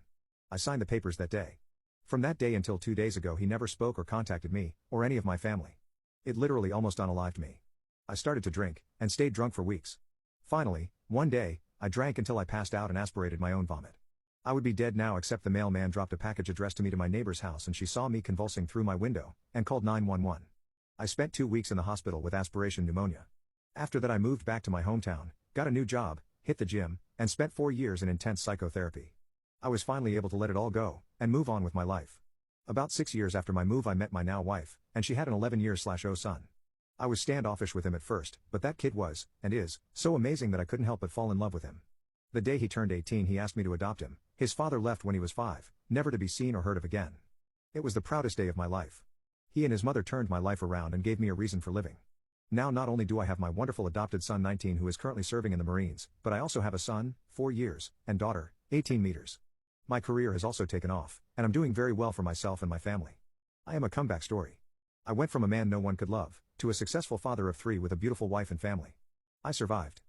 I signed the papers that day. From that day until 2 days ago he never spoke or contacted me, or any of my family. It literally almost unalived me. I started to drink, and stayed drunk for weeks. Finally, one day, I drank until I passed out and aspirated my own vomit. I would be dead now except the mailman dropped a package addressed to me to my neighbor's house and she saw me convulsing through my window, and called 911. I spent 2 weeks in the hospital with aspiration pneumonia. After that I moved back to my hometown, got a new job, hit the gym, and spent 4 years in intense psychotherapy. I was finally able to let it all go, and move on with my life. About 6 years after my move I met my now wife, and she had an 11-year/0 son. I was standoffish with him at first, but that kid was, and is, so amazing that I couldn't help but fall in love with him. The day he turned 18 he asked me to adopt him. His father left when he was 5, never to be seen or heard of again. It was the proudest day of my life. He and his mother turned my life around and gave me a reason for living. Now not only do I have my wonderful adopted son 19 who is currently serving in the Marines, but I also have a son, 4 years, and daughter, 18 meters. My career has also taken off, and I'm doing very well for myself and my family. I am a comeback story. I went from a man no one could love, to a successful father of 3 with a beautiful wife and family. I survived.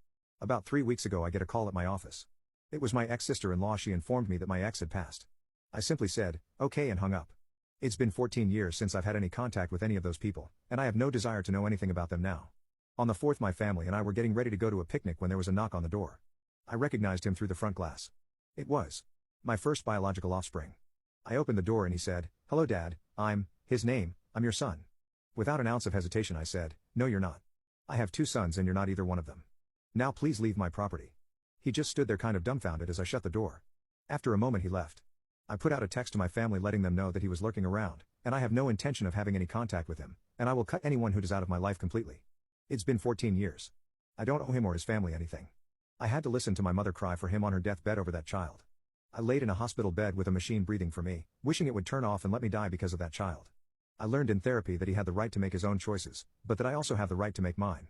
About 3 weeks ago I get a call at my office. It was my ex-sister-in-law. She informed me that my ex had passed. I simply said, okay, and hung up. It's been 14 years since I've had any contact with any of those people, and I have no desire to know anything about them now. On the 4th my family and I were getting ready to go to a picnic when there was a knock on the door. I recognized him through the front glass. It was my first biological offspring. I opened the door and he said, hello Dad, I'm your son. Without an ounce of hesitation I said, no you're not. I have 2 sons and you're not either one of them. Now please leave my property. He just stood there kind of dumbfounded as I shut the door. After a moment he left. I put out a text to my family letting them know that he was lurking around, and I have no intention of having any contact with him, and I will cut anyone who does out of my life completely. It's been 14 years. I don't owe him or his family anything. I had to listen to my mother cry for him on her deathbed over that child. I laid in a hospital bed with a machine breathing for me, wishing it would turn off and let me die because of that child. I learned in therapy that he had the right to make his own choices, but that I also have the right to make mine.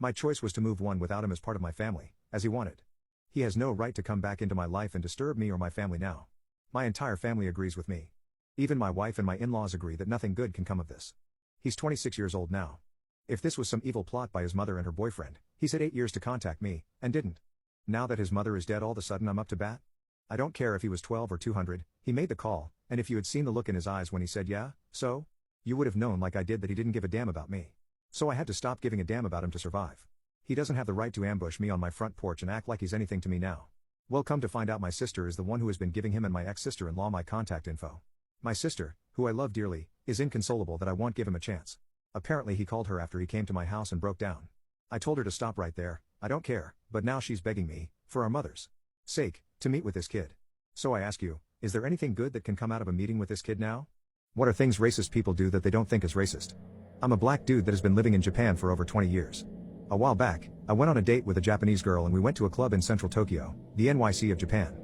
My choice was to move on without him as part of my family, as he wanted. He has no right to come back into my life and disturb me or my family now. My entire family agrees with me. Even my wife and my in-laws agree that nothing good can come of this. He's 26 years old now. If this was some evil plot by his mother and her boyfriend, he's had 8 years to contact me, and didn't. Now that his mother is dead all of a sudden I'm up to bat? I don't care if he was 12 or 200, he made the call, and if you had seen the look in his eyes when he said yeah, so? You would have known like I did that he didn't give a damn about me. So I had to stop giving a damn about him to survive. He doesn't have the right to ambush me on my front porch and act like he's anything to me now. Well, come to find out my sister is the one who has been giving him and my ex-sister-in-law my contact info. My sister, who I love dearly, is inconsolable that I won't give him a chance. Apparently he called her after he came to my house and broke down. I told her to stop right there, I don't care, but now she's begging me, for our mother's sake, to meet with this kid. So I ask you, is there anything good that can come out of a meeting with this kid now? What are things racist people do that they don't think is racist? I'm a black dude that has been living in Japan for over 20 years. A while back, I went on a date with a Japanese girl and we went to a club in central Tokyo, the NYC of Japan.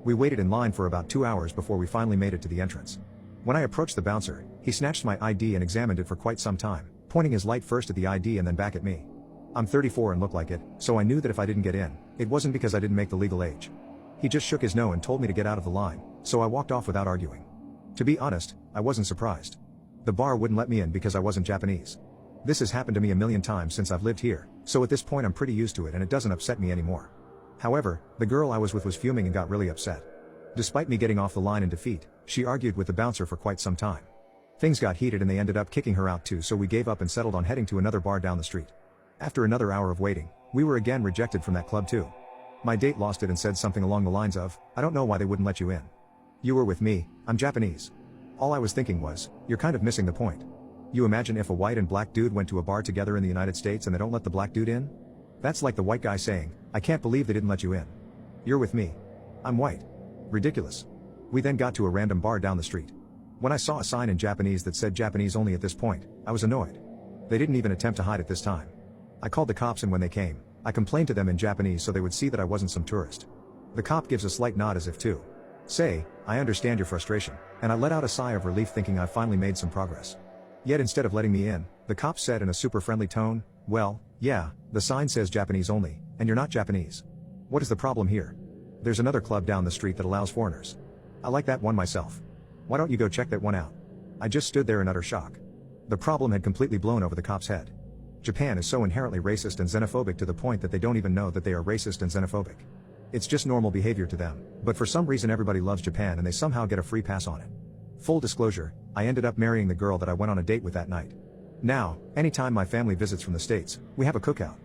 We waited in line for about 2 hours before we finally made it to the entrance. When I approached the bouncer, he snatched my ID and examined it for quite some time, pointing his light first at the ID and then back at me. I'm 34 and look like it, so I knew that if I didn't get in, it wasn't because I didn't make the legal age. He just shook his no and told me to get out of the line, so I walked off without arguing. To be honest, I wasn't surprised. The bar wouldn't let me in because I wasn't Japanese. This has happened to me a million times since I've lived here, so at this point I'm pretty used to it and it doesn't upset me anymore. However, the girl I was with was fuming and got really upset. Despite me getting off the line in defeat, she argued with the bouncer for quite some time. Things got heated and they ended up kicking her out too, so we gave up and settled on heading to another bar down the street. After another hour of waiting, we were again rejected from that club too. My date lost it and said something along the lines of, I don't know why they wouldn't let you in. You were with me, I'm Japanese. All I was thinking was, you're kind of missing the point. You imagine if a white and black dude went to a bar together in the United States and they don't let the black dude in? That's like the white guy saying, I can't believe they didn't let you in. You're with me. I'm white. Ridiculous. We then got to a random bar down the street. When I saw a sign in Japanese that said Japanese only at this point, I was annoyed. They didn't even attempt to hide it this time. I called the cops and when they came, I complained to them in Japanese so they would see that I wasn't some tourist. The cop gives a slight nod as if to say, I understand your frustration, and I let out a sigh of relief thinking I finally made some progress. Yet instead of letting me in, the cop said in a super friendly tone, well, yeah, the sign says Japanese only, and you're not Japanese. What is the problem here? There's another club down the street that allows foreigners. I like that one myself. Why don't you go check that one out? I just stood there in utter shock. The problem had completely blown over the cop's head. Japan is so inherently racist and xenophobic to the point that they don't even know that they are racist and xenophobic. It's just normal behavior to them, but for some reason everybody loves Japan and they somehow get a free pass on it. Full disclosure, I ended up marrying the girl that I went on a date with that night. Now, anytime my family visits from the States, we have a cookout.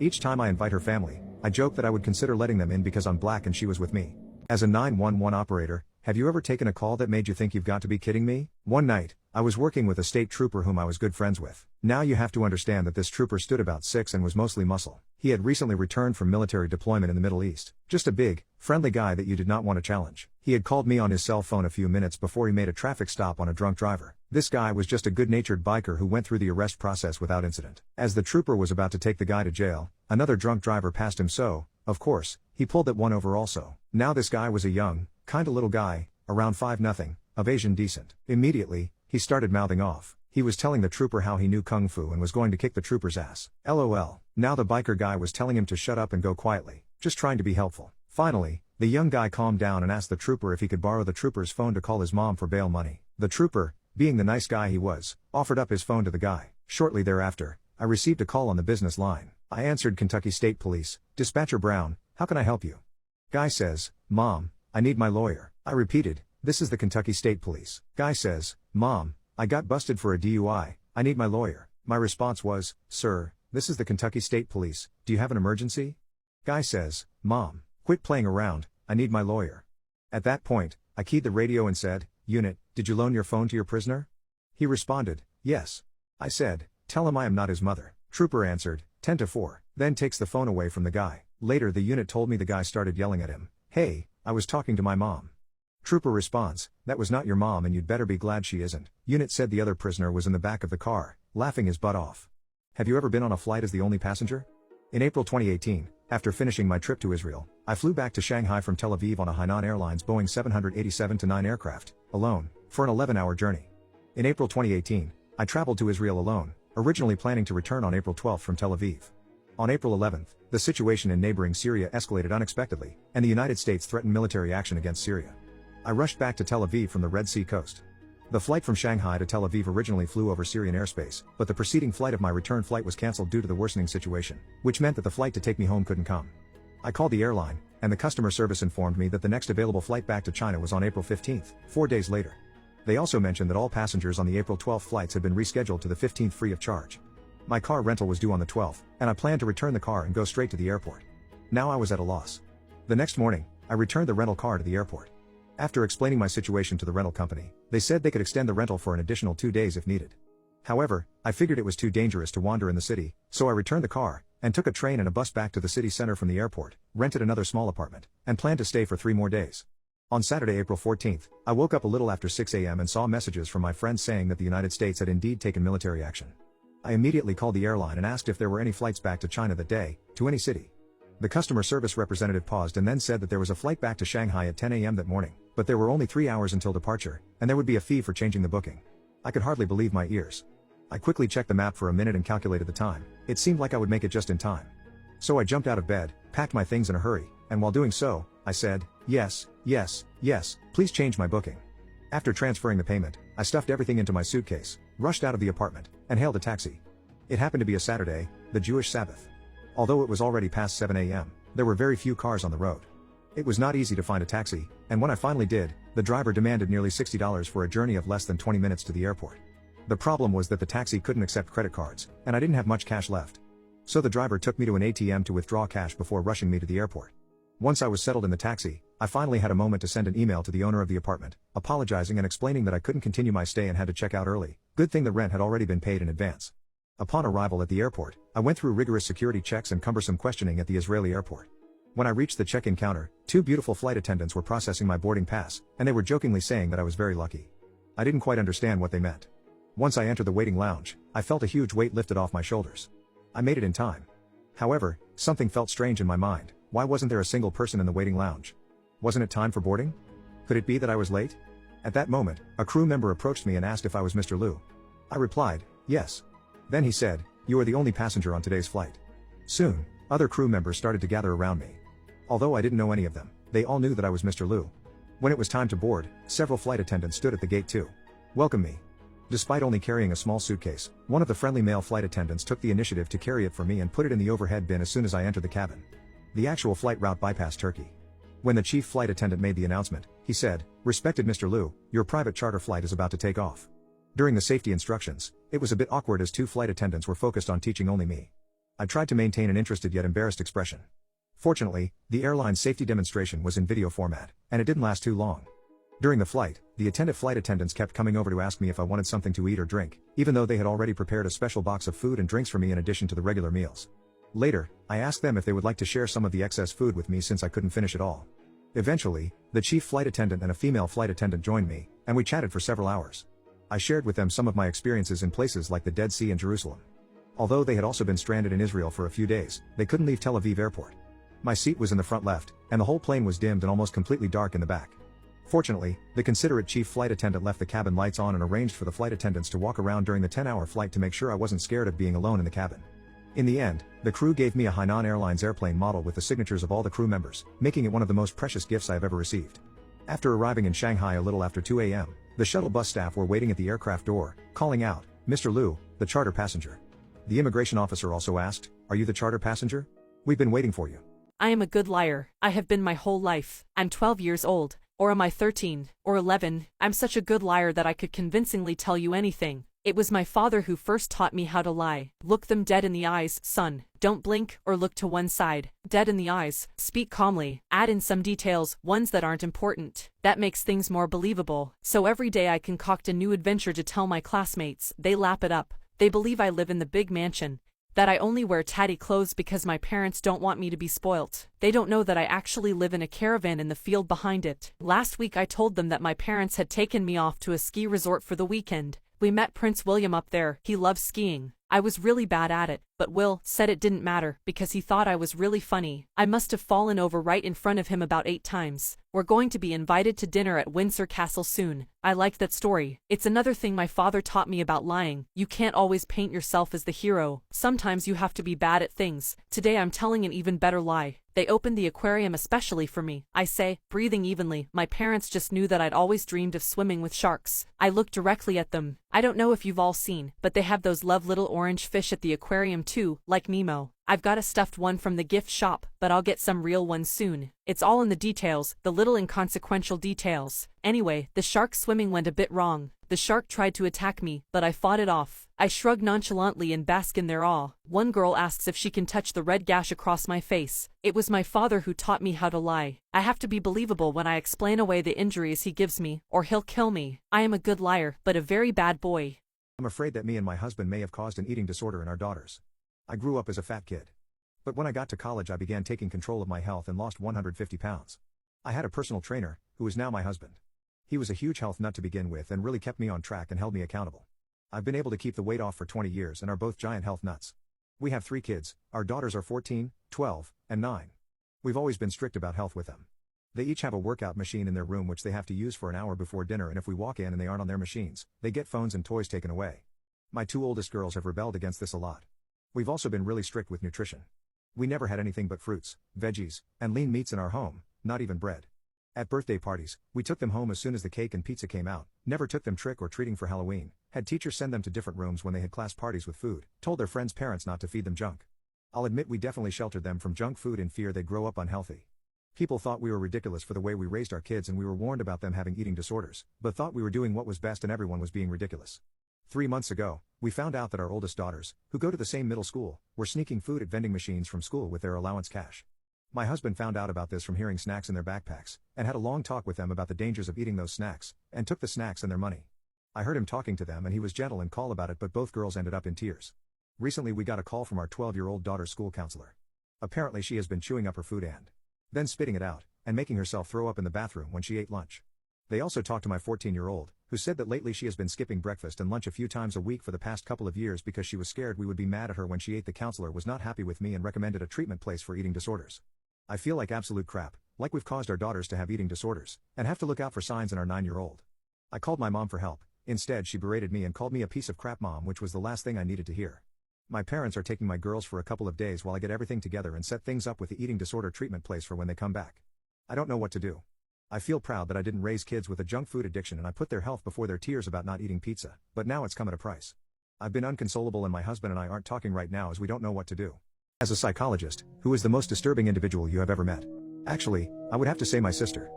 Each time I invite her family, I joke that I would consider letting them in because I'm black and she was with me. As a 911 operator, have you ever taken a call that made you think you've got to be kidding me? One night, I was working with a state trooper whom I was good friends with. Now you have to understand that this trooper stood about 6 and was mostly muscle. He had recently returned from military deployment in the Middle East. Just a big, friendly guy that you did not want to challenge. He had called me on his cell phone a few minutes before he made a traffic stop on a drunk driver. This guy was just a good-natured biker who went through the arrest process without incident. As the trooper was about to take the guy to jail, another drunk driver passed him so, of course, he pulled that one over also. Now this guy was a young, kinda little guy, around 5'0", of Asian descent. Immediately, he started mouthing off. He was telling the trooper how he knew Kung Fu and was going to kick the trooper's ass. LOL. Now the biker guy was telling him to shut up and go quietly, just trying to be helpful. Finally, the young guy calmed down and asked the trooper if he could borrow the trooper's phone to call his mom for bail money. The trooper, being the nice guy he was, offered up his phone to the guy. Shortly thereafter, I received a call on the business line. I answered Kentucky State Police. Dispatcher Brown, how can I help you? Guy says, Mom, I need my lawyer. I repeated, this is the Kentucky State Police. Guy says, Mom, I got busted for a DUI, I need my lawyer. My response was, Sir, this is the Kentucky State Police, do you have an emergency? Guy says, Mom, quit playing around, I need my lawyer. At that point, I keyed the radio and said, Unit, did you loan your phone to your prisoner? He responded, yes. I said, tell him I am not his mother. Trooper answered, 10-4, then takes the phone away from the guy. Later the unit told me the guy started yelling at him, hey, I was talking to my mom. Trooper responds, that was not your mom and you'd better be glad she isn't. Unit said the other prisoner was in the back of the car, laughing his butt off. Have you ever been on a flight as the only passenger? In April 2018, after finishing my trip to Israel, I flew back to Shanghai from Tel Aviv on a Hainan Airlines Boeing 787-9 aircraft, alone, for an 11-hour journey. In April 2018, I traveled to Israel alone, originally planning to return on April 12 from Tel Aviv. On April 11, the situation in neighboring Syria escalated unexpectedly, and the United States threatened military action against Syria. I rushed back to Tel Aviv from the Red Sea coast. The flight from Shanghai to Tel Aviv originally flew over Syrian airspace, but the preceding flight of my return flight was cancelled due to the worsening situation, which meant that the flight to take me home couldn't come. I called the airline, and the customer service informed me that the next available flight back to China was on April 15, 4 days later. They also mentioned that all passengers on the April 12 flights had been rescheduled to the 15th free of charge. My car rental was due on the 12th, and I planned to return the car and go straight to the airport. Now I was at a loss. The next morning, I returned the rental car to the airport. After explaining my situation to the rental company, they said they could extend the rental for an additional 2 days if needed. However, I figured it was too dangerous to wander in the city, so I returned the car, and took a train and a bus back to the city center from the airport, rented another small apartment, and planned to stay for 3 more days. On Saturday, April 14th, I woke up a little after 6 a.m. and saw messages from my friends saying that the United States had indeed taken military action. I immediately called the airline and asked if there were any flights back to China that day, to any city. The customer service representative paused and then said that there was a flight back to Shanghai at 10 a.m. that morning, but there were only 3 hours until departure, and there would be a fee for changing the booking. I could hardly believe my ears. I quickly checked the map for a minute and calculated the time. It seemed like I would make it just in time. So I jumped out of bed, packed my things in a hurry, and while doing so, I said, yes, please change my booking. After transferring the payment, I stuffed everything into my suitcase, rushed out of the apartment, and hailed a taxi. It happened to be a Saturday, the Jewish Sabbath. Although it was already past 7 a.m., there were very few cars on the road. It was not easy to find a taxi, and when I finally did, the driver demanded nearly $60 for a journey of less than 20 minutes to the airport. The problem was that the taxi couldn't accept credit cards, and I didn't have much cash left. So the driver took me to an ATM to withdraw cash before rushing me to the airport. Once I was settled in the taxi, I finally had a moment to send an email to the owner of the apartment, apologizing and explaining that I couldn't continue my stay and had to check out early. Good thing the rent had already been paid in advance. Upon arrival at the airport, I went through rigorous security checks and cumbersome questioning at the Israeli airport. When I reached the check-in counter, 2 beautiful flight attendants were processing my boarding pass, and they were jokingly saying that I was very lucky. I didn't quite understand what they meant. Once I entered the waiting lounge, I felt a huge weight lifted off my shoulders. I made it in time. However, something felt strange in my mind. Why wasn't there a single person in the waiting lounge? Wasn't it time for boarding? Could it be that I was late? At that moment, a crew member approached me and asked if I was Mr. Liu. I replied, yes. Then he said, you are the only passenger on today's flight. Soon, other crew members started to gather around me. Although I didn't know any of them, they all knew that I was Mr. Liu. When it was time to board, several flight attendants stood at the gate to welcome me. Despite only carrying a small suitcase, one of the friendly male flight attendants took the initiative to carry it for me and put it in the overhead bin as soon as I entered the cabin. The actual flight route bypassed Turkey. When the chief flight attendant made the announcement, he said, respected Mr. Liu, your private charter flight is about to take off. During the safety instructions, it was a bit awkward as 2 flight attendants were focused on teaching only me. I tried to maintain an interested yet embarrassed expression. Fortunately, the airline's safety demonstration was in video format, and it didn't last too long. During the flight, the attentive flight attendants kept coming over to ask me if I wanted something to eat or drink, even though they had already prepared a special box of food and drinks for me in addition to the regular meals. Later, I asked them if they would like to share some of the excess food with me since I couldn't finish it all. Eventually, the chief flight attendant and a female flight attendant joined me, and we chatted for several hours. I shared with them some of my experiences in places like the Dead Sea and Jerusalem. Although they had also been stranded in Israel for a few days, they couldn't leave Tel Aviv airport. My seat was in the front left, and the whole plane was dimmed and almost completely dark in the back. Fortunately, the considerate chief flight attendant left the cabin lights on and arranged for the flight attendants to walk around during the 10-hour flight to make sure I wasn't scared of being alone in the cabin. In the end, the crew gave me a Hainan Airlines airplane model with the signatures of all the crew members, making it one of the most precious gifts I have ever received. After arriving in Shanghai a little after 2 a.m., the shuttle bus staff were waiting at the aircraft door, calling out, "Mr. Liu, the charter passenger." The immigration officer also asked, "Are you the charter passenger? We've been waiting for you." I am a good liar. I have been my whole life. I'm 12 years old. Or am I 13? Or 11? I'm such a good liar that I could convincingly tell you anything. It was my father who first taught me how to lie. Look them dead in the eyes, son. Don't blink or look to one side. Dead in the eyes. Speak calmly. Add in some details, ones that aren't important. That makes things more believable. So every day I concoct a new adventure to tell my classmates. They lap it up. They believe I live in the big mansion. That I only wear tatty clothes because my parents don't want me to be spoilt. They don't know that I actually live in a caravan in the field behind it. Last week I told them that my parents had taken me off to a ski resort for the weekend. We met Prince William up there. He loves skiing. I was really bad at it, but Will said it didn't matter because he thought I was really funny. I must have fallen over right in front of him about 8 times. We're going to be invited to dinner at Windsor Castle soon. I liked that story. It's another thing my father taught me about lying. You can't always paint yourself as the hero. Sometimes you have to be bad at things. Today I'm telling an even better lie. They opened the aquarium especially for me. I say, breathing evenly. My parents just knew that I'd always dreamed of swimming with sharks. I looked directly at them. I don't know if you've all seen, but they have those love little orange fish at the aquarium too, like Nemo. I've got a stuffed one from the gift shop, but I'll get some real ones soon. It's all in the details, the little inconsequential details. Anyway, the shark swimming went a bit wrong. The shark tried to attack me, but I fought it off. I shrug nonchalantly and bask in their awe. One girl asks if she can touch the red gash across my face. It was my father who taught me how to lie. I have to be believable when I explain away the injuries he gives me, or he'll kill me. I am a good liar, but a very bad boy. I'm afraid that me and my husband may have caused an eating disorder in our daughters. I grew up as a fat kid. But when I got to college I began taking control of my health and lost 150 pounds. I had a personal trainer, who is now my husband. He was a huge health nut to begin with and really kept me on track and held me accountable. I've been able to keep the weight off for 20 years and are both giant health nuts. We have 3 kids, our daughters are 14, 12, and 9. We've always been strict about health with them. They each have a workout machine in their room which they have to use for an hour before dinner, and if we walk in and they aren't on their machines, they get phones and toys taken away. My 2 oldest girls have rebelled against this a lot. We've also been really strict with nutrition. We never had anything but fruits, veggies, and lean meats in our home, not even bread. At birthday parties, we took them home as soon as the cake and pizza came out, never took them trick or treating for Halloween, had teachers send them to different rooms when they had class parties with food, told their friends' parents not to feed them junk. I'll admit we definitely sheltered them from junk food in fear they'd grow up unhealthy. People thought we were ridiculous for the way we raised our kids, and we were warned about them having eating disorders, but thought we were doing what was best and everyone was being ridiculous. 3 months ago, we found out that our oldest daughters, who go to the same middle school, were sneaking food at vending machines from school with their allowance cash. My husband found out about this from hearing snacks in their backpacks, and had a long talk with them about the dangers of eating those snacks, and took the snacks and their money. I heard him talking to them and he was gentle and calm about it, but both girls ended up in tears. Recently we got a call from our 12-year-old daughter's school counselor. Apparently she has been chewing up her food and then spitting it out, and making herself throw up in the bathroom when she ate lunch. They also talked to my 14-year-old, who said that lately she has been skipping breakfast and lunch a few times a week for the past couple of years because she was scared we would be mad at her when she ate. The counselor was not happy with me and recommended a treatment place for eating disorders. I feel like absolute crap, like we've caused our daughters to have eating disorders, and have to look out for signs in our 9-year-old. I called my mom for help. Instead she berated me and called me a piece of crap mom, which was the last thing I needed to hear. My parents are taking my girls for a couple of days while I get everything together and set things up with the eating disorder treatment place for when they come back. I don't know what to do. I feel proud that I didn't raise kids with a junk food addiction and I put their health before their tears about not eating pizza, but now it's come at a price. I've been inconsolable and my husband and I aren't talking right now as we don't know what to do. As a psychologist, who is the most disturbing individual you have ever met? Actually, I would have to say my sister.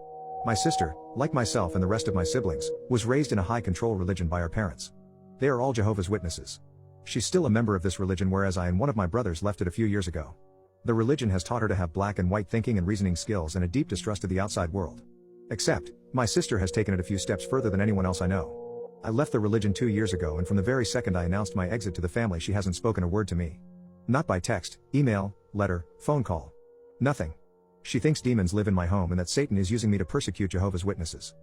My sister, like myself and the rest of my siblings, was raised in a high-control religion by her parents. They are all Jehovah's Witnesses. She's still a member of this religion, whereas I and one of my brothers left it a few years ago. The religion has taught her to have black and white thinking and reasoning skills and a deep distrust of the outside world. Except, my sister has taken it a few steps further than anyone else I know. I left the religion 2 years ago, and from the very second I announced my exit to the family she hasn't spoken a word to me. Not by text, email, letter, phone call. Nothing. She thinks demons live in my home and that Satan is using me to persecute Jehovah's Witnesses.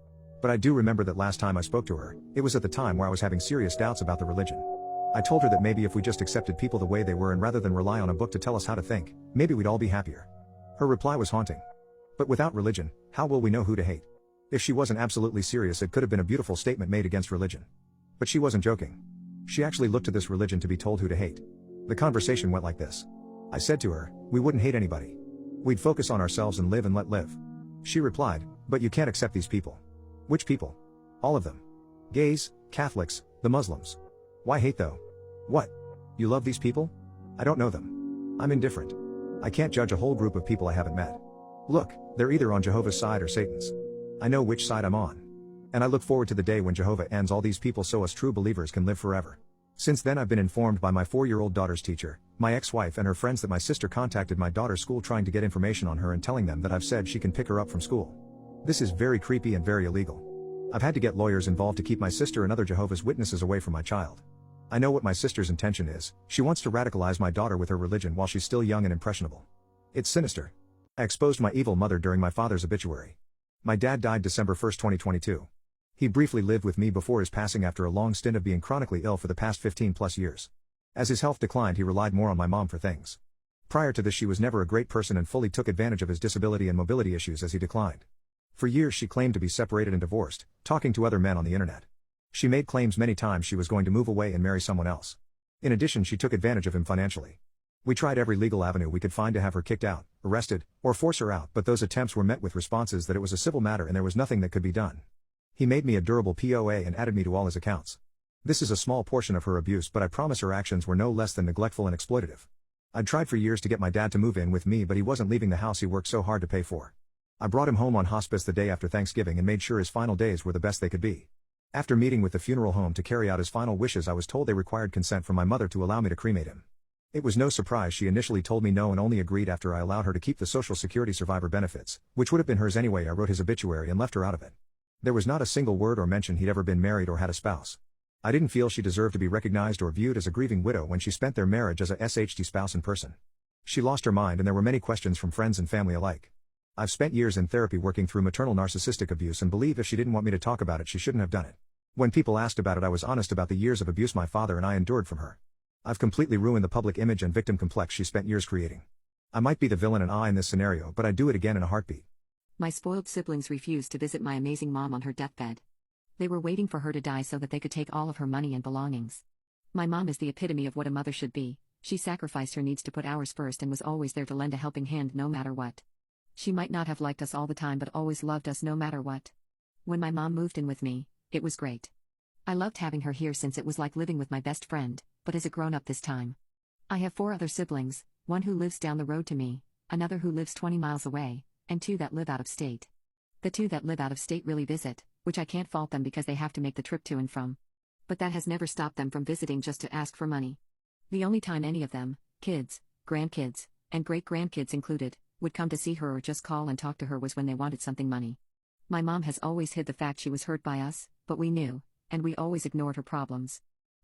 But I do remember that last time I spoke to her, it was at the time where I was having serious doubts about the religion. I told her that maybe if we just accepted people the way they were and rather than rely on a book to tell us how to think, maybe we'd all be happier. Her reply was haunting. But without religion, how will we know who to hate? If she wasn't absolutely serious, it could have been a beautiful statement made against religion. But she wasn't joking. She actually looked to this religion to be told who to hate. The conversation went like this. I said to her, we wouldn't hate anybody. We'd focus on ourselves and live and let live. She replied, but you can't accept these people. Which people? All of them. Gays, Catholics, the Muslims. Why hate though? What? You love these people? I don't know them. I'm indifferent. I can't judge a whole group of people I haven't met. Look, they're either on Jehovah's side or Satan's. I know which side I'm on. And I look forward to the day when Jehovah ends all these people so us true believers can live forever. Since then I've been informed by my 4-year-old daughter's teacher, my ex-wife and her friends that my sister contacted my daughter's school trying to get information on her and telling them that I've said she can pick her up from school. This is very creepy and very illegal. I've had to get lawyers involved to keep my sister and other Jehovah's Witnesses away from my child. I know what my sister's intention is. She wants to radicalize my daughter with her religion while she's still young and impressionable. It's sinister. I exposed my evil mother during my father's obituary. My dad died December 1, 2022. He briefly lived with me before his passing after a long stint of being chronically ill for the past 15 plus years. As his health declined, he relied more on my mom for things. Prior to this, she was never a great person and fully took advantage of his disability and mobility issues as he declined. For years she claimed to be separated and divorced, talking to other men on the internet. She made claims many times she was going to move away and marry someone else. In addition, she took advantage of him financially. We tried every legal avenue we could find to have her kicked out, arrested, or force her out, but those attempts were met with responses that it was a civil matter and there was nothing that could be done. He made me a durable POA and added me to all his accounts. This is a small portion of her abuse, but I promise her actions were no less than neglectful and exploitative. I'd tried for years to get my dad to move in with me, but he wasn't leaving the house he worked so hard to pay for. I brought him home on hospice the day after Thanksgiving and made sure his final days were the best they could be. After meeting with the funeral home to carry out his final wishes, I was told they required consent from my mother to allow me to cremate him. It was no surprise she initially told me no and only agreed after I allowed her to keep the Social Security survivor benefits, which would have been hers anyway. I wrote his obituary and left her out of it. There was not a single word or mention he'd ever been married or had a spouse. I didn't feel she deserved to be recognized or viewed as a grieving widow when she spent their marriage as a SHD spouse in person. She lost her mind and there were many questions from friends and family alike. I've spent years in therapy working through maternal narcissistic abuse and believe if she didn't want me to talk about it, she shouldn't have done it. When people asked about it, I was honest about the years of abuse my father and I endured from her. I've completely ruined the public image and victim complex she spent years creating. I might be the villain and I in this scenario, but I'd do it again in a heartbeat. My spoiled siblings refused to visit my amazing mom on her deathbed. They were waiting for her to die so that they could take all of her money and belongings. My mom is the epitome of what a mother should be. She sacrificed her needs to put ours first and was always there to lend a helping hand no matter what. She might not have liked us all the time but always loved us no matter what. When my mom moved in with me, it was great. I loved having her here since it was like living with my best friend, but as a grown-up this time. I have 4 other siblings, one who lives down the road to me, another who lives 20 miles away, and 2 that live out of state. The 2 that live out of state really visit, which I can't fault them because they have to make the trip to and from. But that has never stopped them from visiting just to ask for money. The only time any of them, kids, grandkids, and great-grandkids included, would come to see her or just call and talk to her was when they wanted something money. My mom has always hid the fact she was hurt by us, but we knew, and we always ignored her problems.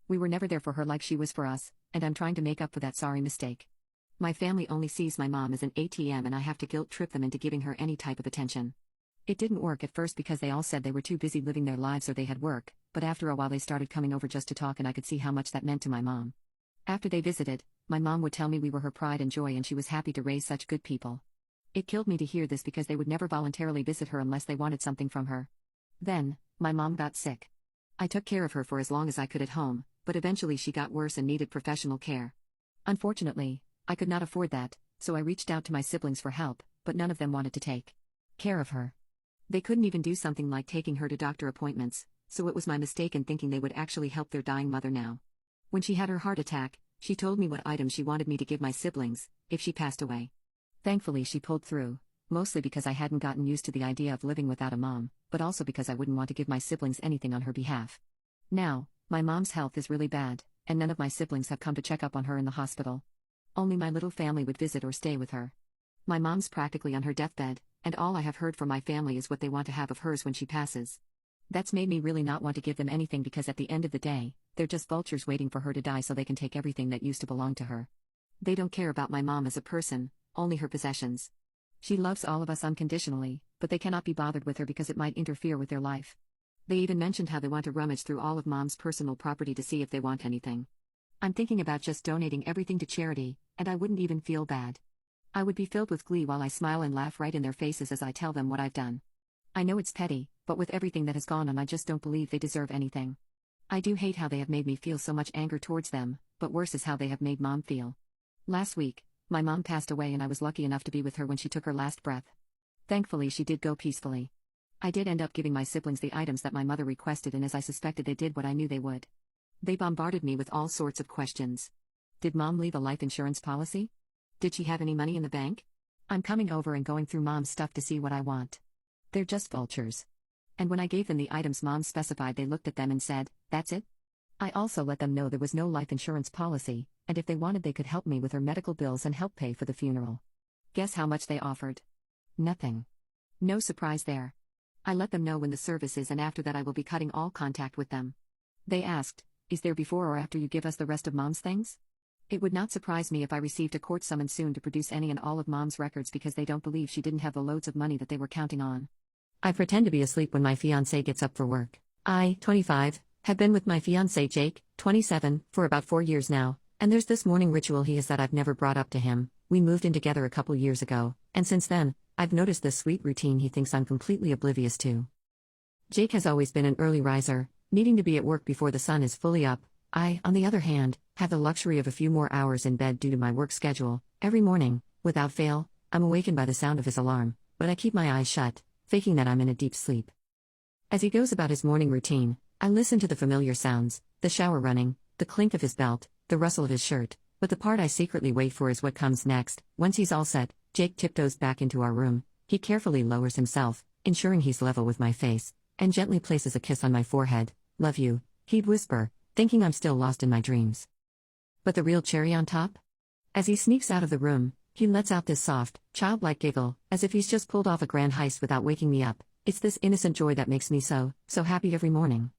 We were never there for her like she was for us, and I'm trying to make up for that sorry mistake. My family only sees my mom as an ATM and I have to guilt-trip them into giving her any type of attention. It didn't work at first because they all said they were too busy living their lives or they had work, but after a while they started coming over just to talk and I could see how much that meant to my mom. After they visited, my mom would tell me we were her pride and joy and she was happy to raise such good people. It killed me to hear this because they would never voluntarily visit her unless they wanted something from her. Then, my mom got sick. I took care of her for as long as I could at home, but eventually she got worse and needed professional care. Unfortunately, I could not afford that, so I reached out to my siblings for help, but none of them wanted to take care of her. They couldn't even do something like taking her to doctor appointments, so it was my mistake in thinking they would actually help their dying mother now. When she had her heart attack, she told me what items she wanted me to give my siblings, if she passed away. Thankfully she pulled through, mostly because I hadn't gotten used to the idea of living without a mom, but also because I wouldn't want to give my siblings anything on her behalf. Now, my mom's health is really bad, and none of my siblings have come to check up on her in the hospital. Only my little family would visit or stay with her. My mom's practically on her deathbed, and all I have heard from my family is what they want to have of hers when she passes. That's made me really not want to give them anything because at the end of the day, they're just vultures waiting for her to die so they can take everything that used to belong to her. They don't care about my mom as a person, only her possessions. She loves all of us unconditionally, but they cannot be bothered with her because it might interfere with their life. They even mentioned how they want to rummage through all of mom's personal property to see if they want anything. I'm thinking about just donating everything to charity, and I wouldn't even feel bad. I would be filled with glee while I smile and laugh right in their faces as I tell them what I've done. I know it's petty, but with everything that has gone on, I just don't believe they deserve anything. I do hate how they have made me feel so much anger towards them, but worse is how they have made Mom feel. Last week, my mom passed away and I was lucky enough to be with her when she took her last breath. Thankfully, she did go peacefully. I did end up giving my siblings the items that my mother requested, and as I suspected, they did what I knew they would. They bombarded me with all sorts of questions. Did Mom leave a life insurance policy? Did she have any money in the bank? I'm coming over and going through Mom's stuff to see what I want. They're just vultures. And when I gave them the items Mom specified, they looked at them and said, "That's it?" I also let them know there was no life insurance policy, and if they wanted they could help me with her medical bills and help pay for the funeral. Guess how much they offered? Nothing. No surprise there. I let them know when the service is, and after that I will be cutting all contact with them. They asked, "Is there before or after you give us the rest of Mom's things?" It would not surprise me if I received a court summons soon to produce any and all of Mom's records, because they don't believe she didn't have the loads of money that they were counting on. I pretend to be asleep when my fiancé gets up for work. I, 25, have been with my fiancé Jake, 27, for about 4 years now, and there's this morning ritual he has that I've never brought up to him. We moved in together a couple years ago, and since then, I've noticed this sweet routine he thinks I'm completely oblivious to. Jake has always been an early riser, needing to be at work before the sun is fully up. I, on the other hand, have the luxury of a few more hours in bed due to my work schedule. Every morning, without fail, I'm awakened by the sound of his alarm, but I keep my eyes shut, faking that I'm in a deep sleep. As he goes about his morning routine, I listen to the familiar sounds: the shower running, the clink of his belt, the rustle of his shirt, but the part I secretly wait for is what comes next. Once he's all set, Jake tiptoes back into our room. He carefully lowers himself, ensuring he's level with my face, and gently places a kiss on my forehead. "Love you," he'd whisper, thinking I'm still lost in my dreams. But the real cherry on top? As he sneaks out of the room, he lets out this soft, childlike giggle, as if he's just pulled off a grand heist without waking me up. It's this innocent joy that makes me so happy every morning.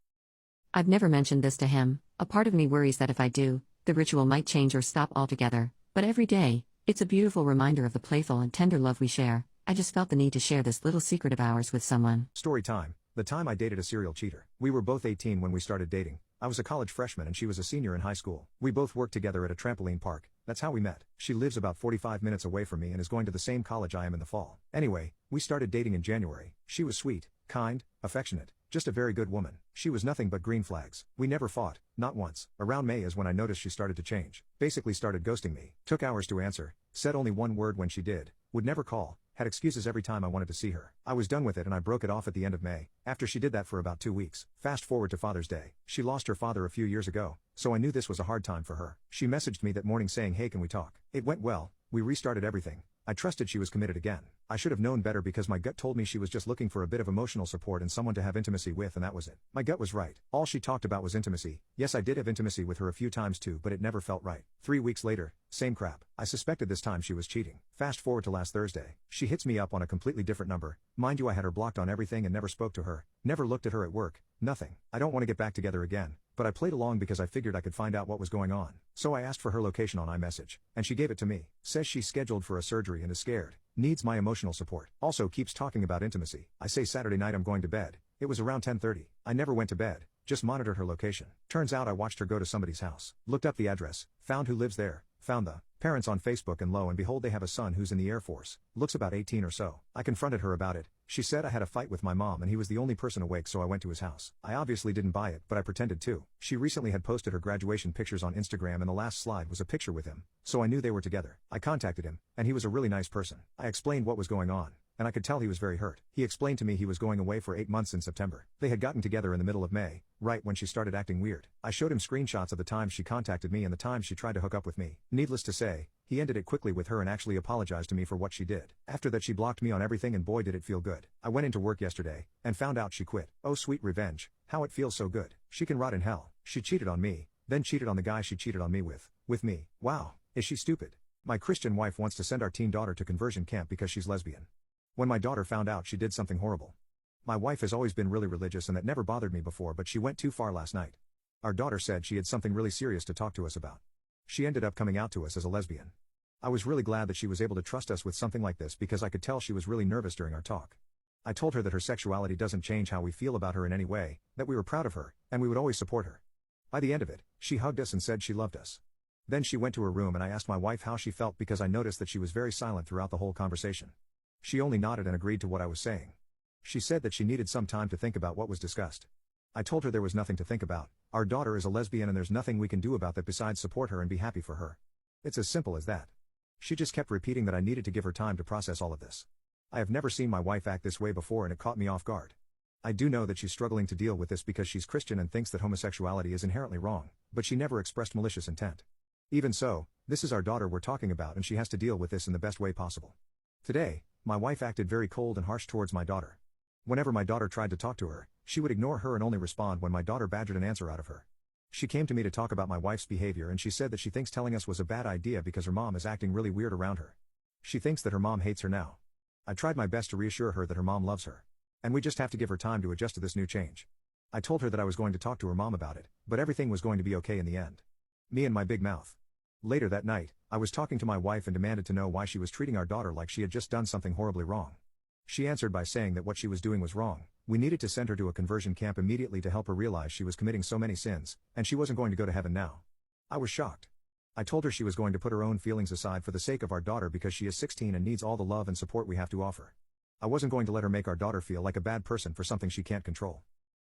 I've never mentioned this to him. A part of me worries that if I do, the ritual might change or stop altogether, but every day, it's a beautiful reminder of the playful and tender love we share. I just felt the need to share this little secret of ours with someone. Story time. The time I dated a serial cheater. We were both 18 when we started dating. I was a college freshman and she was a senior in high school. We both worked together at a trampoline park. That's how we met. She lives about 45 minutes away from me and is going to the same college I am in the fall. Anyway, we started dating in January. She was sweet, kind, affectionate, just a very good woman. She was nothing but green flags. We never fought, not once. Around May is when I noticed she started to change. Basically started ghosting me. Took hours to answer. Said only one word when she did. Would never call. Had excuses every time I wanted to see her. I was done with it and I broke it off at the end of May, after she did that for about 2 weeks. Fast forward to Father's Day. She lost her father a few years ago, so I knew this was a hard time for her. She messaged me that morning saying, "Hey, can we talk?" It went well. We restarted everything. I trusted she was committed again. I should have known better because my gut told me she was just looking for a bit of emotional support and someone to have intimacy with, and that was it. My gut was right. All she talked about was intimacy. Yes, I did have intimacy with her a few times too, but it never felt right. 3 weeks later, same crap. I suspected this time she was cheating. Fast forward to last Thursday. She hits me up on a completely different number. Mind you, I had her blocked on everything and never spoke to her. Never looked at her at work. Nothing. I don't want to get back together again, but I played along because I figured I could find out what was going on. So I asked for her location on iMessage, and she gave it to me. Says she's scheduled for a surgery and is scared. Needs my emotional support. Also keeps talking about intimacy. I say Saturday night I'm going to bed. It was around 10:30. I never went to bed. Just monitored her location. Turns out I watched her go to somebody's house. Looked up the address. Found who lives there. Found the parents on Facebook, and lo and behold, they have a son who's in the Air Force. Looks about 18 or so. I confronted her about it. She said I had a fight with my mom and he was the only person awake, so I went to his house. I obviously didn't buy it, but I pretended to. She recently had posted her graduation pictures on Instagram and the last slide was a picture with him, so I knew they were together. I contacted him, and he was a really nice person. I explained what was going on, and I could tell he was very hurt. He explained to me he was going away for 8 months in September. They had gotten together in the middle of May, right when she started acting weird. I showed him screenshots of the time she contacted me and the time she tried to hook up with me. Needless to say, he ended it quickly with her and actually apologized to me for what she did. After that she blocked me on everything, and boy did it feel good. I went into work yesterday, and found out she quit. Oh sweet revenge, how it feels so good. She can rot in hell. She cheated on me, then cheated on the guy she cheated on me with me. Wow, is she stupid? My Christian wife wants to send our teen daughter to conversion camp because she's lesbian. When my daughter found out, she did something horrible. My wife has always been really religious and that never bothered me before, but she went too far last night. Our daughter said she had something really serious to talk to us about. She ended up coming out to us as a lesbian. I was really glad that she was able to trust us with something like this because I could tell she was really nervous during our talk. I told her that her sexuality doesn't change how we feel about her in any way, that we were proud of her, and we would always support her. By the end of it, she hugged us and said she loved us. Then she went to her room and I asked my wife how she felt because I noticed that she was very silent throughout the whole conversation. She only nodded and agreed to what I was saying. She said that she needed some time to think about what was discussed. I told her there was nothing to think about. Our daughter is a lesbian and there's nothing we can do about that besides support her and be happy for her. It's as simple as that. She just kept repeating that I needed to give her time to process all of this. I have never seen my wife act this way before and it caught me off guard. I do know that she's struggling to deal with this because she's Christian and thinks that homosexuality is inherently wrong, but she never expressed malicious intent. Even so, this is our daughter we're talking about and she has to deal with this in the best way possible. Today, my wife acted very cold and harsh towards my daughter. Whenever my daughter tried to talk to her, she would ignore her and only respond when my daughter badgered an answer out of her. She came to me to talk about my wife's behavior and she said that she thinks telling us was a bad idea because her mom is acting really weird around her. She thinks that her mom hates her now. I tried my best to reassure her that her mom loves her. And we just have to give her time to adjust to this new change. I told her that I was going to talk to her mom about it, but everything was going to be okay in the end. Me and my big mouth. Later that night, I was talking to my wife and demanded to know why she was treating our daughter like she had just done something horribly wrong. She answered by saying that what she was doing was wrong. We needed to send her to a conversion camp immediately to help her realize she was committing so many sins, and she wasn't going to go to heaven now. I was shocked. I told her she was going to put her own feelings aside for the sake of our daughter because she is 16 and needs all the love and support we have to offer. I wasn't going to let her make our daughter feel like a bad person for something she can't control.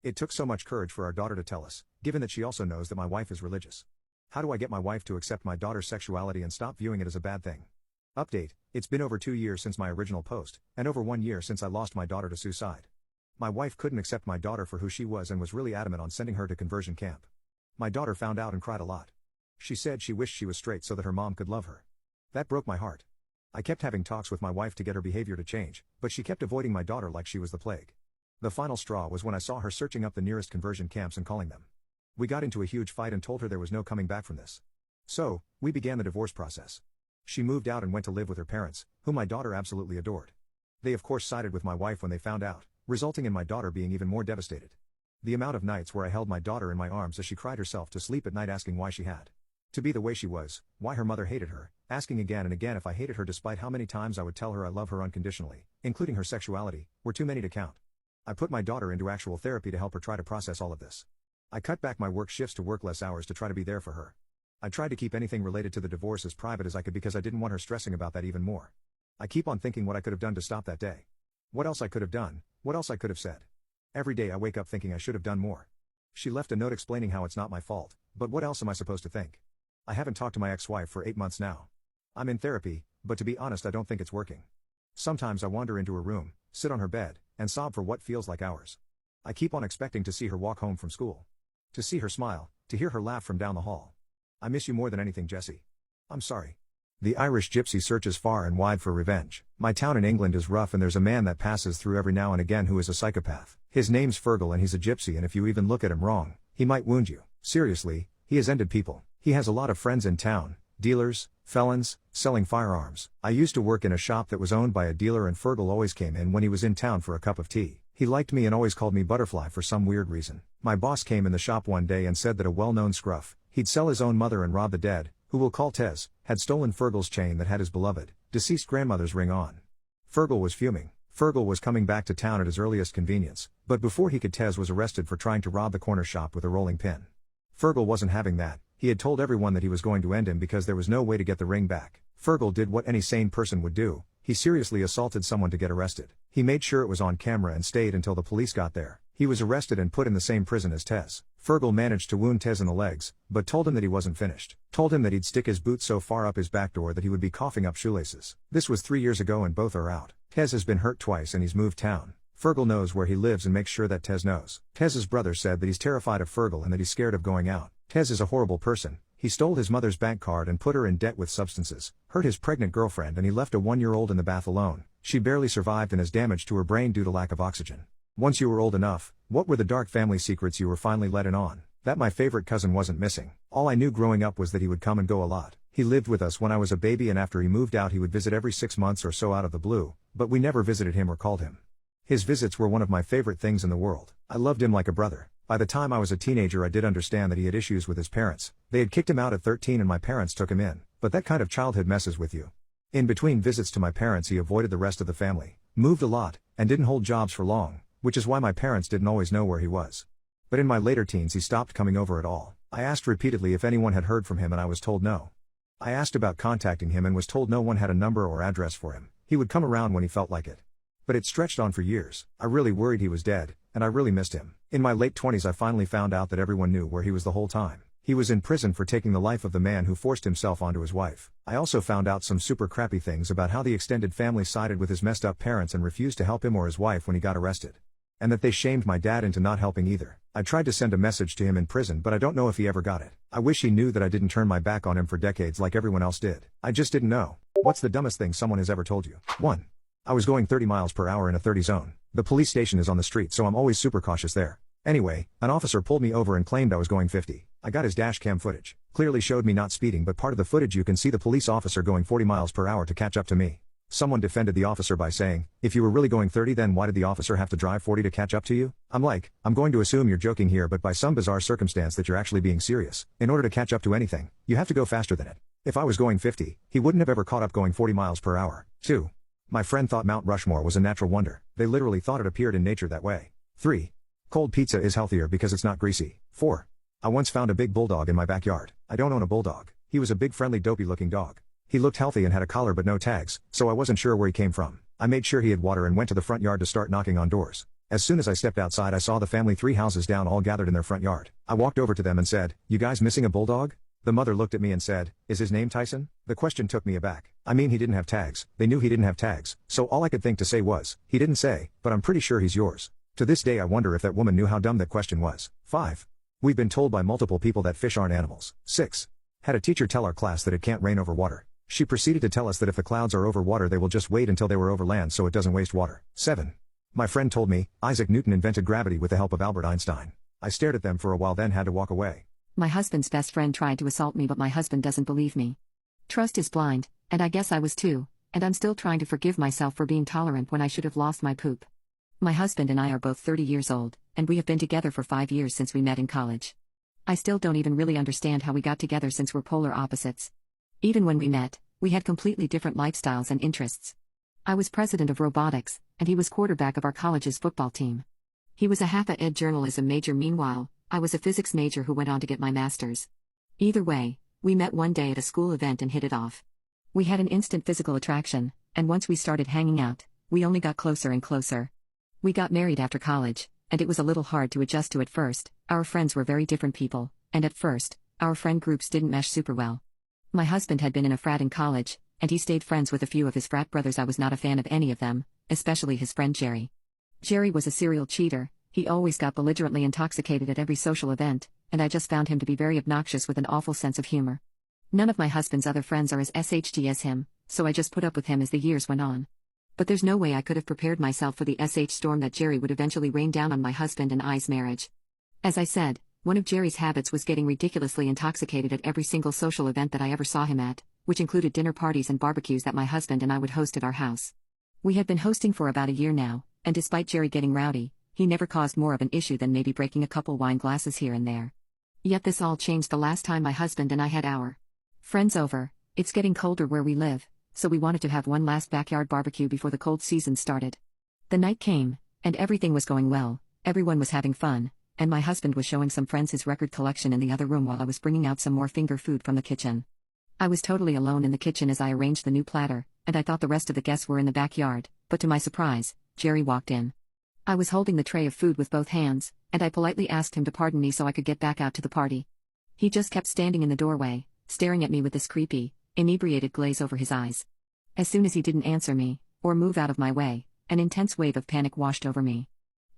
It took so much courage for our daughter to tell us, given that she also knows that my wife is religious. How do I get my wife to accept my daughter's sexuality and stop viewing it as a bad thing? Update: it's been over 2 years since my original post, and over 1 year since I lost my daughter to suicide. My wife couldn't accept my daughter for who she was and was really adamant on sending her to conversion camp. My daughter found out and cried a lot. She said she wished she was straight so that her mom could love her. That broke my heart. I kept having talks with my wife to get her behavior to change, but she kept avoiding my daughter like she was the plague. The final straw was when I saw her searching up the nearest conversion camps and calling them. We got into a huge fight and told her there was no coming back from this. So, we began the divorce process. She moved out and went to live with her parents, whom my daughter absolutely adored. They of course sided with my wife when they found out, resulting in my daughter being even more devastated. The amount of nights where I held my daughter in my arms as she cried herself to sleep at night asking why she had to be the way she was, why her mother hated her, asking again and again if I hated her despite how many times I would tell her I love her unconditionally, including her sexuality, were too many to count. I put my daughter into actual therapy to help her try to process all of this. I cut back my work shifts to work less hours to try to be there for her. I tried to keep anything related to the divorce as private as I could because I didn't want her stressing about that even more. I keep on thinking what I could have done to stop that day. What else I could have done, what else I could have said. Every day I wake up thinking I should have done more. She left a note explaining how it's not my fault, but what else am I supposed to think? I haven't talked to my ex-wife for 8 months now. I'm in therapy, but to be honest I don't think it's working. Sometimes I wander into her room, sit on her bed, and sob for what feels like hours. I keep on expecting to see her walk home from school. To see her smile, to hear her laugh from down the hall. I miss you more than anything, Jessie. I'm sorry. The Irish gypsy searches far and wide for revenge. My town in England is rough and there's a man that passes through every now and again who is a psychopath. His name's Fergal and he's a gypsy, and if you even look at him wrong, he might wound you. Seriously, he has ended people. He has a lot of friends in town, dealers, felons, selling firearms. I used to work in a shop that was owned by a dealer and Fergal always came in when he was in town for a cup of tea. He liked me and always called me Butterfly for some weird reason. My boss came in the shop one day and said that a well-known scruff, he'd sell his own mother and rob the dead, who we'll call Tez, had stolen Fergal's chain that had his beloved, deceased grandmother's ring on. Fergal was fuming. Fergal was coming back to town at his earliest convenience, but before he could, Tez was arrested for trying to rob the corner shop with a rolling pin. Fergal wasn't having that. He had told everyone that he was going to end him because there was no way to get the ring back. Fergal did what any sane person would do. He seriously assaulted someone to get arrested. He made sure it was on camera and stayed until the police got there. He was arrested and put in the same prison as Tez. Fergal managed to wound Tez in the legs, but told him that he wasn't finished. Told him that he'd stick his boot so far up his back door that he would be coughing up shoelaces. This was 3 years ago and both are out. Tez has been hurt twice and he's moved town. Fergal knows where he lives and makes sure that Tez knows. Tez's brother said that he's terrified of Fergal and that he's scared of going out. Tez is a horrible person. He stole his mother's bank card and put her in debt with substances, hurt his pregnant girlfriend, and he left a 1-year-old in the bath alone. She barely survived and has damage to her brain due to lack of oxygen. Once you were old enough, what were the dark family secrets you were finally let in on? That my favorite cousin wasn't missing. All I knew growing up was that he would come and go a lot. He lived with us when I was a baby, and after he moved out he would visit every 6 months or so out of the blue, but we never visited him or called him. His visits were one of my favorite things in the world. I loved him like a brother. By the time I was a teenager I did understand that he had issues with his parents. They had kicked him out at 13 and my parents took him in, but that kind of childhood messes with you. In between visits to my parents he avoided the rest of the family, moved a lot, and didn't hold jobs for long, which is why my parents didn't always know where he was. But in my later teens he stopped coming over at all. I asked repeatedly if anyone had heard from him and I was told no. I asked about contacting him and was told no one had a number or address for him. He would come around when he felt like it. But it stretched on for years. I really worried he was dead, and I really missed him. In my late 20s I finally found out that everyone knew where he was the whole time. He was in prison for taking the life of the man who forced himself onto his wife. I also found out some super crappy things about how the extended family sided with his messed up parents and refused to help him or his wife when he got arrested. And that they shamed my dad into not helping either. I tried to send a message to him in prison, but I don't know if he ever got it. I wish he knew that I didn't turn my back on him for decades like everyone else did. I just didn't know. What's the dumbest thing someone has ever told you? 1. I was going 30 miles per hour in a 30 zone. The police station is on the street, so I'm always super cautious there. Anyway, an officer pulled me over and claimed I was going 50. I got his dash cam footage. Clearly showed me not speeding, but part of the footage you can see the police officer going 40 miles per hour to catch up to me. Someone defended the officer by saying, if you were really going 30, then why did the officer have to drive 40 to catch up to you? I'm like, I'm going to assume you're joking here, but by some bizarre circumstance that you're actually being serious. In order to catch up to anything, you have to go faster than it. If I was going 50, he wouldn't have ever caught up going 40 miles per hour. 2. My friend thought Mount Rushmore was a natural wonder. They literally thought it appeared in nature that way. 3. Cold pizza is healthier because it's not greasy. 4. I once found a big bulldog in my backyard. I don't own a bulldog. He was a big friendly dopey looking dog. He looked healthy and had a collar but no tags, so I wasn't sure where he came from. I made sure he had water and went to the front yard to start knocking on doors. As soon as I stepped outside I saw the family 3 houses down all gathered in their front yard. I walked over to them and said, "You guys missing a bulldog?" The mother looked at me and said, "Is his name Tyson?" The question took me aback. I mean, he didn't have tags. They knew he didn't have tags, so all I could think to say was, "He didn't say, but I'm pretty sure he's yours." To this day I wonder if that woman knew how dumb that question was. 5. We've been told by multiple people that fish aren't animals. 6. Had a teacher tell our class that it can't rain over water. She proceeded to tell us that if the clouds are over water they will just wait until they were over land so it doesn't waste water. 7. My friend told me, Isaac Newton invented gravity with the help of Albert Einstein. I stared at them for a while then had to walk away. My husband's best friend tried to assault me, but my husband doesn't believe me. Trust is blind, and I guess I was too, and I'm still trying to forgive myself for being tolerant when I should have lost my poop. My husband and I are both 30 years old, and we have been together for 5 years since we met in college. I still don't even really understand how we got together since we're polar opposites. Even when we met, we had completely different lifestyles and interests. I was president of robotics, and he was quarterback of our college's football team. He was a half-ed journalism major. Meanwhile, I was a physics major who went on to get my master's. Either way, we met one day at a school event and hit it off. We had an instant physical attraction, and once we started hanging out, we only got closer and closer. We got married after college, and it was a little hard to adjust to at first. Our friends were very different people, and at first, our friend groups didn't mesh super well. My husband had been in a frat in college, and he stayed friends with a few of his frat brothers. I was not a fan of any of them, especially his friend Jerry. Jerry was a serial cheater. He always got belligerently intoxicated at every social event, and I just found him to be very obnoxious with an awful sense of humor. None of my husband's other friends are as SHG as him, so I just put up with him as the years went on. But there's no way I could have prepared myself for the storm that Jerry would eventually rain down on my husband and I's marriage. As I said, one of Jerry's habits was getting ridiculously intoxicated at every single social event that I ever saw him at, which included dinner parties and barbecues that my husband and I would host at our house. We had been hosting for about a year now, and despite Jerry getting rowdy, he never caused more of an issue than maybe breaking a couple wine glasses here and there. Yet this all changed the last time my husband and I had our friends over. It's getting colder where we live, so we wanted to have one last backyard barbecue before the cold season started. The night came, and everything was going well, everyone was having fun, and my husband was showing some friends his record collection in the other room while I was bringing out some more finger food from the kitchen. I was totally alone in the kitchen as I arranged the new platter, and I thought the rest of the guests were in the backyard, but to my surprise, Jerry walked in. I was holding the tray of food with both hands, and I politely asked him to pardon me so I could get back out to the party. He just kept standing in the doorway, staring at me with this creepy, inebriated glaze over his eyes. As soon as he didn't answer me, or move out of my way, an intense wave of panic washed over me.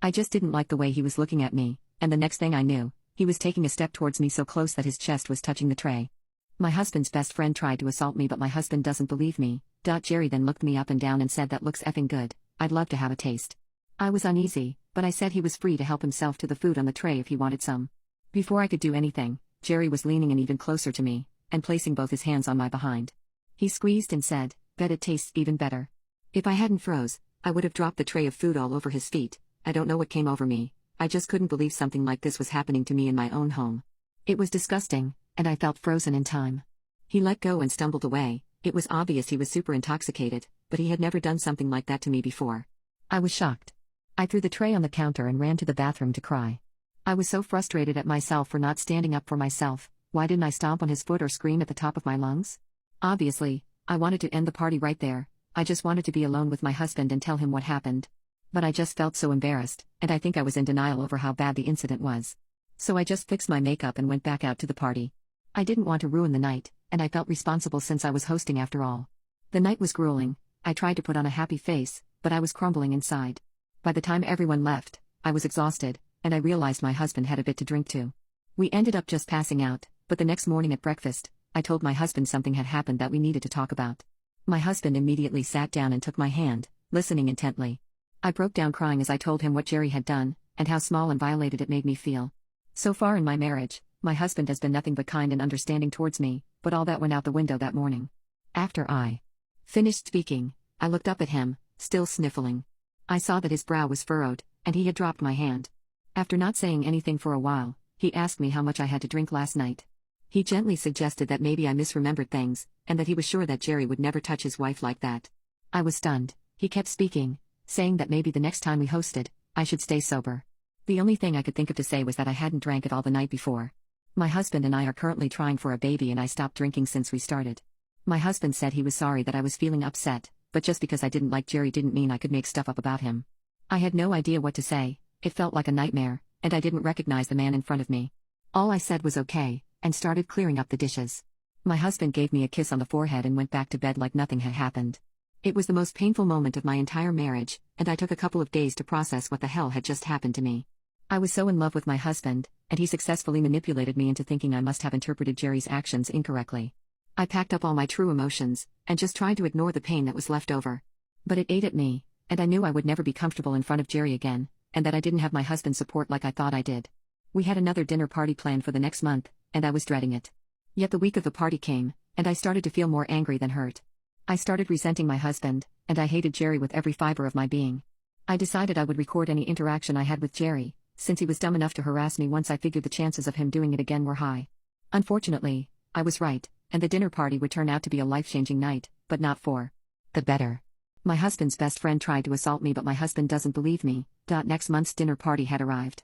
I just didn't like the way he was looking at me, and the next thing I knew, he was taking a step towards me so close that his chest was touching the tray. My husband's best friend tried to assault me, but my husband doesn't believe me. Jerry then looked me up and down and said, "That looks effing good, I'd love to have a taste." I was uneasy, but I said he was free to help himself to the food on the tray if he wanted some. Before I could do anything, Jerry was leaning in even closer to me, and placing both his hands on my behind. He squeezed and said, "Bet it tastes even better." If I hadn't froze, I would have dropped the tray of food all over his feet. I don't know what came over me. I just couldn't believe something like this was happening to me in my own home. It was disgusting, and I felt frozen in time. He let go and stumbled away. It was obvious he was super intoxicated, but he had never done something like that to me before. I was shocked. I threw the tray on the counter and ran to the bathroom to cry. I was so frustrated at myself for not standing up for myself. Why didn't I stomp on his foot or scream at the top of my lungs? Obviously, I wanted to end the party right there. I just wanted to be alone with my husband and tell him what happened. But I just felt so embarrassed, and I think I was in denial over how bad the incident was. So I just fixed my makeup and went back out to the party. I didn't want to ruin the night, and I felt responsible since I was hosting after all. The night was grueling. I tried to put on a happy face, but I was crumbling inside. By the time everyone left, I was exhausted, and I realized my husband had a bit to drink too. We ended up just passing out, but the next morning at breakfast, I told my husband something had happened that we needed to talk about. My husband immediately sat down and took my hand, listening intently. I broke down crying as I told him what Jerry had done, and how small and violated it made me feel. So far in my marriage, my husband has been nothing but kind and understanding towards me, but all that went out the window that morning. After I finished speaking, I looked up at him, still sniffling. I saw that his brow was furrowed, and he had dropped my hand. After not saying anything for a while, he asked me how much I had to drink last night. He gently suggested that maybe I misremembered things, and that he was sure that Jerry would never touch his wife like that. I was stunned. He kept speaking, saying that maybe the next time we hosted, I should stay sober. The only thing I could think of to say was that I hadn't drank at all the night before. My husband and I are currently trying for a baby, and I stopped drinking since we started. My husband said he was sorry that I was feeling upset, but just because I didn't like Jerry didn't mean I could make stuff up about him. I had no idea what to say. It felt like a nightmare, and I didn't recognize the man in front of me. All I said was okay, and started clearing up the dishes. My husband gave me a kiss on the forehead and went back to bed like nothing had happened. It was the most painful moment of my entire marriage, and I took a couple of days to process what the hell had just happened to me. I was so in love with my husband, and he successfully manipulated me into thinking I must have interpreted Jerry's actions incorrectly. I packed up all my true emotions, and just tried to ignore the pain that was left over. But it ate at me, and I knew I would never be comfortable in front of Jerry again, and that I didn't have my husband's support like I thought I did. We had another dinner party planned for the next month, and I was dreading it. Yet the week of the party came, and I started to feel more angry than hurt. I started resenting my husband, and I hated Jerry with every fiber of my being. I decided I would record any interaction I had with Jerry, since he was dumb enough to harass me once I figured the chances of him doing it again were high. Unfortunately, I was right, and the dinner party would turn out to be a life-changing night, but not for the better. My husband's best friend tried to assault me, but my husband doesn't believe me. Next month's dinner party had arrived.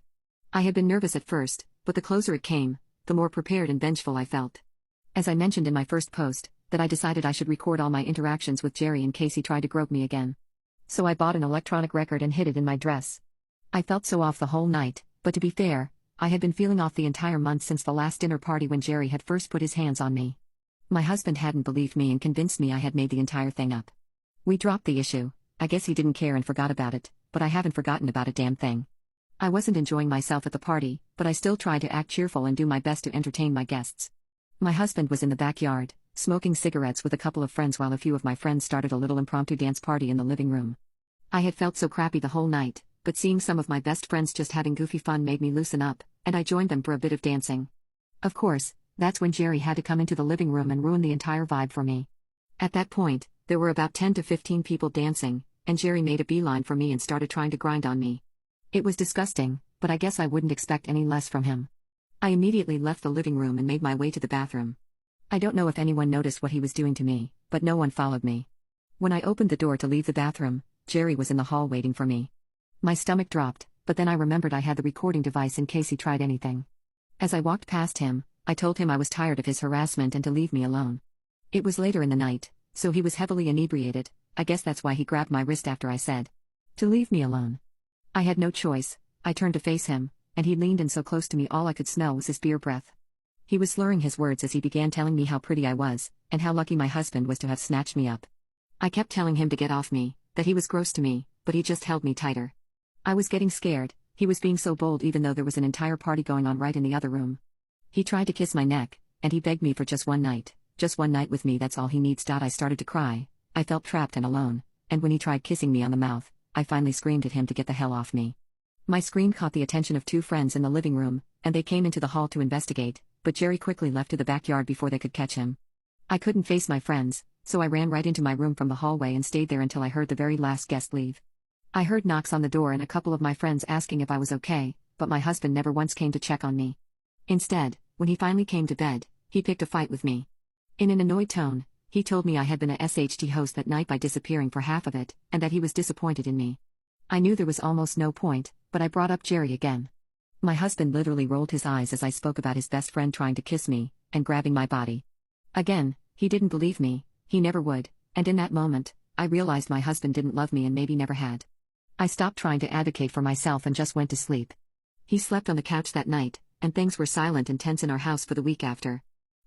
I had been nervous at first, but the closer it came, the more prepared and vengeful I felt. As I mentioned in my first post, that I decided I should record all my interactions with Jerry in case he tried to grope me again. So I bought an electronic record and hid it in my dress. I felt so off the whole night, but to be fair, I had been feeling off the entire month since the last dinner party when Jerry had first put his hands on me. My husband hadn't believed me and convinced me I had made the entire thing up. We dropped the issue. I guess he didn't care and forgot about it, but I haven't forgotten about a damn thing. I wasn't enjoying myself at the party, but I still tried to act cheerful and do my best to entertain my guests. My husband was in the backyard, smoking cigarettes with a couple of friends while a few of my friends started a little impromptu dance party in the living room. I had felt so crappy the whole night, but seeing some of my best friends just having goofy fun made me loosen up, and I joined them for a bit of dancing. Of course, that's when Jerry had to come into the living room and ruin the entire vibe for me. At that point, there were about 10 to 15 people dancing, and Jerry made a beeline for me and started trying to grind on me. It was disgusting, but I guess I wouldn't expect any less from him. I immediately left the living room and made my way to the bathroom. I don't know if anyone noticed what he was doing to me, but no one followed me. When I opened the door to leave the bathroom, Jerry was in the hall waiting for me. My stomach dropped, but then I remembered I had the recording device in case he tried anything. As I walked past him, I told him I was tired of his harassment and to leave me alone. It was later in the night, so he was heavily inebriated. I guess that's why he grabbed my wrist after I said to leave me alone. I had no choice. I turned to face him, and he leaned in so close to me all I could smell was his beer breath. He was slurring his words as he began telling me how pretty I was, and how lucky my husband was to have snatched me up. I kept telling him to get off me, that he was gross to me, but he just held me tighter. I was getting scared. He was being so bold even though there was an entire party going on right in the other room. He tried to kiss my neck, and he begged me for just one night with me, that's all he needs. I started to cry. I felt trapped and alone, and when he tried kissing me on the mouth, I finally screamed at him to get the hell off me. My scream caught the attention of two friends in the living room, and they came into the hall to investigate, but Jerry quickly left to the backyard before they could catch him. I couldn't face my friends, so I ran right into my room from the hallway and stayed there until I heard the very last guest leave. I heard knocks on the door and a couple of my friends asking if I was okay, but my husband never once came to check on me. Instead, when he finally came to bed, he picked a fight with me. In an annoyed tone, he told me I had been a SHT host that night by disappearing for half of it, and that he was disappointed in me. I knew there was almost no point, but I brought up Jerry again. My husband literally rolled his eyes as I spoke about his best friend trying to kiss me, and grabbing my body. Again, he didn't believe me, he never would, and in that moment, I realized my husband didn't love me and maybe never had. I stopped trying to advocate for myself and just went to sleep. He slept on the couch that night, and things were silent and tense in our house for the week after.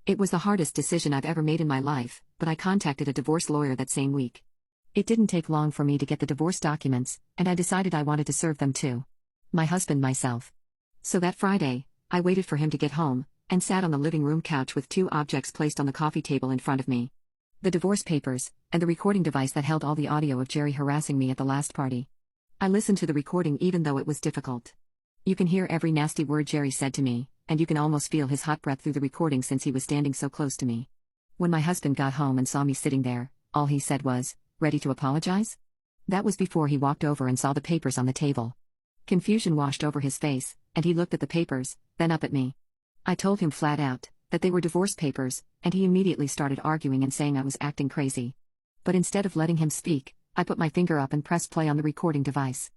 It was the hardest decision I've ever made in my life, but I contacted a divorce lawyer that same week. It didn't take long for me to get the divorce documents, and I decided I wanted to serve them too. My husband myself. So that Friday, I waited for him to get home, and sat on the living room couch with two objects placed on the coffee table in front of me. The divorce papers, and the recording device that held all the audio of Jerry harassing me at the last party. I listened to the recording even though it was difficult. You can hear every nasty word Jerry said to me, and you can almost feel his hot breath through the recording since he was standing so close to me. When my husband got home and saw me sitting there, all he said was, "Ready to apologize?" That was before he walked over and saw the papers on the table. Confusion washed over his face, and he looked at the papers, then up at me. I told him flat out that they were divorce papers, and he immediately started arguing and saying I was acting crazy. But instead of letting him speak, I put my finger up and pressed play on the recording device.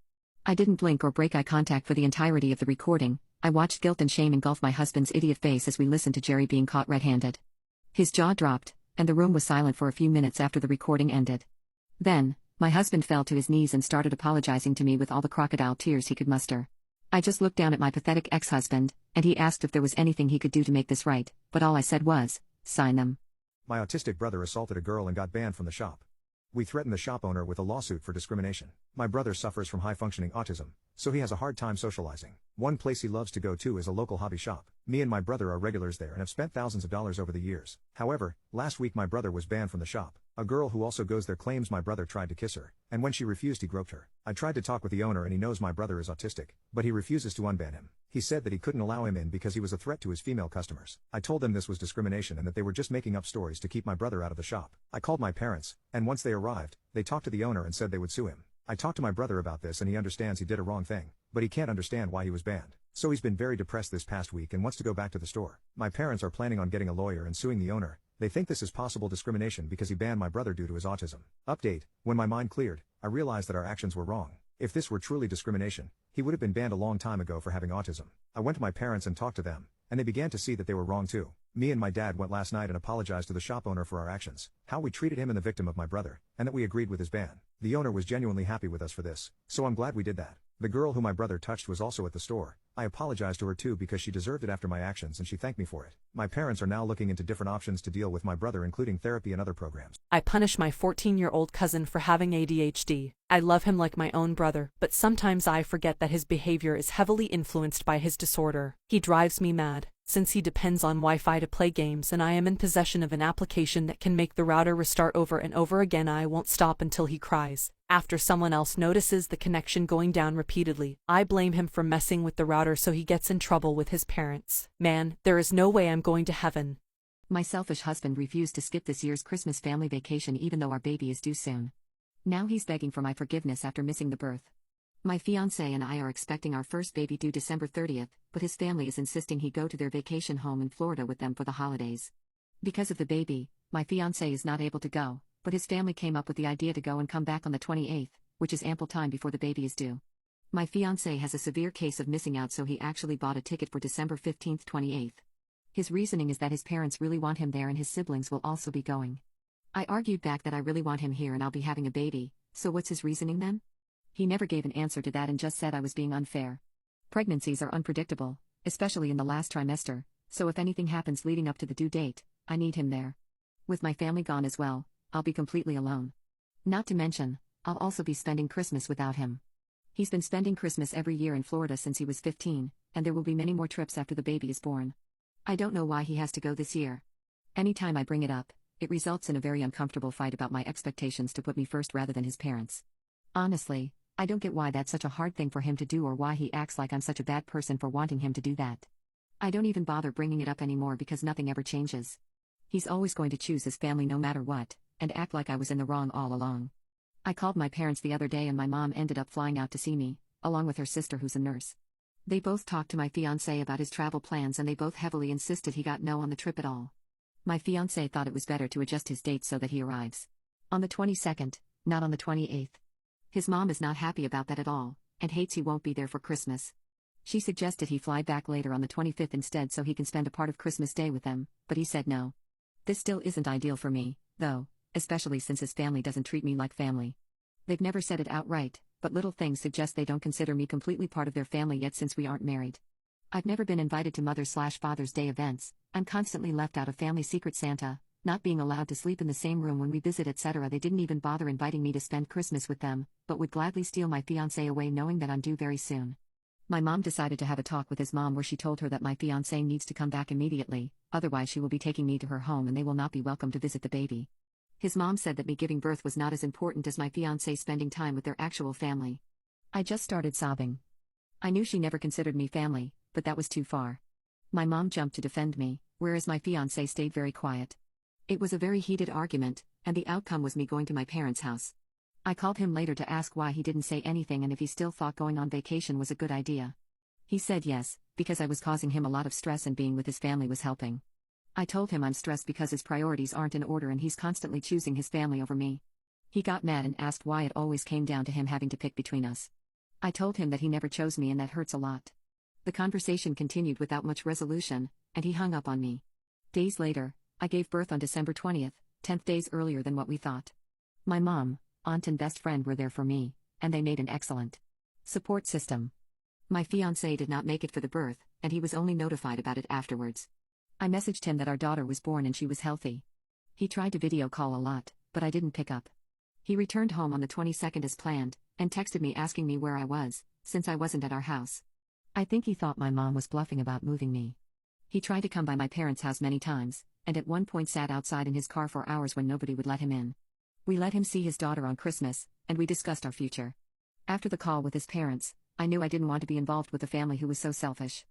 I didn't blink or break eye contact for the entirety of the recording. I watched guilt and shame engulf my husband's idiot face as we listened to Jerry being caught red-handed. His jaw dropped, and the room was silent for a few minutes after the recording ended. Then, my husband fell to his knees and started apologizing to me with all the crocodile tears he could muster. I just looked down at my pathetic ex-husband, and he asked if there was anything he could do to make this right, but all I said was, "Sign them." My autistic brother assaulted a girl and got banned from the shop. We threatened the shop owner with a lawsuit for discrimination. My brother suffers from high-functioning autism, so he has a hard time socializing. One place he loves to go to is a local hobby shop. Me and my brother are regulars there and have spent thousands of dollars over the years. However, last week my brother was banned from the shop. A girl who also goes there claims my brother tried to kiss her, and when she refused he groped her. I tried to talk with the owner and he knows my brother is autistic, but he refuses to unban him. He said that he couldn't allow him in because he was a threat to his female customers. I told them this was discrimination and that they were just making up stories to keep my brother out of the shop. I called my parents, and once they arrived, they talked to the owner and said they would sue him. I talked to my brother about this and he understands he did a wrong thing, but he can't understand why he was banned. So he's been very depressed this past week and wants to go back to the store. My parents are planning on getting a lawyer and suing the owner. They think this is possible discrimination because he banned my brother due to his autism. Update: when my mind cleared, I realized that our actions were wrong. If this were truly discrimination, he would have been banned a long time ago for having autism. I went to my parents and talked to them, and they began to see that they were wrong too. Me and my dad went last night and apologized to the shop owner for our actions, how we treated him and the victim of my brother, and that we agreed with his ban. The owner was genuinely happy with us for this, so I'm glad we did that. The girl who my brother touched was also at the store. I apologized to her too because she deserved it after my actions and she thanked me for it. My parents are now looking into different options to deal with my brother, including therapy and other programs. I punish my 14-year-old cousin for having ADHD. I love him like my own brother, but sometimes I forget that his behavior is heavily influenced by his disorder. He drives me mad, since he depends on Wi-Fi to play games and I am in possession of an application that can make the router restart over and over again. I won't stop until he cries. After someone else notices the connection going down repeatedly, I blame him for messing with the router so he gets in trouble with his parents. Man, there is no way I'm going to heaven. My selfish husband refused to skip this year's Christmas family vacation even though our baby is due soon. Now he's begging for my forgiveness after missing the birth. My fiancé and I are expecting our first baby due December 30th, but his family is insisting he go to their vacation home in Florida with them for the holidays. Because of the baby, my fiancé is not able to go, but his family came up with the idea to go and come back on the 28th, which is ample time before the baby is due. My fiancé has a severe case of missing out, so he actually bought a ticket for December 15th, 28th. His reasoning is that his parents really want him there and his siblings will also be going. I argued back that I really want him here and I'll be having a baby, so what's his reasoning then? He never gave an answer to that and just said I was being unfair. Pregnancies are unpredictable, especially in the last trimester, so if anything happens leading up to the due date, I need him there. With my family gone as well, I'll be completely alone. Not to mention, I'll also be spending Christmas without him. He's been spending Christmas every year in Florida since he was 15, and there will be many more trips after the baby is born. I don't know why he has to go this year. Anytime I bring it up, it results in a very uncomfortable fight about my expectations to put me first rather than his parents. Honestly, I don't get why that's such a hard thing for him to do or why he acts like I'm such a bad person for wanting him to do that. I don't even bother bringing it up anymore because nothing ever changes. He's always going to choose his family no matter what, and act like I was in the wrong all along. I called my parents the other day and my mom ended up flying out to see me, along with her sister who's a nurse. They both talked to my fiancé about his travel plans and they both heavily insisted he got no on the trip at all. My fiancé thought it was better to adjust his date so that he arrives on the 22nd, not on the 28th. His mom is not happy about that at all, and hates he won't be there for Christmas. She suggested he fly back later on the 25th instead so he can spend a part of Christmas Day with them, but he said no. This still isn't ideal for me, though, especially since his family doesn't treat me like family. They've never said it outright, but little things suggest they don't consider me completely part of their family yet since we aren't married. I've never been invited to Mother's/Father's Day events, I'm constantly left out of family secret Santa, not being allowed to sleep in the same room when we visit etc. They didn't even bother inviting me to spend Christmas with them, but would gladly steal my fiancé away knowing that I'm due very soon. My mom decided to have a talk with his mom where she told her that my fiancé needs to come back immediately, otherwise she will be taking me to her home and they will not be welcome to visit the baby. His mom said that me giving birth was not as important as my fiancé spending time with their actual family. I just started sobbing. I knew she never considered me family, but that was too far. My mom jumped to defend me, whereas my fiancé stayed very quiet. It was a very heated argument, and the outcome was me going to my parents' house. I called him later to ask why he didn't say anything and if he still thought going on vacation was a good idea. He said yes, because I was causing him a lot of stress and being with his family was helping. I told him I'm stressed because his priorities aren't in order and he's constantly choosing his family over me. He got mad and asked why it always came down to him having to pick between us. I told him that he never chose me and that hurts a lot. The conversation continued without much resolution, and he hung up on me. Days later, I gave birth on December 20th, 10 days earlier than what we thought. My mom, aunt and best friend were there for me, and they made an excellent support system. My fiancé did not make it for the birth, and he was only notified about it afterwards. I messaged him that our daughter was born and she was healthy. He tried to video call a lot, but I didn't pick up. He returned home on the 22nd as planned, and texted me asking me where I was, since I wasn't at our house. I think he thought my mom was bluffing about moving me. He tried to come by my parents' house many times, and at one point sat outside in his car for hours when nobody would let him in. We let him see his daughter on Christmas, and we discussed our future. After the call with his parents, I knew I didn't want to be involved with a family who was so selfish.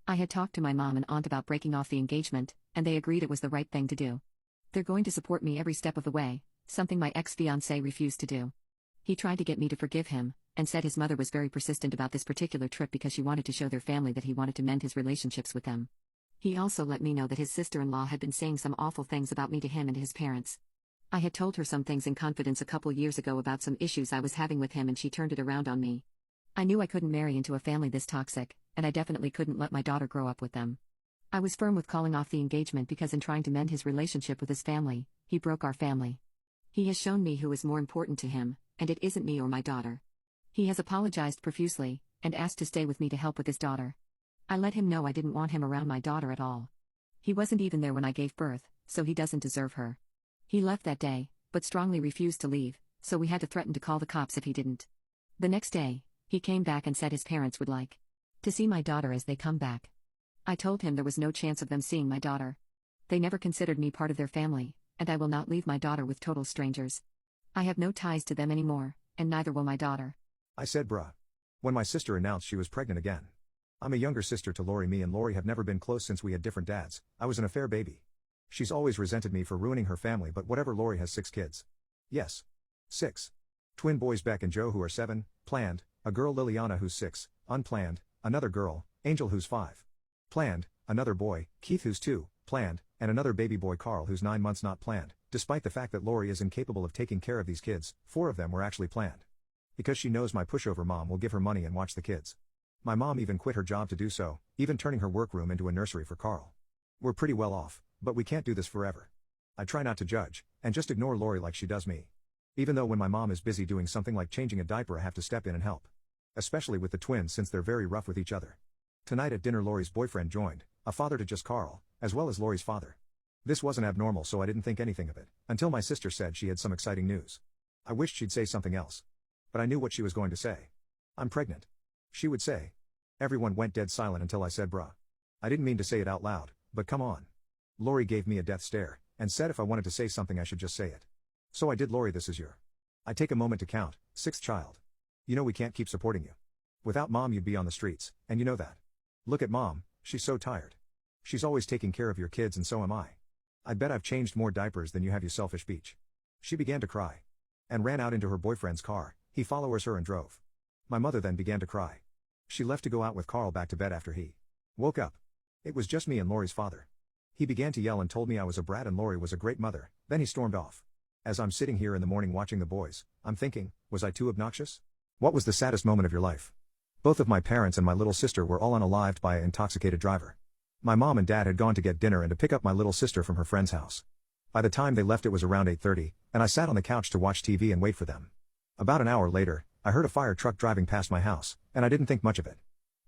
I had talked to my mom and aunt about breaking off the engagement, and they agreed it was the right thing to do. They're going to support me every step of the way, something my ex-fiancé refused to do. He tried to get me to forgive him, and said his mother was very persistent about this particular trip because she wanted to show their family that he wanted to mend his relationships with them. He also let me know that his sister-in-law had been saying some awful things about me to him and to his parents. I had told her some things in confidence a couple years ago about some issues I was having with him and she turned it around on me. I knew I couldn't marry into a family this toxic, and I definitely couldn't let my daughter grow up with them. I was firm with calling off the engagement because in trying to mend his relationship with his family, he broke our family. He has shown me who is more important to him, and it isn't me or my daughter. He has apologized profusely, and asked to stay with me to help with his daughter. I let him know I didn't want him around my daughter at all. He wasn't even there when I gave birth, so he doesn't deserve her. He left that day, but strongly refused to leave, so we had to threaten to call the cops if he didn't. The next day, he came back and said his parents would like to see my daughter as they come back. I told him there was no chance of them seeing my daughter. They never considered me part of their family, and I will not leave my daughter with total strangers. I have no ties to them anymore, and neither will my daughter. I said bruh. When my sister announced she was pregnant again. I'm a younger sister to Lori. Me and Lori have never been close since we had different dads. I was an affair baby. She's always resented me for ruining her family, but whatever. Lori has 6 kids. Yes. 6. Twin boys Beck and Joe who are 7, planned, a girl Liliana who's 6, unplanned, another girl, Angel who's 5. Planned, another boy, Keith who's 2, planned, and another baby boy Carl who's 9 months not planned. Despite the fact that Lori is incapable of taking care of these kids, 4 of them were actually planned. Because she knows my pushover mom will give her money and watch the kids. My mom even quit her job to do so, even turning her workroom into a nursery for Carl. We're pretty well off, but we can't do this forever. I try not to judge, and just ignore Lori like she does me. Even though when my mom is busy doing something like changing a diaper I have to step in and help. Especially with the twins since they're very rough with each other. Tonight at dinner Lori's boyfriend joined, a father to just Carl, as well as Lori's father. This wasn't abnormal so I didn't think anything of it, until my sister said she had some exciting news. I wished she'd say something else. But I knew what she was going to say. I'm pregnant. She would say. Everyone went dead silent until I said bruh. I didn't mean to say it out loud, but come on. Lori gave me a death stare, and said if I wanted to say something I should just say it. So I did. Lori, this is your. I take a moment to count, 6th child. You know we can't keep supporting you. Without mom you'd be on the streets, and you know that. Look at mom, she's so tired. She's always taking care of your kids and so am I. I bet I've changed more diapers than you have, you selfish beach. She began to cry. And ran out into her boyfriend's car, he followed her and drove. My mother then began to cry. She left to go out with Carl back to bed after he woke up. It was just me and Lori's father. He began to yell and told me I was a brat and Lori was a great mother, then he stormed off. As I'm sitting here in the morning watching the boys, I'm thinking, was I too obnoxious? What was the saddest moment of your life? Both of my parents and my little sister were all unalived by an intoxicated driver. My mom and dad had gone to get dinner and to pick up my little sister from her friend's house. By the time they left it was around 8:30, and I sat on the couch to watch TV and wait for them. About an hour later, I heard a fire truck driving past my house, and I didn't think much of it.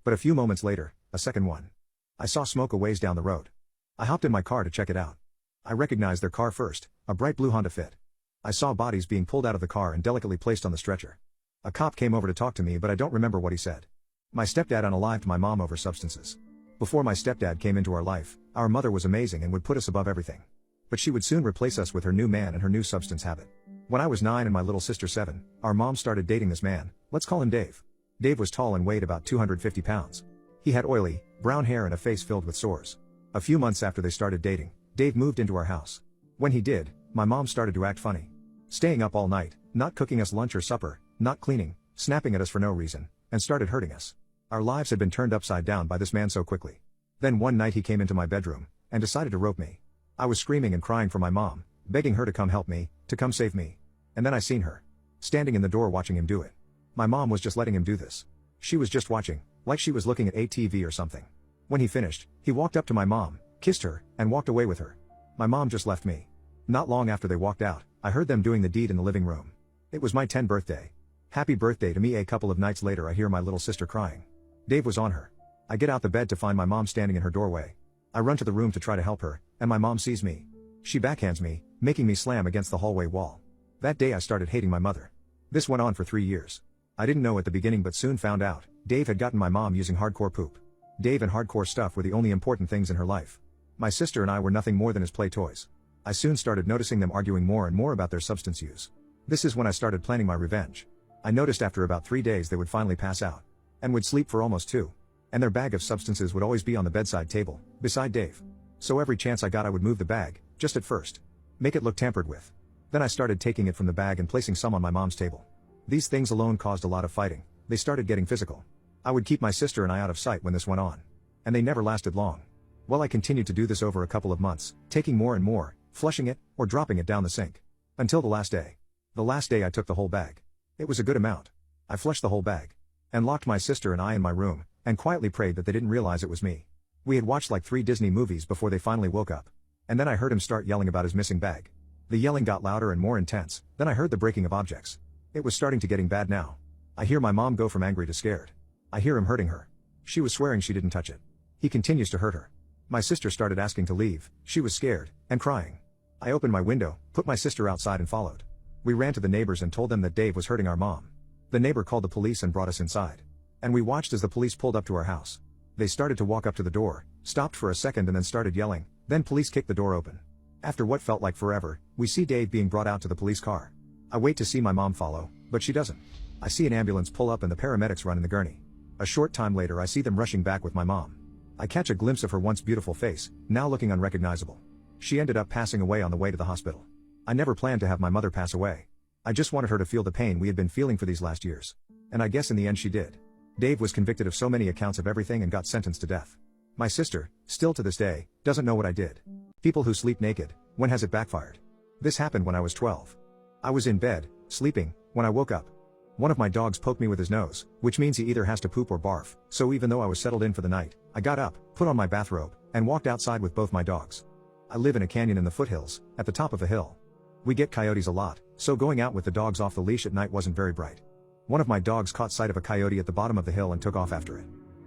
But a few moments later, a second one. I saw smoke a ways down the road. I hopped in my car to check it out. I recognized their car first, a bright blue Honda Fit. I saw bodies being pulled out of the car and delicately placed on the stretcher. A cop came over to talk to me, but I don't remember what he said. My stepdad unalived my mom over substances. Before my stepdad came into our life, our mother was amazing and would put us above everything. But she would soon replace us with her new man and her new substance habit. When I was 9 and my little sister 7, our mom started dating this man, let's call him Dave. Dave was tall and weighed about 250 pounds. He had oily, brown hair and a face filled with sores. A few months after they started dating, Dave moved into our house. When he did, my mom started to act funny. Staying up all night, not cooking us lunch or supper, not cleaning, snapping at us for no reason, and started hurting us. Our lives had been turned upside down by this man so quickly. Then one night he came into my bedroom, and decided to rope me. I was screaming and crying for my mom, begging her to come help me, to come save me. And then I seen her. Standing in the door watching him do it. My mom was just letting him do this. She was just watching, like she was looking at ATV or something. When he finished, he walked up to my mom, kissed her, and walked away with her. My mom just left me. Not long after they walked out, I heard them doing the deed in the living room. It was my 10th birthday. Happy birthday to me. A couple of nights later I hear my little sister crying. Dave was on her. I get out the bed to find my mom standing in her doorway. I run to the room to try to help her, and my mom sees me. She backhands me, making me slam against the hallway wall. That day I started hating my mother. This went on for 3 years. I didn't know at the beginning but soon found out, Dave had gotten my mom using hardcore poop. Dave and hardcore stuff were the only important things in her life. My sister and I were nothing more than his play toys. I soon started noticing them arguing more and more about their substance use. This is when I started planning my revenge. I noticed after about 3 days they would finally pass out. And would sleep for almost 2. And their bag of substances would always be on the bedside table, beside Dave. So every chance I got I would move the bag, just at first. Make it look tampered with. Then I started taking it from the bag and placing some on my mom's table. These things alone caused a lot of fighting. They started getting physical. I would keep my sister and I out of sight when this went on. And they never lasted long. Well, I continued to do this over a couple of months, taking more and more, flushing it, or dropping it down the sink. Until the last day. The last day I took the whole bag. It was a good amount. I flushed the whole bag. And locked my sister and I in my room, and quietly prayed that they didn't realize it was me. We had watched like 3 Disney movies before they finally woke up. And then I heard him start yelling about his missing bag. The yelling got louder and more intense, then I heard the breaking of objects. It was starting to getting bad now. I hear my mom go from angry to scared. I hear him hurting her. She was swearing she didn't touch it. He continues to hurt her. My sister started asking to leave, she was scared, and crying. I opened my window, put my sister outside and followed. We ran to the neighbors and told them that Dave was hurting our mom. The neighbor called the police and brought us inside. And we watched as the police pulled up to our house. They started to walk up to the door, stopped for a second and then started yelling, then police kicked the door open. After what felt like forever, we see Dave being brought out to the police car. I wait to see my mom follow, but she doesn't. I see an ambulance pull up and the paramedics run in the gurney. A short time later I see them rushing back with my mom. I catch a glimpse of her once beautiful face, now looking unrecognizable. She ended up passing away on the way to the hospital. I never planned to have my mother pass away. I just wanted her to feel the pain we had been feeling for these last years. And I guess in the end she did. Dave was convicted of so many accounts of everything and got sentenced to death. My sister, still to this day, doesn't know what I did. People who sleep naked, when has it backfired? This happened when I was 12. I was in bed, sleeping, when I woke up. One of my dogs poked me with his nose, which means he either has to poop or barf, so even though I was settled in for the night, I got up, put on my bathrobe, and walked outside with both my dogs. I live in a canyon in the foothills, at the top of a hill. We get coyotes a lot, so going out with the dogs off the leash at night wasn't very bright. One of my dogs caught sight of a coyote at the bottom of the hill and took off after it.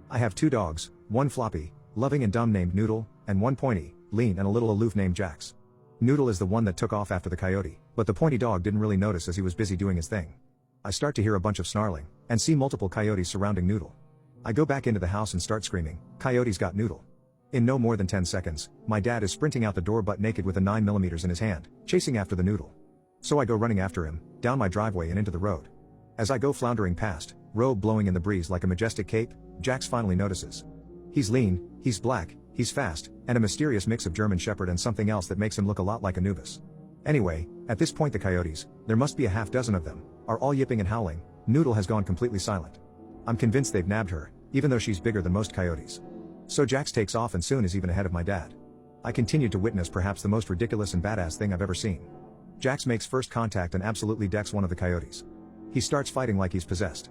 I have 2 dogs, one floppy, loving and dumb named Noodle, and one pointy, lean and a little aloof named Jax. Noodle is the one that took off after the coyote, but the pointy dog didn't really notice as he was busy doing his thing. I start to hear a bunch of snarling, and see multiple coyotes surrounding Noodle. I go back into the house and start screaming, "Coyotes got Noodle." In no more than 10 seconds, my dad is sprinting out the door butt naked with a 9mm in his hand, chasing after the Noodle. So I go running after him, down my driveway and into the road. As I go floundering past, robe blowing in the breeze like a majestic cape, Jax finally notices. He's lean, he's black, he's fast, and a mysterious mix of German Shepherd and something else that makes him look a lot like Anubis. Anyway, at this point the coyotes, there must be a half dozen of them, are all yipping and howling. Noodle has gone completely silent. I'm convinced they've nabbed her, even though she's bigger than most coyotes. So Jax takes off and soon is even ahead of my dad. I continued to witness perhaps the most ridiculous and badass thing I've ever seen. Jax makes first contact and absolutely decks one of the coyotes. He starts fighting like he's possessed.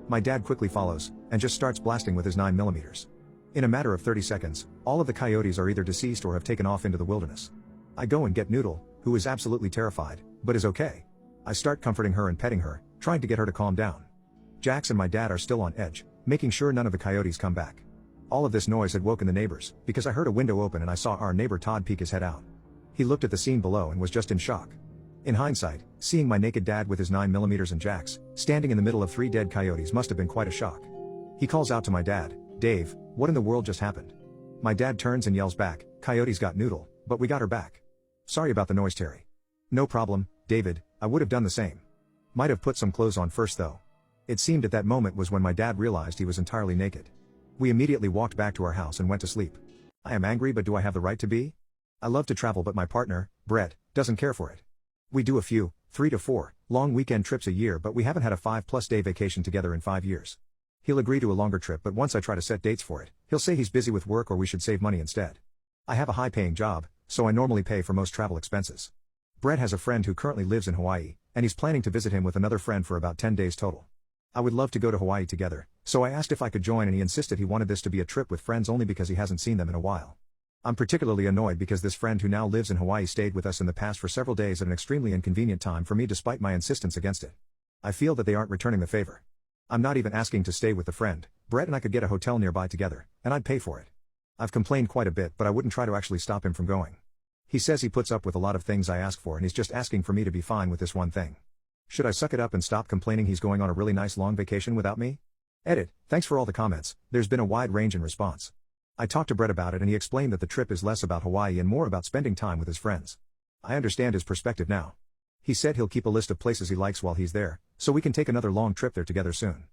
My dad quickly follows, and just starts blasting with his 9mm. In a matter of 30 seconds, all of the coyotes are either deceased or have taken off into the wilderness. I go and get Noodle, who is absolutely terrified, but is okay. I start comforting her and petting her, trying to get her to calm down. Jax and my dad are still on edge, making sure none of the coyotes come back. All of this noise had woken the neighbors, because I heard a window open and I saw our neighbor Todd peek his head out. He looked at the scene below and was just in shock. In hindsight, seeing my naked dad with his 9mm and Jax, standing in the middle of 3 dead coyotes must have been quite a shock. He calls out to my dad, "Dave, what in the world just happened?" My dad turns and yells back, "Coyotes got Noodle, but we got her back. Sorry about the noise, Terry." "No problem, David, I would have done the same. Might have put some clothes on first though." It seemed at that moment was when my dad realized he was entirely naked. We immediately walked back to our house and went to sleep. I am angry, but do I have the right to be? I love to travel, but my partner, Brett, doesn't care for it. We do a few, 3 to 4, long weekend trips a year, but we haven't had a 5+ day vacation together in 5 years. He'll agree to a longer trip, but once I try to set dates for it, he'll say he's busy with work or we should save money instead. I have a high-paying job, so I normally pay for most travel expenses. Brett has a friend who currently lives in Hawaii, and he's planning to visit him with another friend for about 10 days total. I would love to go to Hawaii together, so I asked if I could join and he insisted he wanted this to be a trip with friends only because he hasn't seen them in a while. I'm particularly annoyed because this friend who now lives in Hawaii stayed with us in the past for several days at an extremely inconvenient time for me despite my insistence against it. I feel that they aren't returning the favor. I'm not even asking to stay with the friend. Brett and I could get a hotel nearby together, and I'd pay for it. I've complained quite a bit, but I wouldn't try to actually stop him from going. He says he puts up with a lot of things I ask for and he's just asking for me to be fine with this one thing. Should I suck it up and stop complaining he's going on a really nice long vacation without me? Edit, thanks for all the comments, there's been a wide range in response. I talked to Brett about it and he explained that the trip is less about Hawaii and more about spending time with his friends. I understand his perspective now. He said he'll keep a list of places he likes while he's there, so we can take another long trip there together soon.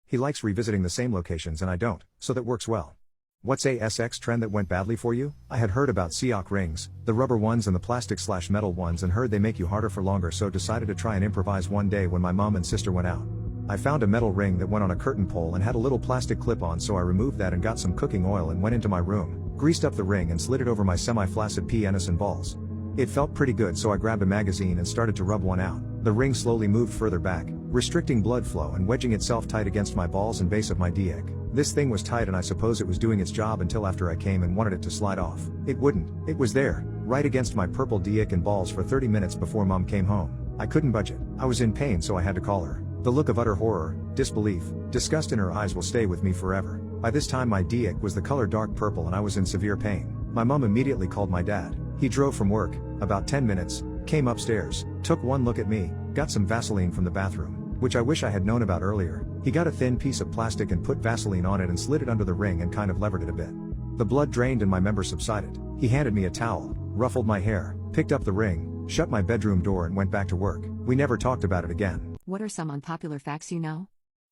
He likes revisiting the same locations and I don't, so that works well. What's a SX trend that went badly for you? I had heard about Seok rings, the rubber ones and the plastic/metal ones, and heard they make you harder for longer, so decided to try and improvise one day when my mom and sister went out. I found a metal ring that went on a curtain pole and had a little plastic clip on, so I removed that and got some cooking oil and went into my room, greased up the ring and slid it over my semi-flaccid penis and balls. It felt pretty good, so I grabbed a magazine and started to rub one out. The ring slowly moved further back, restricting blood flow and wedging itself tight against my balls and base of my dick. This thing was tight and I suppose it was doing its job until after I came and wanted it to slide off. It wouldn't. It was there, right against my purple dick and balls for 30 minutes before Mom came home. I couldn't budge it. I was in pain, so I had to call her. The look of utter horror, disbelief, disgust in her eyes will stay with me forever. By this time my dick was the color dark purple and I was in severe pain. My mom immediately called my dad. He drove from work, about 10 minutes, came upstairs, took one look at me, got some Vaseline from the bathroom, which I wish I had known about earlier. He got a thin piece of plastic and put Vaseline on it and slid it under the ring and kind of levered it a bit. The blood drained and my member subsided. He handed me a towel, ruffled my hair, picked up the ring, shut my bedroom door and went back to work. We never talked about it again. What are some unpopular facts you know?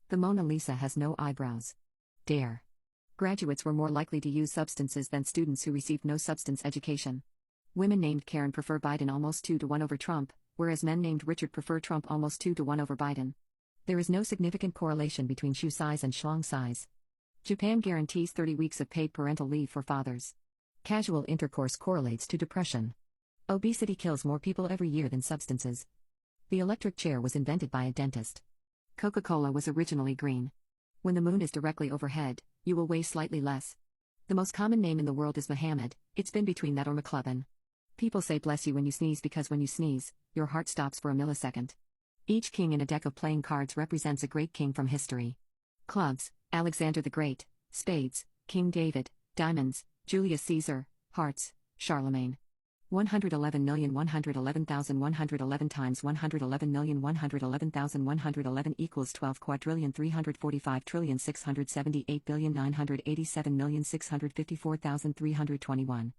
The Mona Lisa has no eyebrows. Dare. Graduates were more likely to use substances than students who received no substance education. Women named Karen prefer Biden almost 2-1 over Trump, whereas men named Richard prefer Trump almost 2-1 over Biden. There is no significant correlation between shoe size and schlong size. Japan guarantees 30 weeks of paid parental leave for fathers. Casual intercourse correlates to depression. Obesity kills more people every year than substances. The electric chair was invented by a dentist. Coca-Cola was originally green. When the moon is directly overhead, you will weigh slightly less. The most common name in the world is Mohammed. It's been between that or McClellan. People say bless you when you sneeze because when you sneeze, your heart stops for a millisecond. Each king in a deck of playing cards represents a great king from history. Clubs, Alexander the Great; spades, King David; diamonds, Julius Caesar; hearts, Charlemagne. 111,111,111 times 111,111,111 equals 12,345,678,987,654,321.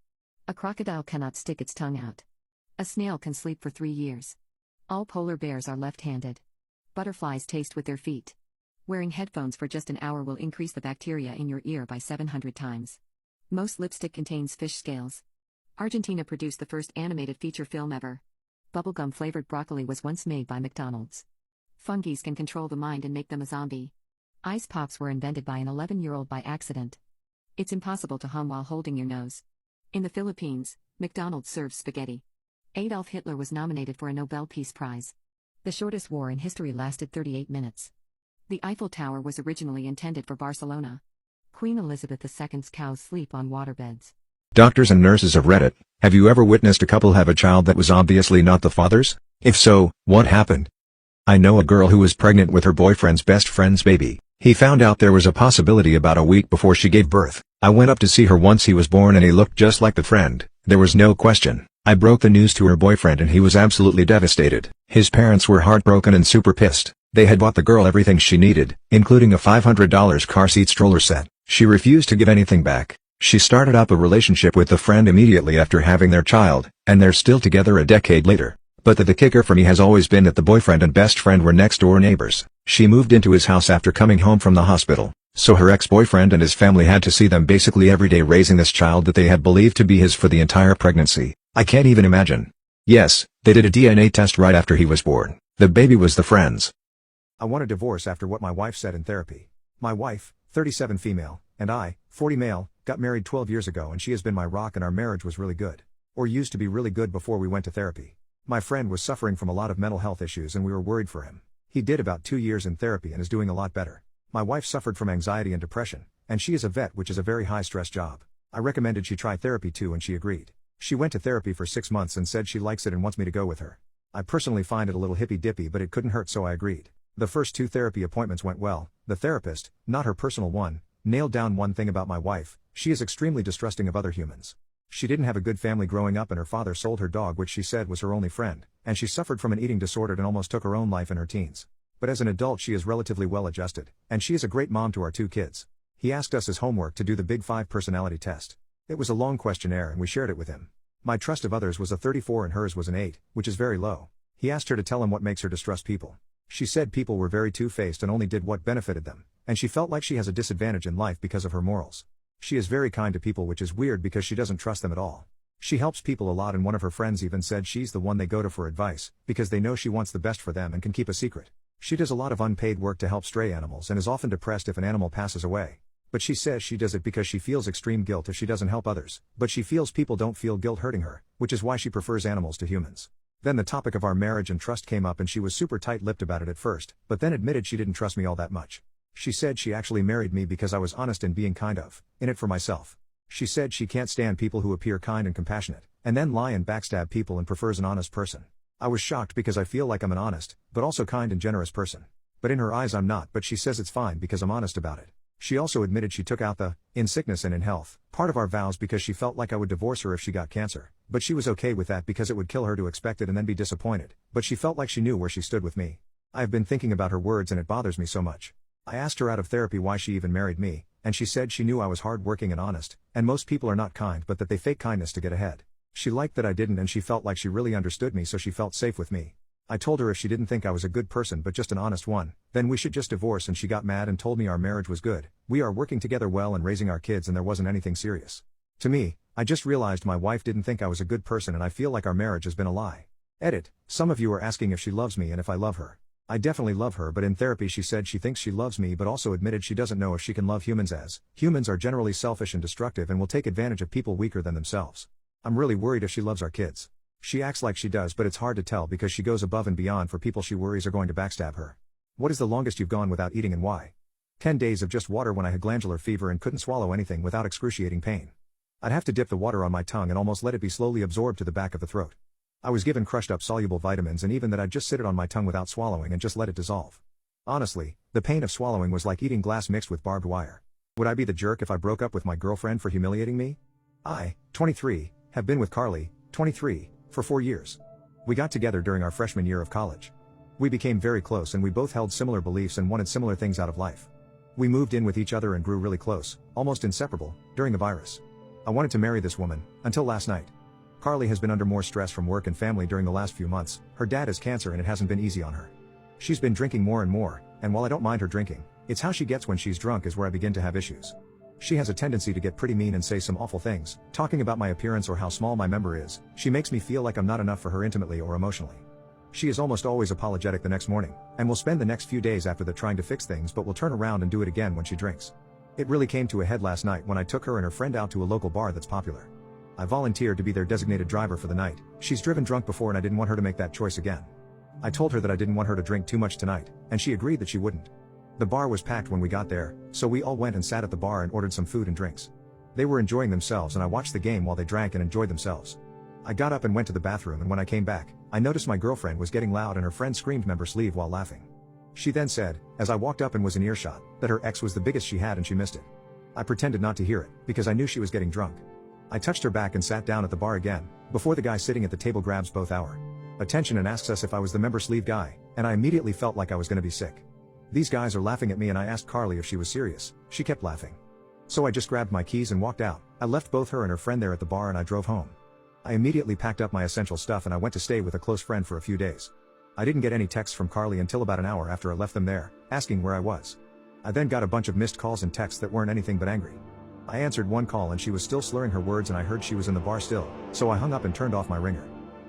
A crocodile cannot stick its tongue out. A snail can sleep for 3 years. All polar bears are left-handed. Butterflies taste with their feet. Wearing headphones for just an hour will increase the bacteria in your ear by 700 times. Most lipstick contains fish scales. Argentina produced the first animated feature film ever. Bubblegum-flavored broccoli was once made by McDonald's. Fungi can control the mind and make them a zombie. Ice pops were invented by an 11-year-old by accident. It's impossible to hum while holding your nose. In the Philippines, McDonald's serves spaghetti. Adolf Hitler was nominated for a Nobel Peace Prize. The shortest war in history lasted 38 minutes. The Eiffel Tower was originally intended for Barcelona. Queen Elizabeth II's cows sleep on waterbeds. Doctors and nurses of Reddit, have you ever witnessed a couple have a child that was obviously not the father's? If so, what happened? I know a girl who was pregnant with her boyfriend's best friend's baby. He found out there was a possibility about a week before she gave birth. I went up to see her once he was born and he looked just like the friend. There was no question. I broke the news to her boyfriend and he was absolutely devastated. His parents were heartbroken and super pissed. They had bought the girl everything she needed, including a $500 car seat stroller set. She refused to give anything back. She started up a relationship with the friend immediately after having their child, and they're still together a decade later. But the kicker for me has always been that the boyfriend and best friend were next door neighbors. She moved into his house after coming home from the hospital, so her ex-boyfriend and his family had to see them basically every day raising this child that they had believed to be his for the entire pregnancy. I can't even imagine. Yes, they did a DNA test right after he was born. The baby was the friend's. I want a divorce after what my wife said in therapy. My wife, 37 female, and I, 40 male, got married 12 years ago and she has been my rock and our marriage was really good. Or used to be really good before we went to therapy. My friend was suffering from a lot of mental health issues and we were worried for him. He did about 2 years in therapy and is doing a lot better. My wife suffered from anxiety and depression, and she is a vet, which is a very high stress job. I recommended she try therapy too and she agreed. She went to therapy for 6 months and said she likes it and wants me to go with her. I personally find it a little hippy dippy but it couldn't hurt so I agreed. The first 2 therapy appointments went well. The therapist, not her personal one, nailed down one thing about my wife: she is extremely distrusting of other humans. She didn't have a good family growing up and her father sold her dog, which she said was her only friend, and she suffered from an eating disorder and almost took her own life in her teens. But as an adult she is relatively well adjusted, and she is a great mom to our 2 kids. He asked us as homework to do the Big 5 personality test. It was a long questionnaire and we shared it with him. My trust of others was a 34 and hers was an 8, which is very low. He asked her to tell him what makes her distrust people. She said people were very two-faced and only did what benefited them, and she felt like she has a disadvantage in life because of her morals. She is very kind to people, which is weird because she doesn't trust them at all. She helps people a lot and one of her friends even said she's the one they go to for advice, because they know she wants the best for them and can keep a secret. She does a lot of unpaid work to help stray animals and is often depressed if an animal passes away. But she says she does it because she feels extreme guilt if she doesn't help others, but she feels people don't feel guilt hurting her, which is why she prefers animals to humans. Then the topic of our marriage and trust came up and she was super tight-lipped about it at first, but then admitted she didn't trust me all that much. She said she actually married me because I was honest and being kind of, in it for myself. She said she can't stand people who appear kind and compassionate, and then lie and backstab people and prefers an honest person. I was shocked because I feel like I'm an honest, but also kind and generous person. But in her eyes I'm not, but she says it's fine because I'm honest about it. She also admitted she took out the, in sickness and in health, part of our vows because she felt like I would divorce her if she got cancer, but she was okay with that because it would kill her to expect it and then be disappointed, but she felt like she knew where she stood with me. I have been thinking about her words and it bothers me so much. I asked her out of therapy why she even married me, and she said she knew I was hardworking and honest, and most people are not kind but that they fake kindness to get ahead. She liked that I didn't and she felt like she really understood me so she felt safe with me. I told her if she didn't think I was a good person but just an honest one, then we should just divorce and she got mad and told me our marriage was good, we are working together well and raising our kids and there wasn't anything serious. To me, I just realized my wife didn't think I was a good person and I feel like our marriage has been a lie. Edit, some of you are asking if she loves me and if I love her. I definitely love her, but in therapy she said she thinks she loves me but also admitted she doesn't know if she can love humans as humans are generally selfish and destructive and will take advantage of people weaker than themselves. I'm really worried if she loves our kids. She acts like she does but it's hard to tell because she goes above and beyond for people she worries are going to backstab her. What is the longest you've gone without eating and why? 10 days of just water when I had glandular fever and couldn't swallow anything without excruciating pain. I'd have to dip the water on my tongue and almost let it be slowly absorbed to the back of the throat. I was given crushed up soluble vitamins and even that I'd just sit it on my tongue without swallowing and just let it dissolve. Honestly, the pain of swallowing was like eating glass mixed with barbed wire. Would I be the jerk if I broke up with my girlfriend for humiliating me? I, 23, have been with Carly, 23, for 4 years. We got together during our freshman year of college. We became very close and we both held similar beliefs and wanted similar things out of life. We moved in with each other and grew really close, almost inseparable, during the virus. I wanted to marry this woman, until last night. Carly has been under more stress from work and family during the last few months. Her dad has cancer and it hasn't been easy on her. She's been drinking more and more, and while I don't mind her drinking, it's how she gets when she's drunk is where I begin to have issues. She has a tendency to get pretty mean and say some awful things, talking about my appearance or how small my member is. She makes me feel like I'm not enough for her intimately or emotionally. She is almost always apologetic the next morning, and will spend the next few days after that trying to fix things but will turn around and do it again when she drinks. It really came to a head last night when I took her and her friend out to a local bar that's popular. I volunteered to be their designated driver for the night. She's driven drunk before and I didn't want her to make that choice again. I told her that I didn't want her to drink too much tonight, and she agreed that she wouldn't. The bar was packed when we got there, so we all went and sat at the bar and ordered some food and drinks. They were enjoying themselves and I watched the game while they drank and enjoyed themselves. I got up and went to the bathroom, and when I came back, I noticed my girlfriend was getting loud and her friend screamed members leave while laughing. She then said, as I walked up and was in earshot, that her ex was the biggest she had and she missed it. I pretended not to hear it, because I knew she was getting drunk. I touched her back and sat down at the bar again, before the guy sitting at the table grabs both our attention and asks us if I was the member sleeve guy, and I immediately felt like I was gonna be sick. These guys are laughing at me and I asked Carly if she was serious. She kept laughing. So I just grabbed my keys and walked out. I left both her and her friend there at the bar and I drove home. I immediately packed up my essential stuff and I went to stay with a close friend for a few days. I didn't get any texts from Carly until about an hour after I left them there, asking where I was. I then got a bunch of missed calls and texts that weren't anything but angry. I answered one call and she was still slurring her words and I heard she was in the bar still, so I hung up and turned off my ringer.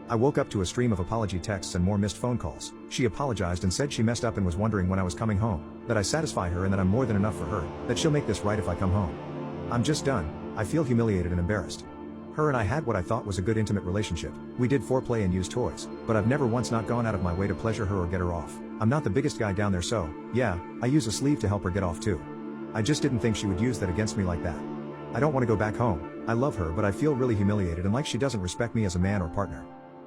I woke up to a stream of apology texts and more missed phone calls. She apologized and said she messed up and was wondering when I was coming home, that I satisfy her and that I'm more than enough for her, that she'll make this right if I come home. I'm just done. I feel humiliated and embarrassed. Her and I had what I thought was a good intimate relationship. We did foreplay and used toys, but I've never once not gone out of my way to pleasure her or get her off. I'm not the biggest guy down there, so, yeah, I use a sleeve to help her get off too. I just didn't think she would use that against me like that. I don't want to go back home. I love her, but I feel really humiliated and like she doesn't respect me as a man or partner.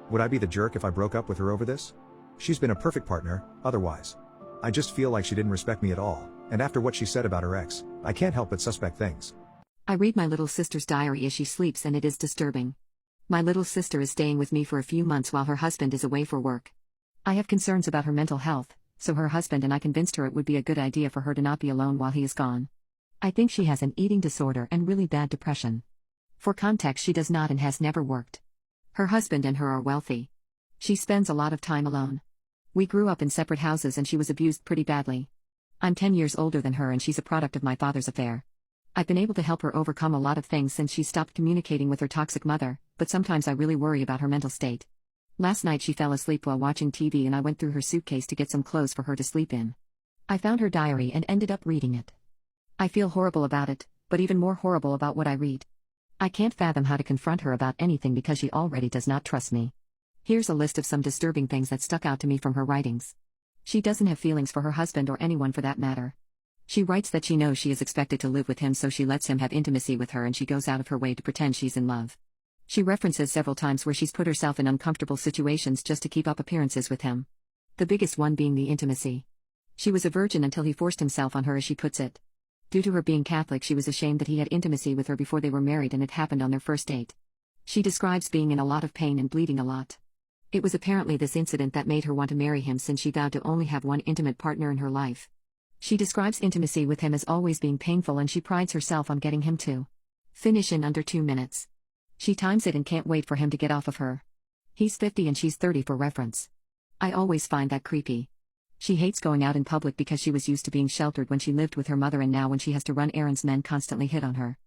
Would I be the jerk if I broke up with her over this? She's been a perfect partner, otherwise. I just feel like she didn't respect me at all, and after what she said about her ex, I can't help but suspect things. I read my little sister's diary as she sleeps and it is disturbing. My little sister is staying with me for a few months while her husband is away for work. I have concerns about her mental health, so her husband and I convinced her it would be a good idea for her to not be alone while he is gone. I think she has an eating disorder and really bad depression. For context, she does not and has never worked. Her husband and her are wealthy. She spends a lot of time alone. We grew up in separate houses and she was abused pretty badly. I'm 10 years older than her and she's a product of my father's affair. I've been able to help her overcome a lot of things since she stopped communicating with her toxic mother, but sometimes I really worry about her mental state. Last night she fell asleep while watching TV and I went through her suitcase to get some clothes for her to sleep in. I found her diary and ended up reading it. I feel horrible about it, but even more horrible about what I read. I can't fathom how to confront her about anything because she already does not trust me. Here's a list of some disturbing things that stuck out to me from her writings. She doesn't have feelings for her husband or anyone for that matter. She writes that she knows she is expected to live with him, so she lets him have intimacy with her and she goes out of her way to pretend she's in love. She references several times where she's put herself in uncomfortable situations just to keep up appearances with him. The biggest one being the intimacy. She was a virgin until he forced himself on her, as she puts it. Due to her being Catholic, she was ashamed that he had intimacy with her before they were married and it happened on their first date. She describes being in a lot of pain and bleeding a lot. It was apparently this incident that made her want to marry him, since she vowed to only have one intimate partner in her life. She describes intimacy with him as always being painful and she prides herself on getting him to finish in under 2 minutes. She times it and can't wait for him to get off of her. He's 50 and she's 30 for reference. I always find that creepy. She hates going out in public because she was used to being sheltered when she lived with her mother, and now when she has to run errands, men constantly hit on her.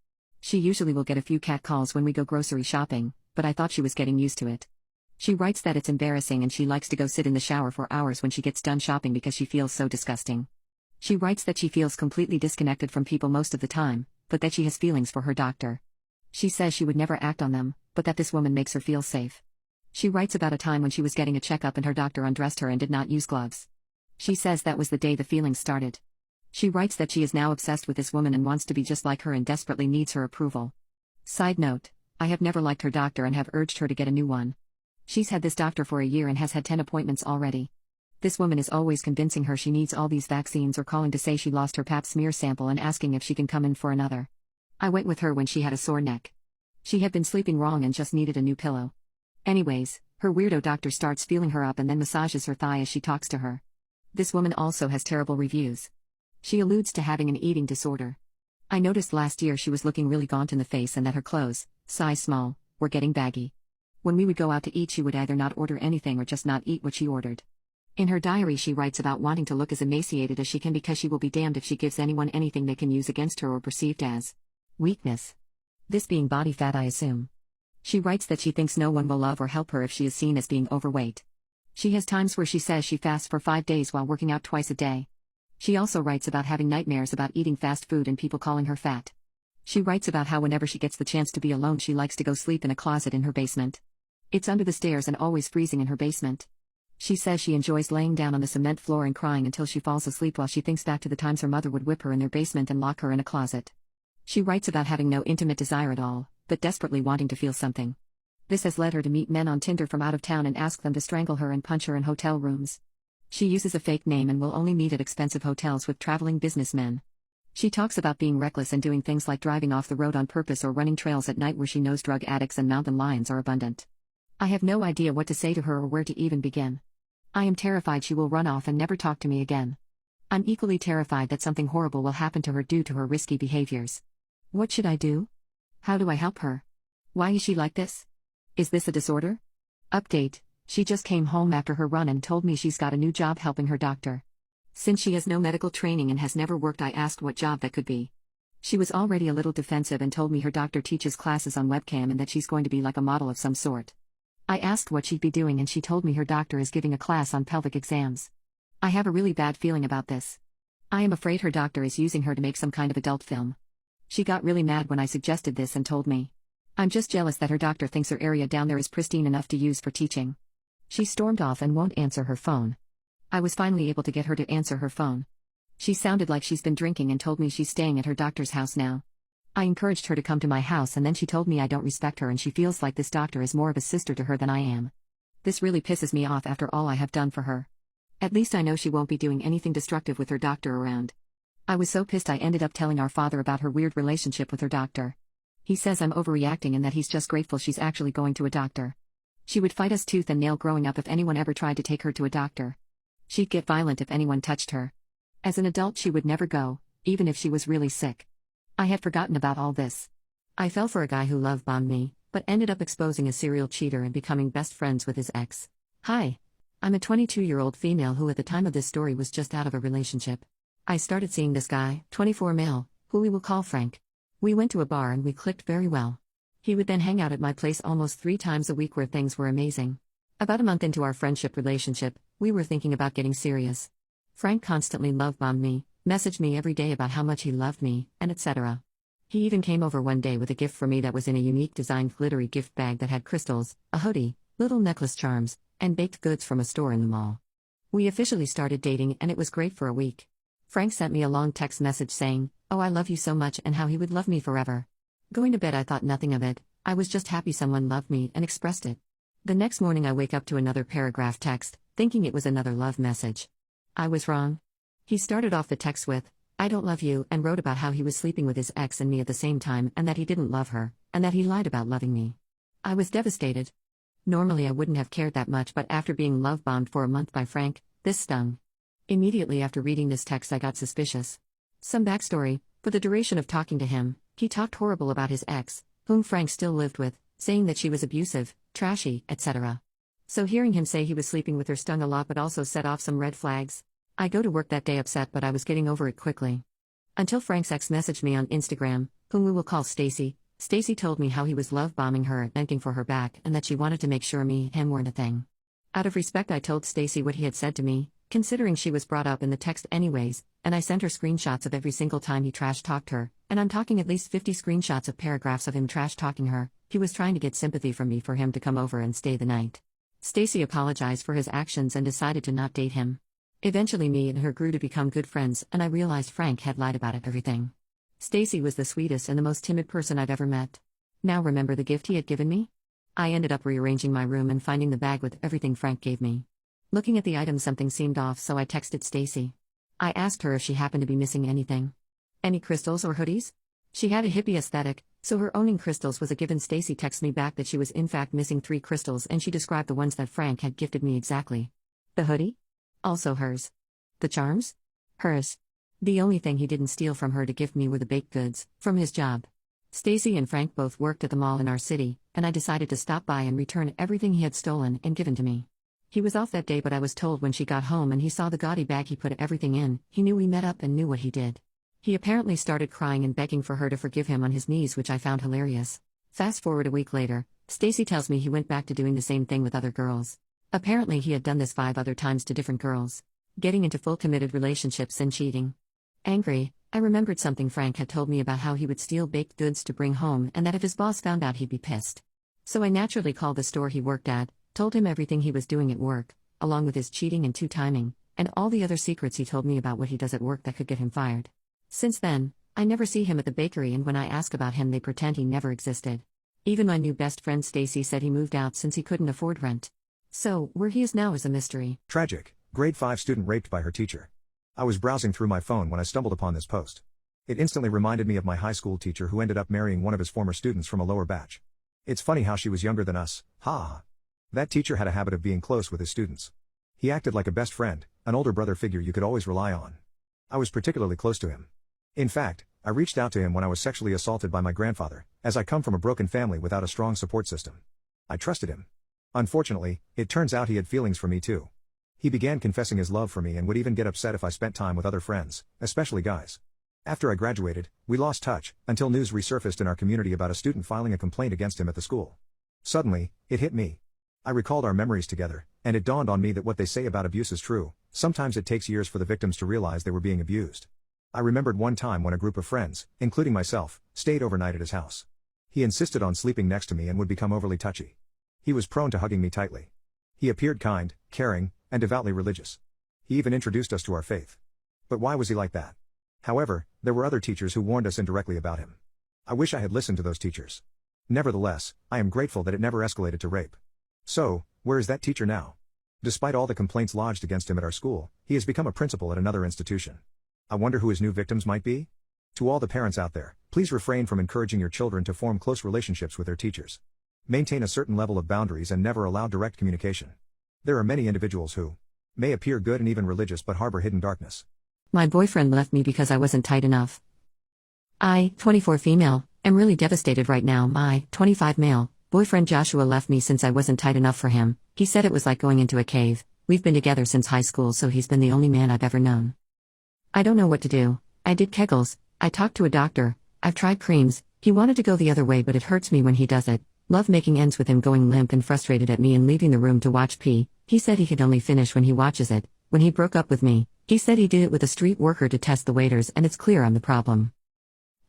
She usually will get a few cat calls when we go grocery shopping, but I thought she was getting used to it. She writes that it's embarrassing and she likes to go sit in the shower for hours when she gets done shopping because she feels so disgusting. She writes that she feels completely disconnected from people most of the time, but that she has feelings for her doctor. She says she would never act on them, but that this woman makes her feel safe. She writes about a time when she was getting a checkup and her doctor undressed her and did not use gloves. She says that was the day the feelings started. She writes that she is now obsessed with this woman and wants to be just like her and desperately needs her approval. Side note, I have never liked her doctor and have urged her to get a new one. She's had this doctor for a year and has had 10 appointments already. This woman is always convincing her she needs all these vaccines or calling to say she lost her pap smear sample and asking if she can come in for another. I went with her when she had a sore neck. She had been sleeping wrong and just needed a new pillow. Anyways, her weirdo doctor starts feeling her up and then massages her thigh as she talks to her. This woman also has terrible reviews. She alludes to having an eating disorder. I noticed last year she was looking really gaunt in the face and that her clothes, size small, were getting baggy. When we would go out to eat, she would either not order anything or just not eat what she ordered. In her diary she writes about wanting to look as emaciated as she can because she will be damned if she gives anyone anything they can use against her or perceived as weakness. This being body fat, I assume. She writes that she thinks no one will love or help her if she is seen as being overweight. She has times where she says she fasts for 5 days while working out twice a day. She also writes about having nightmares about eating fast food and people calling her fat. She writes about how whenever she gets the chance to be alone she likes to go sleep in a closet in her basement. It's under the stairs and always freezing in her basement. She says she enjoys laying down on the cement floor and crying until she falls asleep while she thinks back to the times her mother would whip her in their basement and lock her in a closet. She writes about having no intimate desire at all, but desperately wanting to feel something. This has led her to meet men on Tinder from out of town and ask them to strangle her and punch her in hotel rooms. She uses a fake name and will only meet at expensive hotels with traveling businessmen. She talks about being reckless and doing things like driving off the road on purpose or running trails at night where she knows drug addicts and mountain lions are abundant. I have no idea what to say to her or where to even begin. I am terrified she will run off and never talk to me again. I'm equally terrified that something horrible will happen to her due to her risky behaviors. What should I do? How do I help her? Why is she like this? Is this a disorder? Update: she just came home after her run and told me she's got a new job helping her doctor. Since she has no medical training and has never worked, I asked what job that could be. She was already a little defensive and told me her doctor teaches classes on webcam and that she's going to be like a model of some sort. I asked what she'd be doing and she told me her doctor is giving a class on pelvic exams. I have a really bad feeling about this. I am afraid her doctor is using her to make some kind of adult film. She got really mad when I suggested this and told me. I'm just jealous that her doctor thinks her area down there is pristine enough to use for teaching. She stormed off and won't answer her phone. I was finally able to get her to answer her phone. She sounded like she's been drinking and told me she's staying at her doctor's house now. I encouraged her to come to my house and then she told me I don't respect her and she feels like this doctor is more of a sister to her than I am. This really pisses me off after all I have done for her. At least I know she won't be doing anything destructive with her doctor around. I was so pissed I ended up telling our father about her weird relationship with her doctor. He says I'm overreacting and that he's just grateful she's actually going to a doctor. She would fight us tooth and nail growing up if anyone ever tried to take her to a doctor. She'd get violent if anyone touched her. As an adult she would never go, even if she was really sick. I had forgotten about all this. I fell for a guy who love-bombed me, but ended up exposing a serial cheater and becoming best friends with his ex. Hi. I'm a 22-year-old female who at the time of this story was just out of a relationship. I started seeing this guy, 24 male, who we will call Frank. We went to a bar and we clicked very well. He would then hang out at my place almost 3 times a week where things were amazing. About a month into our friendship relationship, we were thinking about getting serious. Frank constantly love-bombed me, messaged me every day about how much he loved me, and etc. He even came over one day with a gift for me that was in a unique designed glittery gift bag that had crystals, a hoodie, little necklace charms, and baked goods from a store in the mall. We officially started dating and it was great for a week. Frank sent me a long text message saying, "Oh, I love you so much," and how he would love me forever. Going to bed I thought nothing of it, I was just happy someone loved me and expressed it. The next morning I wake up to another paragraph text, thinking it was another love message. I was wrong. He started off the text with, "I don't love you," and wrote about how he was sleeping with his ex and me at the same time and that he didn't love her, and that he lied about loving me. I was devastated. Normally I wouldn't have cared that much, but after being love-bombed for a month by Frank, this stung. Immediately after reading this text I got suspicious. Some backstory: for the duration of talking to him, he talked horrible about his ex, whom Frank still lived with, saying that she was abusive, trashy, etc. So hearing him say he was sleeping with her stung a lot but also set off some red flags. I go to work that day upset, but I was getting over it quickly. Until Frank's ex messaged me on Instagram, whom we will call Stacy. Stacy told me how he was love-bombing her and thanking for her back and that she wanted to make sure me and him weren't a thing. Out of respect I told Stacy what he had said to me, considering she was brought up in the text anyways, and I sent her screenshots of every single time he trash-talked her, and I'm talking at least 50 screenshots of paragraphs of him trash-talking her. He was trying to get sympathy from me for him to come over and stay the night. Stacy apologized for his actions and decided to not date him. Eventually me and her grew to become good friends and I realized Frank had lied about everything. Stacy was the sweetest and the most timid person I've ever met. Now remember the gift he had given me? I ended up rearranging my room and finding the bag with everything Frank gave me. Looking at the items something seemed off, so I texted Stacy. I asked her if she happened to be missing anything. Any crystals or hoodies? She had a hippie aesthetic, so her owning crystals was a given. Stacy texted me back that she was in fact missing 3 crystals and she described the ones that Frank had gifted me exactly. The hoodie? Also hers. The charms? Hers. The only thing he didn't steal from her to gift me were the baked goods, from his job. Stacy and Frank both worked at the mall in our city, and I decided to stop by and return everything he had stolen and given to me. He was off that day, but I was told when she got home and he saw the gaudy bag he put everything in, he knew we met up and knew what he did. He apparently started crying and begging for her to forgive him on his knees, which I found hilarious. Fast forward a week later, Stacy tells me he went back to doing the same thing with other girls. Apparently he had done this 5 other times to different girls. Getting into full committed relationships and cheating. Angry, I remembered something Frank had told me about how he would steal baked goods to bring home and that if his boss found out he'd be pissed. So I naturally called the store he worked at, told him everything he was doing at work, along with his cheating and 2-timing, and all the other secrets he told me about what he does at work that could get him fired. Since then, I never see him at the bakery, and when I ask about him, they pretend he never existed. Even my new best friend Stacy said he moved out since he couldn't afford rent. So, where he is now is a mystery. Tragic. Grade 5 student raped by her teacher. I was browsing through my phone when I stumbled upon this post. It instantly reminded me of my high school teacher who ended up marrying one of his former students from a lower batch. It's funny how she was younger than us, ha ha. That teacher had a habit of being close with his students. He acted like a best friend, an older brother figure you could always rely on. I was particularly close to him. In fact, I reached out to him when I was sexually assaulted by my grandfather, as I come from a broken family without a strong support system. I trusted him. Unfortunately, it turns out he had feelings for me too. He began confessing his love for me and would even get upset if I spent time with other friends, especially guys. After I graduated, we lost touch, until news resurfaced in our community about a student filing a complaint against him at the school. Suddenly, it hit me. I recalled our memories together, and it dawned on me that what they say about abuse is true. Sometimes it takes years for the victims to realize they were being abused. I remembered one time when a group of friends, including myself, stayed overnight at his house. He insisted on sleeping next to me and would become overly touchy. He was prone to hugging me tightly. He appeared kind, caring, and devoutly religious. He even introduced us to our faith. But why was he like that? However, there were other teachers who warned us indirectly about him. I wish I had listened to those teachers. Nevertheless, I am grateful that it never escalated to rape. So, where is that teacher now? Despite all the complaints lodged against him at our school, he has become a principal at another institution. I wonder who his new victims might be? To all the parents out there, please refrain from encouraging your children to form close relationships with their teachers. Maintain a certain level of boundaries and never allow direct communication. There are many individuals who may appear good and even religious but harbor hidden darkness. My boyfriend left me because I wasn't tight enough. I, 24 female, am really devastated right now. My, 25 male, boyfriend Joshua left me since I wasn't tight enough for him. He said it was like going into a cave. We've been together since high school, so he's been the only man I've ever known. I don't know what to do. I did Kegels, I talked to a doctor, I've tried creams. He wanted to go the other way, but it hurts me when he does it. Love making ends with him going limp and frustrated at me and leaving the room to watch pee. He said he could only finish when he watches it. When he broke up with me, he said he did it with a street worker to test the waiters, and it's clear I'm the problem.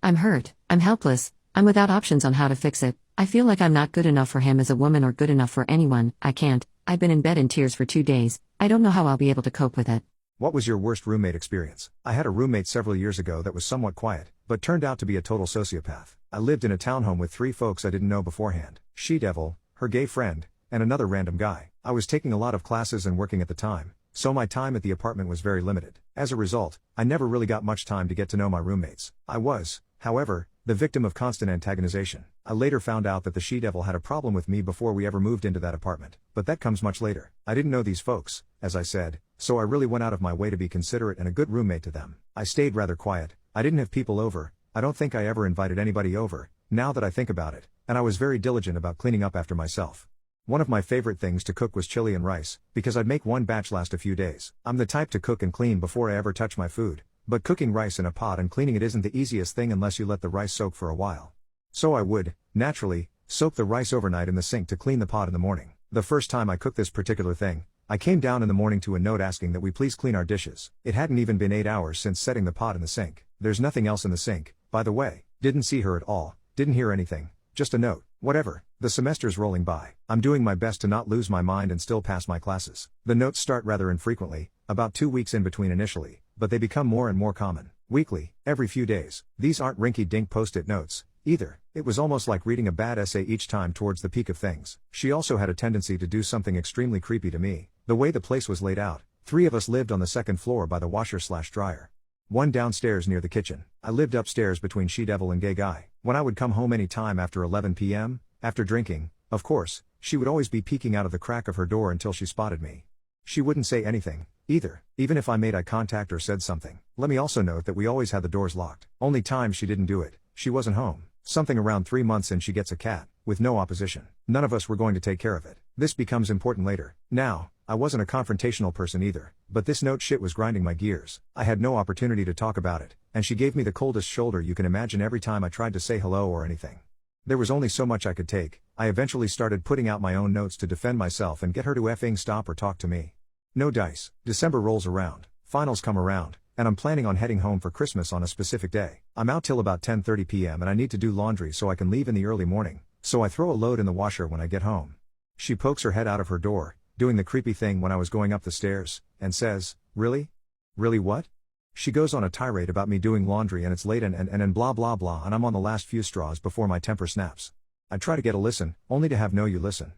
I'm hurt, I'm helpless, I'm without options on how to fix it. I feel like I'm not good enough for him as a woman or good enough for anyone. I can't. I've been in bed in tears for 2 days. I don't know how I'll be able to cope with it. What was your worst roommate experience? I had a roommate several years ago that was somewhat quiet, but turned out to be a total sociopath. I lived in a townhome with 3 folks I didn't know beforehand. She-devil, her gay friend, and another random guy. I was taking a lot of classes and working at the time, so my time at the apartment was very limited. As a result, I never really got much time to get to know my roommates. I was, however, the victim of constant antagonization. I later found out that the she-devil had a problem with me before we ever moved into that apartment, but that comes much later. I didn't know these folks, as I said, so I really went out of my way to be considerate and a good roommate to them. I stayed rather quiet, I didn't have people over, I don't think I ever invited anybody over, now that I think about it, and I was very diligent about cleaning up after myself. One of my favorite things to cook was chili and rice, because I'd make one batch last a few days. I'm the type to cook and clean before I ever touch my food, but cooking rice in a pot and cleaning it isn't the easiest thing unless you let the rice soak for a while. So I would, naturally, soak the rice overnight in the sink to clean the pot in the morning. The first time I cooked this particular thing, I came down in the morning to a note asking that we please clean our dishes. It hadn't even been 8 hours since setting the pot in the sink. There's nothing else in the sink, by the way. Didn't see her at all, didn't hear anything, just a note. Whatever. The semester's rolling by. I'm doing my best to not lose my mind and still pass my classes. The notes start rather infrequently, about 2 weeks in between initially, but they become more and more common. Weekly, every few days. These aren't rinky-dink post-it notes, either. It was almost like reading a bad essay each time towards the peak of things. She also had a tendency to do something extremely creepy to me. The way the place was laid out, 3 of us lived on the second floor by the washer/dryer. One downstairs near the kitchen. I lived upstairs between she-devil and gay guy. When I would come home any time after 11 p.m., after drinking, of course, she would always be peeking out of the crack of her door until she spotted me. She wouldn't say anything, either, even if I made eye contact or said something. Let me also note that we always had the doors locked. Only time she didn't do it, she wasn't home. Something around 3 months and she gets a cat, with no opposition. None of us were going to take care of it. This becomes important later. Now, I wasn't a confrontational person either, but this note shit was grinding my gears. I had no opportunity to talk about it, and she gave me the coldest shoulder you can imagine every time I tried to say hello or anything. There was only so much I could take. I eventually started putting out my own notes to defend myself and get her to effing stop or talk to me. No dice. December rolls around, finals come around, and I'm planning on heading home for Christmas on a specific day. I'm out till about 10:30 p.m. and I need to do laundry so I can leave in the early morning, so I throw a load in the washer when I get home. She pokes her head out of her door, doing the creepy thing when I was going up the stairs, and says, "Really? Really what?" She goes on a tirade about me doing laundry and it's late and blah blah blah, and I'm on the last few straws before my temper snaps. I try to get a listen, only to have no you listen.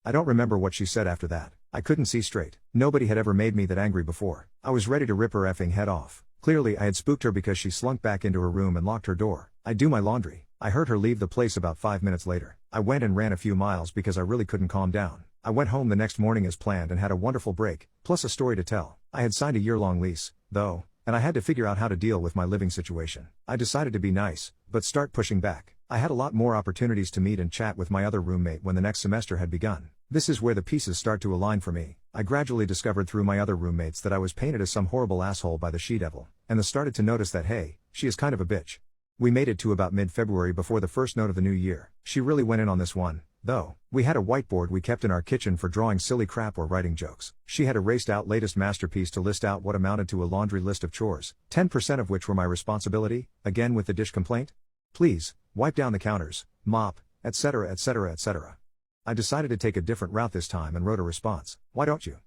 I don't remember what she said after that. I couldn't see straight. Nobody had ever made me that angry before. I was ready to rip her effing head off. Clearly I had spooked her because she slunk back into her room and locked her door. I do my laundry. I heard her leave the place about 5 minutes later. I went and ran a few miles because I really couldn't calm down. I went home the next morning as planned and had a wonderful break, plus a story to tell. I had signed a year-long lease, though, and I had to figure out how to deal with my living situation. I decided to be nice, but start pushing back. I had a lot more opportunities to meet and chat with my other roommate when the next semester had begun. This is where the pieces start to align for me. I gradually discovered through my other roommates that I was painted as some horrible asshole by the she-devil, and started to notice that hey, she is kind of a bitch. We made it to about mid-February before the first note of the new year. She really went in on this one, though. We had a whiteboard we kept in our kitchen for drawing silly crap or writing jokes. She had erased out latest masterpiece to list out what amounted to a laundry list of chores, 10% of which were my responsibility, again with the dish complaint. Please, wipe down the counters, mop, etc. etc. etc. I decided to take a different route this time and wrote a response. Why don't you?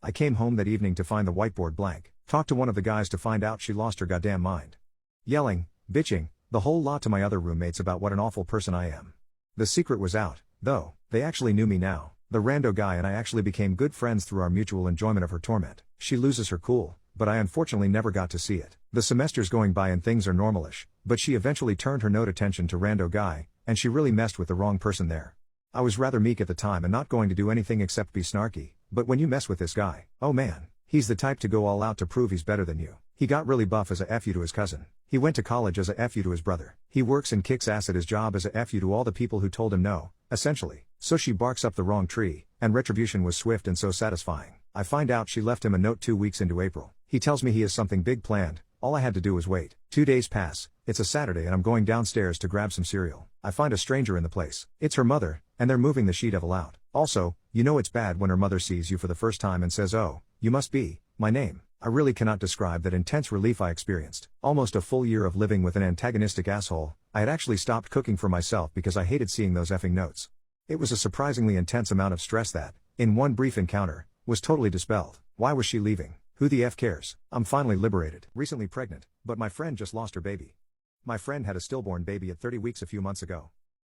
I came home that evening to find the whiteboard blank, talked to one of the guys to find out she lost her goddamn mind. Yelling, bitching, the whole lot to my other roommates about what an awful person I am. The secret was out, though. They actually knew me now. The rando guy and I actually became good friends through our mutual enjoyment of her torment. She loses her cool, but I unfortunately never got to see it. The semester's going by and things are normalish, but she eventually turned her note attention to rando guy, and she really messed with the wrong person there. I was rather meek at the time and not going to do anything except be snarky, but when you mess with this guy, oh man, he's the type to go all out to prove he's better than you. He got really buff as a F you to his cousin. He went to college as a F you to his brother. He works and kicks ass at his job as a F you to all the people who told him no, essentially. So she barks up the wrong tree, and retribution was swift and so satisfying. I find out she left him a note 2 weeks into April. He tells me he has something big planned. All I had to do was wait. 2 days pass. It's a Saturday and I'm going downstairs to grab some cereal. I find a stranger in the place. It's her mother, and they're moving the she-devil out. Also, you know it's bad when her mother sees you for the first time and says, "Oh, you must be my name." I really cannot describe that intense relief I experienced. Almost a full year of living with an antagonistic asshole, I had actually stopped cooking for myself because I hated seeing those effing notes. It was a surprisingly intense amount of stress that, in one brief encounter, was totally dispelled. Why was she leaving? Who the F cares? I'm finally liberated. Recently pregnant, but my friend just lost her baby. My friend had a stillborn baby at 30 weeks a few months ago.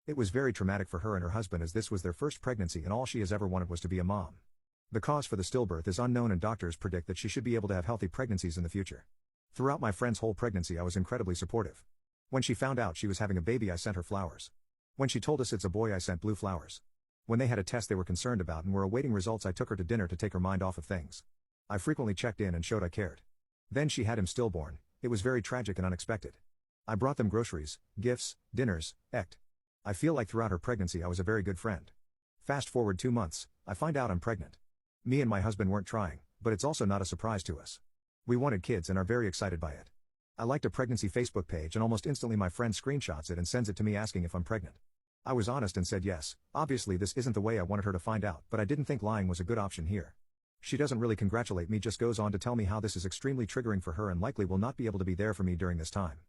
It was very traumatic for her and her husband as this was their first pregnancy and all she has ever wanted was to be a mom. The cause for the stillbirth is unknown and doctors predict that she should be able to have healthy pregnancies in the future. Throughout my friend's whole pregnancy I was incredibly supportive. When she found out she was having a baby I sent her flowers. When she told us it's a boy I sent blue flowers. When they had a test they were concerned about and were awaiting results I took her to dinner to take her mind off of things. I frequently checked in and showed I cared. Then she had him stillborn. It was very tragic and unexpected. I brought them groceries, gifts, dinners, ect. I feel like throughout her pregnancy I was a very good friend. Fast forward 2 months, I find out I'm pregnant. Me and my husband weren't trying, but it's also not a surprise to us. We wanted kids and are very excited by it. I liked a pregnancy Facebook page and almost instantly my friend screenshots it and sends it to me asking if I'm pregnant. I was honest and said yes. Obviously this isn't the way I wanted her to find out, but I didn't think lying was a good option here. She doesn't really congratulate me, just goes on to tell me how this is extremely triggering for her and likely will not be able to be there for me during this time.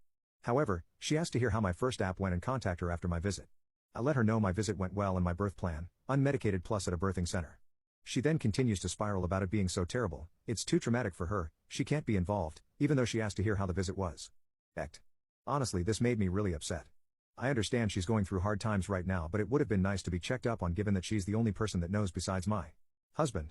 However, she asked to hear how my first app went and contact her after my visit. I let her know my visit went well and my birth plan, unmedicated plus at a birthing center. She then continues to spiral about it being so terrible, it's too traumatic for her, she can't be involved, even though she asked to hear how the visit was. Ect. Honestly, this made me really upset. I understand she's going through hard times right now, but it would have been nice to be checked up on given that she's the only person that knows besides my husband.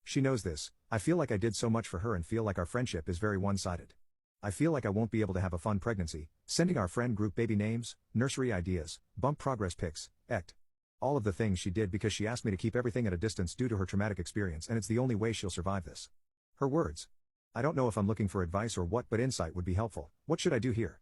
She knows this. I feel like I did so much for her and feel like our friendship is very one-sided. I feel like I won't be able to have a fun pregnancy, sending our friend group baby names, nursery ideas, bump progress pics, ect. All of the things she did because she asked me to keep everything at a distance due to her traumatic experience and it's the only way she'll survive this. Her words. I don't know if I'm looking for advice or what, but insight would be helpful. What should I do here?